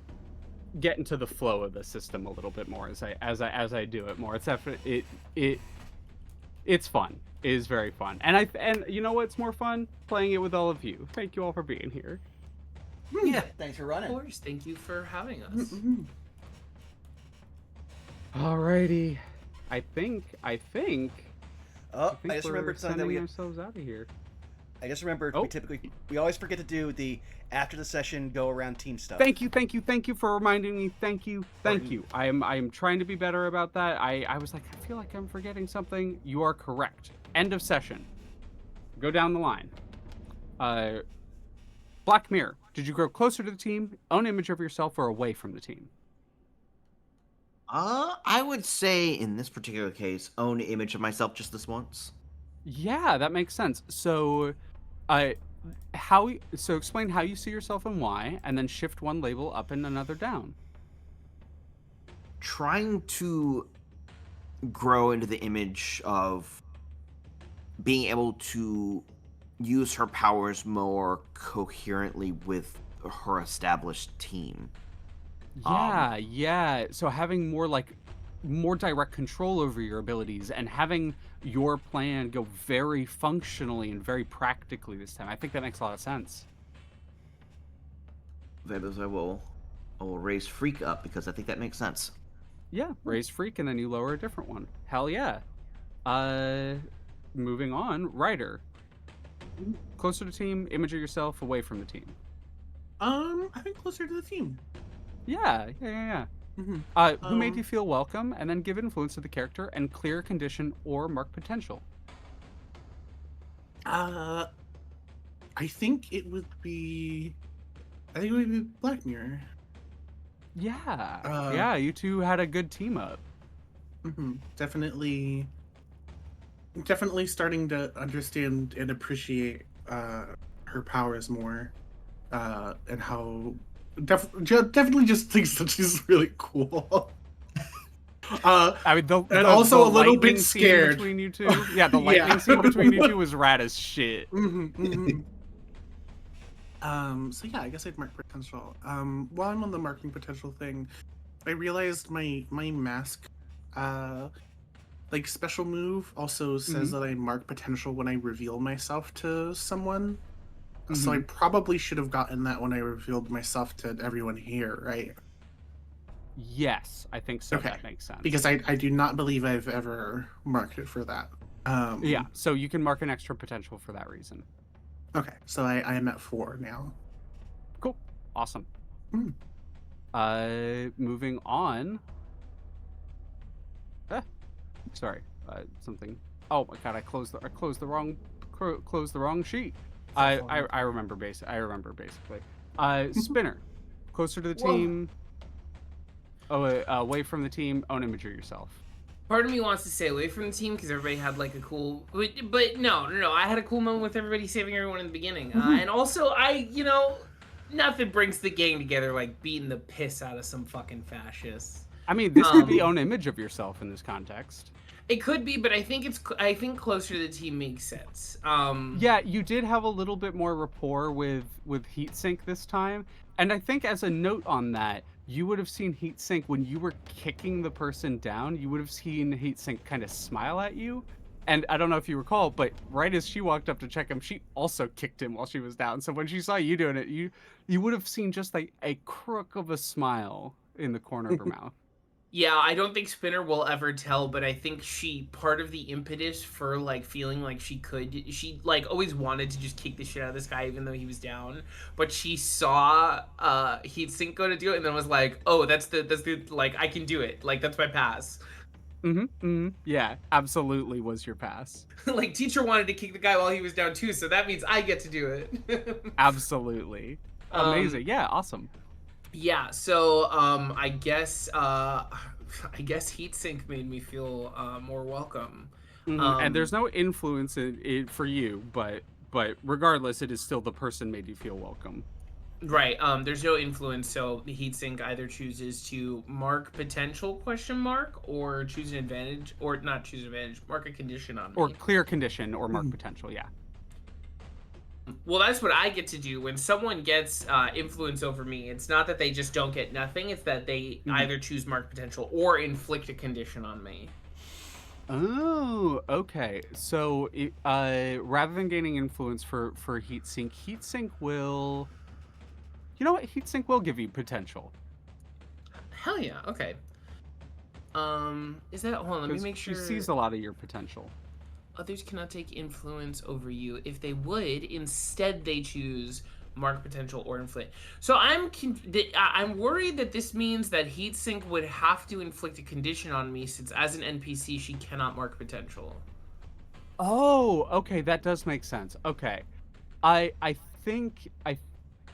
Speaker 3: get into the flow of the system a little bit more as I do it more. It's it's fun. It is very fun. And you know what's more fun? Playing it with all of you. Thank you all for being here.
Speaker 1: Yeah, thanks for running.
Speaker 4: Of course, thank you for having us.
Speaker 3: Alrighty, I think.
Speaker 1: Oh, I just remembered something that
Speaker 3: sending ourselves out of here.
Speaker 1: I just remembered we always forget to do the after the session go around team stuff.
Speaker 3: Thank you for reminding me. Thank you. I am trying to be better about that. I was like, I feel like I'm forgetting something. You are correct. End of session. Go down the line. Black Mirror. Did you grow closer to the team, own image of yourself, or away from the team?
Speaker 2: I would say in this particular case, own an image of myself just this once.
Speaker 3: Yeah, that makes sense. So, explain how you see yourself and why, and then shift one label up and another down.
Speaker 2: Trying to grow into the image of being able to use her powers more coherently with her established team.
Speaker 3: Yeah. So having more direct control over your abilities and having your plan go very functionally and very practically this time. I think that makes a lot of sense.
Speaker 2: Fabulous. I will raise Freak up because I think that makes sense.
Speaker 3: Yeah, raise freak and then you lower a different one. Hell yeah. Moving on, Ryder. Closer to team, imager yourself away from the team.
Speaker 5: I think closer to the team.
Speaker 3: Yeah.
Speaker 5: Mm-hmm.
Speaker 3: Who made you feel welcome, and then give influence to the character and clear condition or mark potential.
Speaker 5: I think it would be. I think it would be Black Mirror.
Speaker 3: Yeah, you two had a good team up.
Speaker 5: Definitely starting to understand and appreciate her powers more, and how definitely just thinks that she's really cool.
Speaker 3: I mean,
Speaker 5: and also
Speaker 3: the
Speaker 5: a little bit
Speaker 3: lightning scene
Speaker 5: scared
Speaker 3: between you two. Yeah, the lightning scene between you two was rad as shit.
Speaker 5: So yeah, I guess I'd mark potential. While I'm on the marking potential thing, I realized my mask, like special move also says that I mark potential when I reveal myself to someone. So I probably should have gotten that when I revealed myself to everyone here, right?
Speaker 3: Yes, I think so.
Speaker 5: Okay.
Speaker 3: That makes sense.
Speaker 5: Because I do not believe I've ever marked it for that.
Speaker 3: Yeah, so you can mark an extra potential for that reason.
Speaker 5: Okay, so I am at 4 now.
Speaker 3: Cool. Awesome.
Speaker 5: Mm.
Speaker 3: Moving on. Sorry. Something. Oh my god! I closed the wrong sheet. I remember basically. Spinner, closer to the team. Away from the team. Own imagery yourself.
Speaker 4: Part of me wants to stay away from the team because everybody had like a cool, but no. I had a cool moment with everybody saving everyone in the beginning, and also nothing brings the gang together like beating the piss out of some fucking fascists.
Speaker 3: I mean, this could be own image of yourself in this context.
Speaker 4: It could be, but I think closer to the team makes sense.
Speaker 3: Yeah, you did have a little bit more rapport with Heatsink this time, and I think as a note on that, you would have seen Heatsink when you were kicking the person down. You would have seen Heatsink kind of smile at you, and I don't know if you recall, but right as she walked up to check him, she also kicked him while she was down. So when she saw you doing it, you would have seen just like a crook of a smile in the corner of her mouth.
Speaker 4: Yeah, I don't think Spinner will ever tell, but I think part of the impetus for like feeling like she like always wanted to just kick the shit out of this guy even though he was down, but she saw Heatsink go to do it and then was like, oh, that's the like I can do it, like that's my pass.
Speaker 3: Yeah, absolutely was your pass.
Speaker 4: Like teacher wanted to kick the guy while he was down too, so that means I get to do it.
Speaker 3: Absolutely. Amazing. Yeah, awesome.
Speaker 4: Yeah, so I guess Heatsink made me feel more welcome.
Speaker 3: And there's no influence for you, but regardless, it is still the person made you feel welcome.
Speaker 4: Right. There's no influence, so Heatsink either chooses to mark potential ? Or choose an advantage, or not choose an advantage, mark a condition on me.
Speaker 3: Or clear condition or mark potential, yeah.
Speaker 4: Well, that's what I get to do. When someone gets influence over me, it's not that they just don't get nothing, it's that they either choose mark potential or inflict a condition on me.
Speaker 3: Oh, okay. So rather than gaining influence for Heatsink will... You know what? Heatsink will give you potential.
Speaker 4: Hell yeah, okay. Is that... Hold on, let me make sure...
Speaker 3: She sees a lot of your potential.
Speaker 4: Others cannot take influence over you. If they would, instead they choose mark potential or inflict. So I'm worried that this means that Heatsink would have to inflict a condition on me, since as an NPC she cannot mark potential.
Speaker 3: Oh, okay, that does make sense. Okay, I think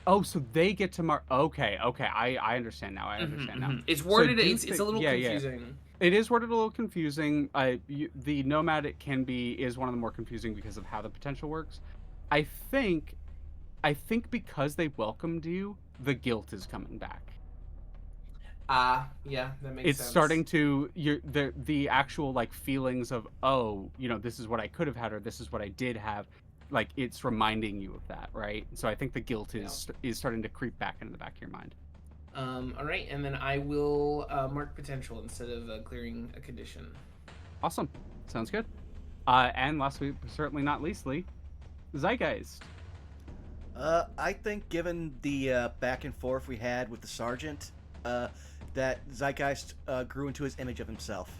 Speaker 3: Oh, so they get to mark. Okay, I understand now. Now.
Speaker 4: It's worded.
Speaker 3: So
Speaker 4: it's a little confusing.
Speaker 3: Yeah. It is worded a little confusing. The nomad is one of the more confusing because of how the potential works. I think because they welcomed you, the guilt is coming back.
Speaker 4: Yeah, that makes sense.
Speaker 3: It's starting to the actual like feelings of, oh, this is what I could have had or this is what I did have. Like it's reminding you of that, right? So I think the guilt is starting to creep back into the back of your mind.
Speaker 4: All right, and then I will mark potential instead of clearing a condition.
Speaker 3: Awesome. Sounds good. And lastly, but certainly not leastly, Zeitgeist.
Speaker 1: I think given the back and forth we had with the sergeant, that Zeitgeist grew into his image of himself.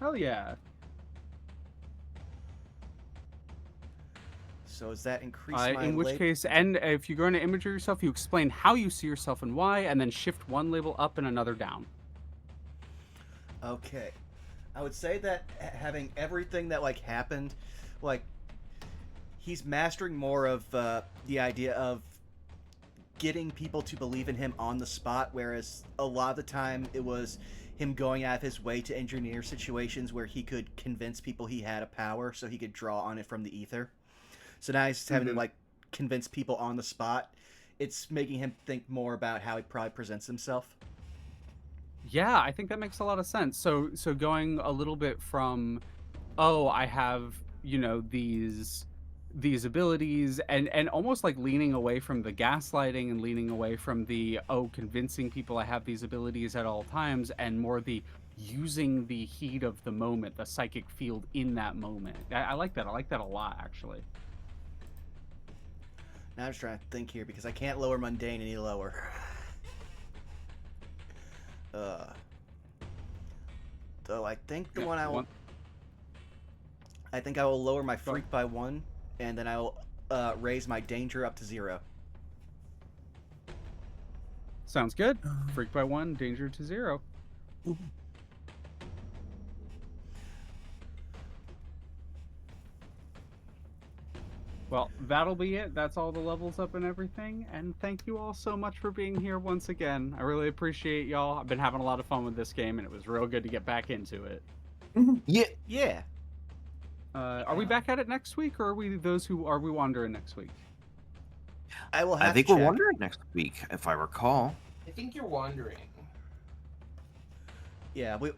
Speaker 3: Hell yeah.
Speaker 1: So does that increase my
Speaker 3: In which case, and if you're going to image yourself, you explain how you see yourself and why, and then shift one label up and another down.
Speaker 1: Okay. I would say that having everything that like happened, like he's mastering more of the idea of getting people to believe in him on the spot, whereas a lot of the time it was him going out of his way to engineer situations where he could convince people he had a power so he could draw on it from the ether. So now he's just having to like convince people on the spot. It's making him think more about how he probably presents himself.
Speaker 3: Yeah, I think that makes a lot of sense. So going a little bit from, oh, I have, these abilities, and almost like leaning away from the gaslighting and leaning away from the, oh, convincing people I have these abilities at all times, and more the using the heat of the moment, the psychic field in that moment. I like that. I like that a lot, actually.
Speaker 1: Now I'm just trying to think here because I can't lower mundane any lower. So I think the one I will. I think I will lower my freak by 1, and then I will raise my danger up to 0.
Speaker 3: Sounds good. Freak by 1, danger to 0.
Speaker 1: Ooh.
Speaker 3: Well, that'll be it. That's all the levels up and everything. And thank you all so much for being here once again. I really appreciate y'all. I've been having a lot of fun with this game, and it was real good to get back into it.
Speaker 1: Yeah.
Speaker 3: Are we back at it next week, or are we wandering next week?
Speaker 1: I will have
Speaker 2: I think
Speaker 1: to
Speaker 2: we're
Speaker 1: check.
Speaker 2: wandering next week, if I recall.
Speaker 4: I think you're wandering.
Speaker 1: Yeah, we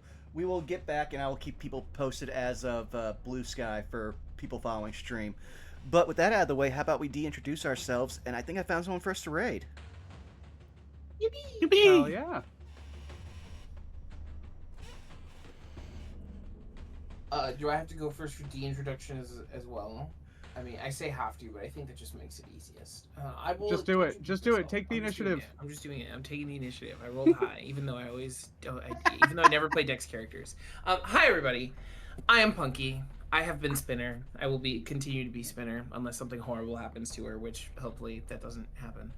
Speaker 1: will get back, and I will keep people posted as of Blue Sky for people following stream. But with that out of the way, how about we de-introduce ourselves? And I think I found someone for us to raid.
Speaker 4: Yippee!
Speaker 3: Hell yeah.
Speaker 4: Do I have to go first for de-introduction as well? I mean, I say have to, but I think that just makes it easiest. I will
Speaker 3: Just do it. Just do it. Take the initiative.
Speaker 4: I'm just doing it. I'm taking the initiative. I rolled high, even though I always don't. Even though I never play Dex characters. Hi everybody. I am Punky. I have been Spinner. I will continue to be Spinner unless something horrible happens to her, which hopefully that doesn't happen.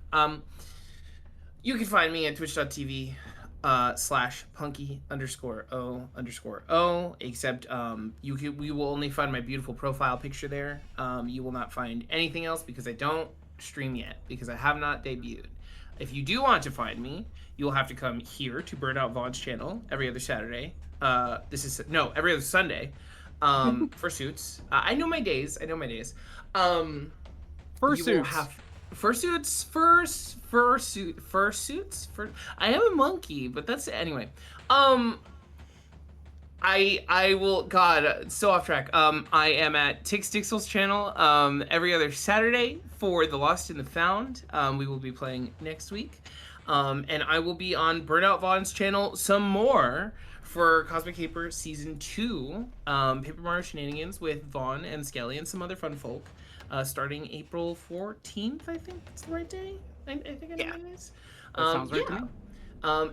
Speaker 4: You can find me at twitch.tv /punky_o_o, except we will only find my beautiful profile picture there. You will not find anything else because I don't stream yet, because I have not debuted. If you do want to find me, you'll have to come here to Burnout Vaughn's channel every other Saturday. Every other Sunday. Fursuits. I know my days. Fursuits. I am a monkey, but that's anyway. I will. God, so off track. I am at Tix Dixel's channel every other Saturday for The Lost and the Found. We will be playing next week. And I will be on Burnout Vaughn's channel some more for Cosmic Caper Season 2, Paper Mario Shenanigans with Vaughn and Skelly and some other fun folk, starting April 14th, I think it's the right day. I think I know what it is.
Speaker 3: That sounds right to me.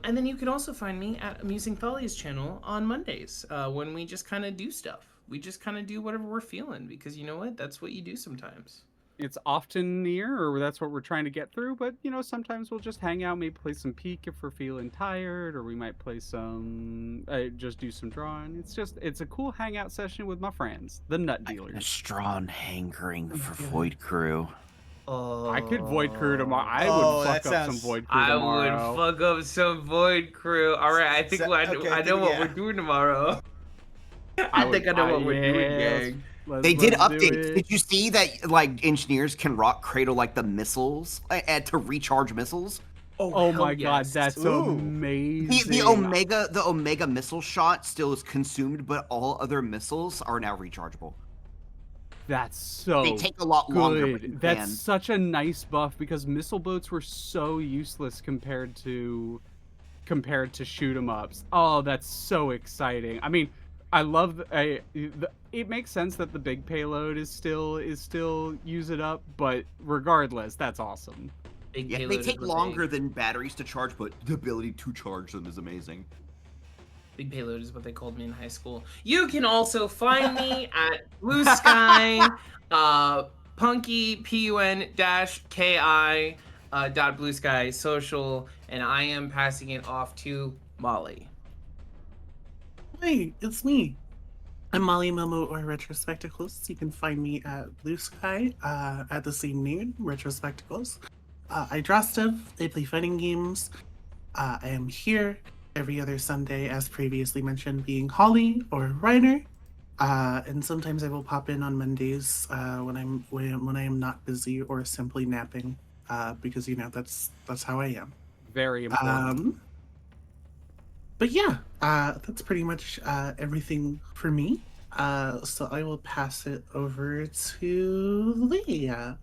Speaker 4: And then you can also find me at Amusing Thalia's channel on Mondays, when we just kind of do stuff. We just kind of do whatever we're feeling, because you know what? That's what you do sometimes.
Speaker 3: It's often near, or that's what we're trying to get through, but sometimes we'll just hang out, maybe play some Peek if we're feeling tired, or we might play some just do some drawing. It's a cool hangout session with my friends, the nut dealers.
Speaker 2: A strong hankering for Void Crew.
Speaker 3: I could Void Crew tomorrow. I would fuck up some Void Crew tomorrow.
Speaker 4: I would fuck up some Void Crew. All right, I think I know what we're doing tomorrow. I think I know what we're doing, gang.
Speaker 2: They did updates. Did you see that like engineers can rock cradle like the missiles to recharge missiles?
Speaker 3: Oh my god, that's amazing.
Speaker 2: The Omega missile shot still is consumed, but all other missiles are now rechargeable.
Speaker 3: That's so
Speaker 2: They take a lot longer, but you
Speaker 3: good. That's
Speaker 2: can.
Speaker 3: such a nice buff because missile boats were so useless compared to shoot 'em ups. Oh, that's so exciting. I mean, I love it makes sense that the big payload is still use it up, but regardless, that's awesome.
Speaker 4: Big
Speaker 2: Yeah, they
Speaker 4: payload is
Speaker 2: take
Speaker 4: the
Speaker 2: longer
Speaker 4: big.
Speaker 2: than batteries to charge, but the ability to charge them is amazing.
Speaker 4: Big payload is what they called me in high school. You can also find me at Blue Sky, Punky PUN-KI Blue Sky Social, and I am passing it off to Molly.
Speaker 5: Hey, it's me. I'm Molly Momo or Retrospectacles. You can find me at Blue Sky at the same name, Retrospectacles. I draw stuff, I play fighting games. I am here every other Sunday, as previously mentioned, being Holly or Ryder. And sometimes I will pop in on Mondays when I am not busy or simply napping, because that's how I am.
Speaker 3: Very important.
Speaker 5: But yeah, that's pretty much everything for me. So I will pass it over to Leah.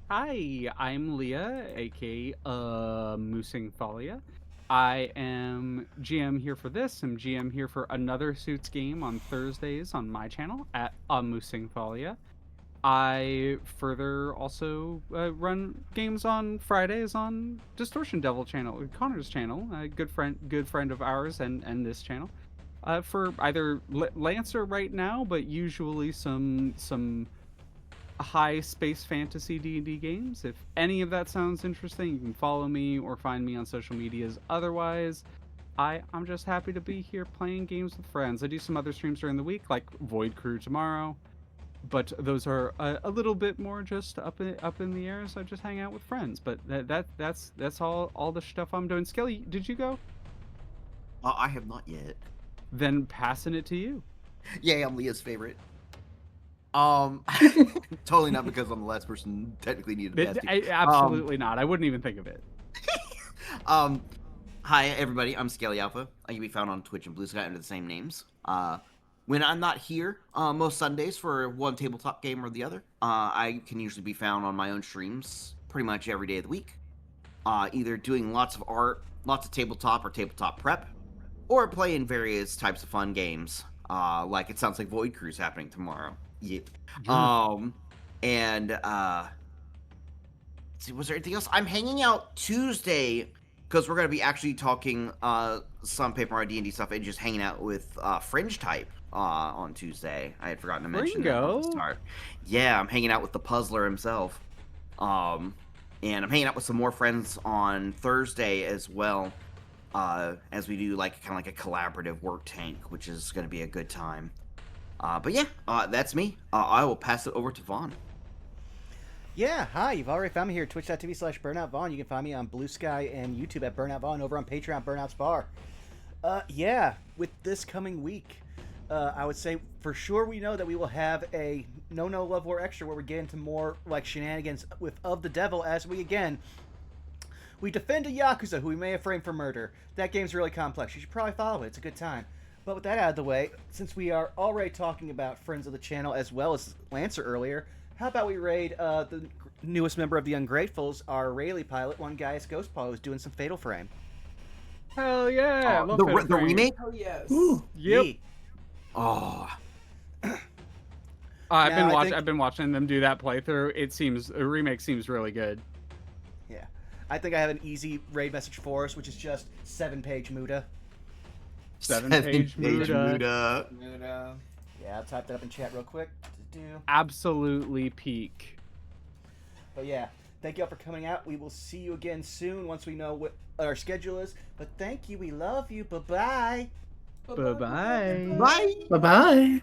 Speaker 3: Hi, I'm Leah, aka Moosing Thalia. I am GM here for this. I'm GM here for another Suits game on Thursdays on my channel at Moosing Thalia. I further also run games on Fridays on Distortion Devil channel, Connor's channel, a good friend of ours, and this channel, for either Lancer right now, but usually some high space fantasy D&D games. If any of that sounds interesting, you can follow me or find me on social medias. Otherwise, I'm just happy to be here playing games with friends. I do some other streams during the week, like Void Crew tomorrow, but those are a little bit more just up in the air. So I just hang out with friends. But that's all the stuff I'm doing. Skelly, did you go?
Speaker 2: I have not yet.
Speaker 3: Then passing it to you.
Speaker 2: Yay, I'm Leah's favorite. Totally not because I'm the last person technically needed to pass to.
Speaker 3: Absolutely not. I wouldn't even think of it.
Speaker 2: Hi everybody, I'm Scaly Alpha. I can be found on Twitch and Blue Sky under the same names. When I'm not here, most Sundays for one tabletop game or the other, I can usually be found on my own streams pretty much every day of the week. Either doing lots of art, lots of tabletop or tabletop prep, or playing various types of fun games. Like it sounds like Void Crew's happening tomorrow. Yep. See, was there anything else? I'm hanging out Tuesday because we're gonna be actually talking some paper D&D stuff and just hanging out with Fringe Type on Tuesday. I had forgotten to mention that at the start. Yeah, I'm hanging out with the puzzler himself. And I'm hanging out with some more friends on Thursday as well. As we do kind of like a collaborative work tank, which is going to be a good time. But yeah, that's me. I will pass it over to Vaughn.
Speaker 1: Yeah, hi, you've already found me here at twitch.tv/BurnoutVaughn. You can find me on Blue Sky and YouTube at Burnout Vaughn, over on Patreon, Burnout's Bar. Yeah, with this coming week, I would say for sure we know that we will have a No Love War Extra where we get into more shenanigans of the devil as we defend a Yakuza who we may have framed for murder. That game's really complex. You should probably follow it. It's a good time. But with that out of the way, since we are already talking about friends of the channel as well as Lancer earlier, how about we raid the newest member of the Ungratefuls, our Rayleigh pilot, one Gaius Ghost Paw, who's doing some Fatal Frame.
Speaker 3: Hell yeah! I love
Speaker 2: the
Speaker 3: Fatal Frame.
Speaker 2: remake?
Speaker 4: Oh yes.
Speaker 5: Ooh.
Speaker 3: Yep.
Speaker 2: Oh.
Speaker 3: I've been watching them do that playthrough. The remake seems really good.
Speaker 1: Yeah. I think I have an easy raid message for us, which is just 7-page Muda.
Speaker 3: 7-page
Speaker 2: Muda.
Speaker 1: Yeah, I'll type that up in chat real quick.
Speaker 3: Absolutely peak.
Speaker 1: But yeah, thank you all for coming out. We will see you again soon once we know what our schedule is. But thank you. We love you. Bye-bye.
Speaker 3: Bye-bye.
Speaker 2: Bye.
Speaker 5: Bye bye.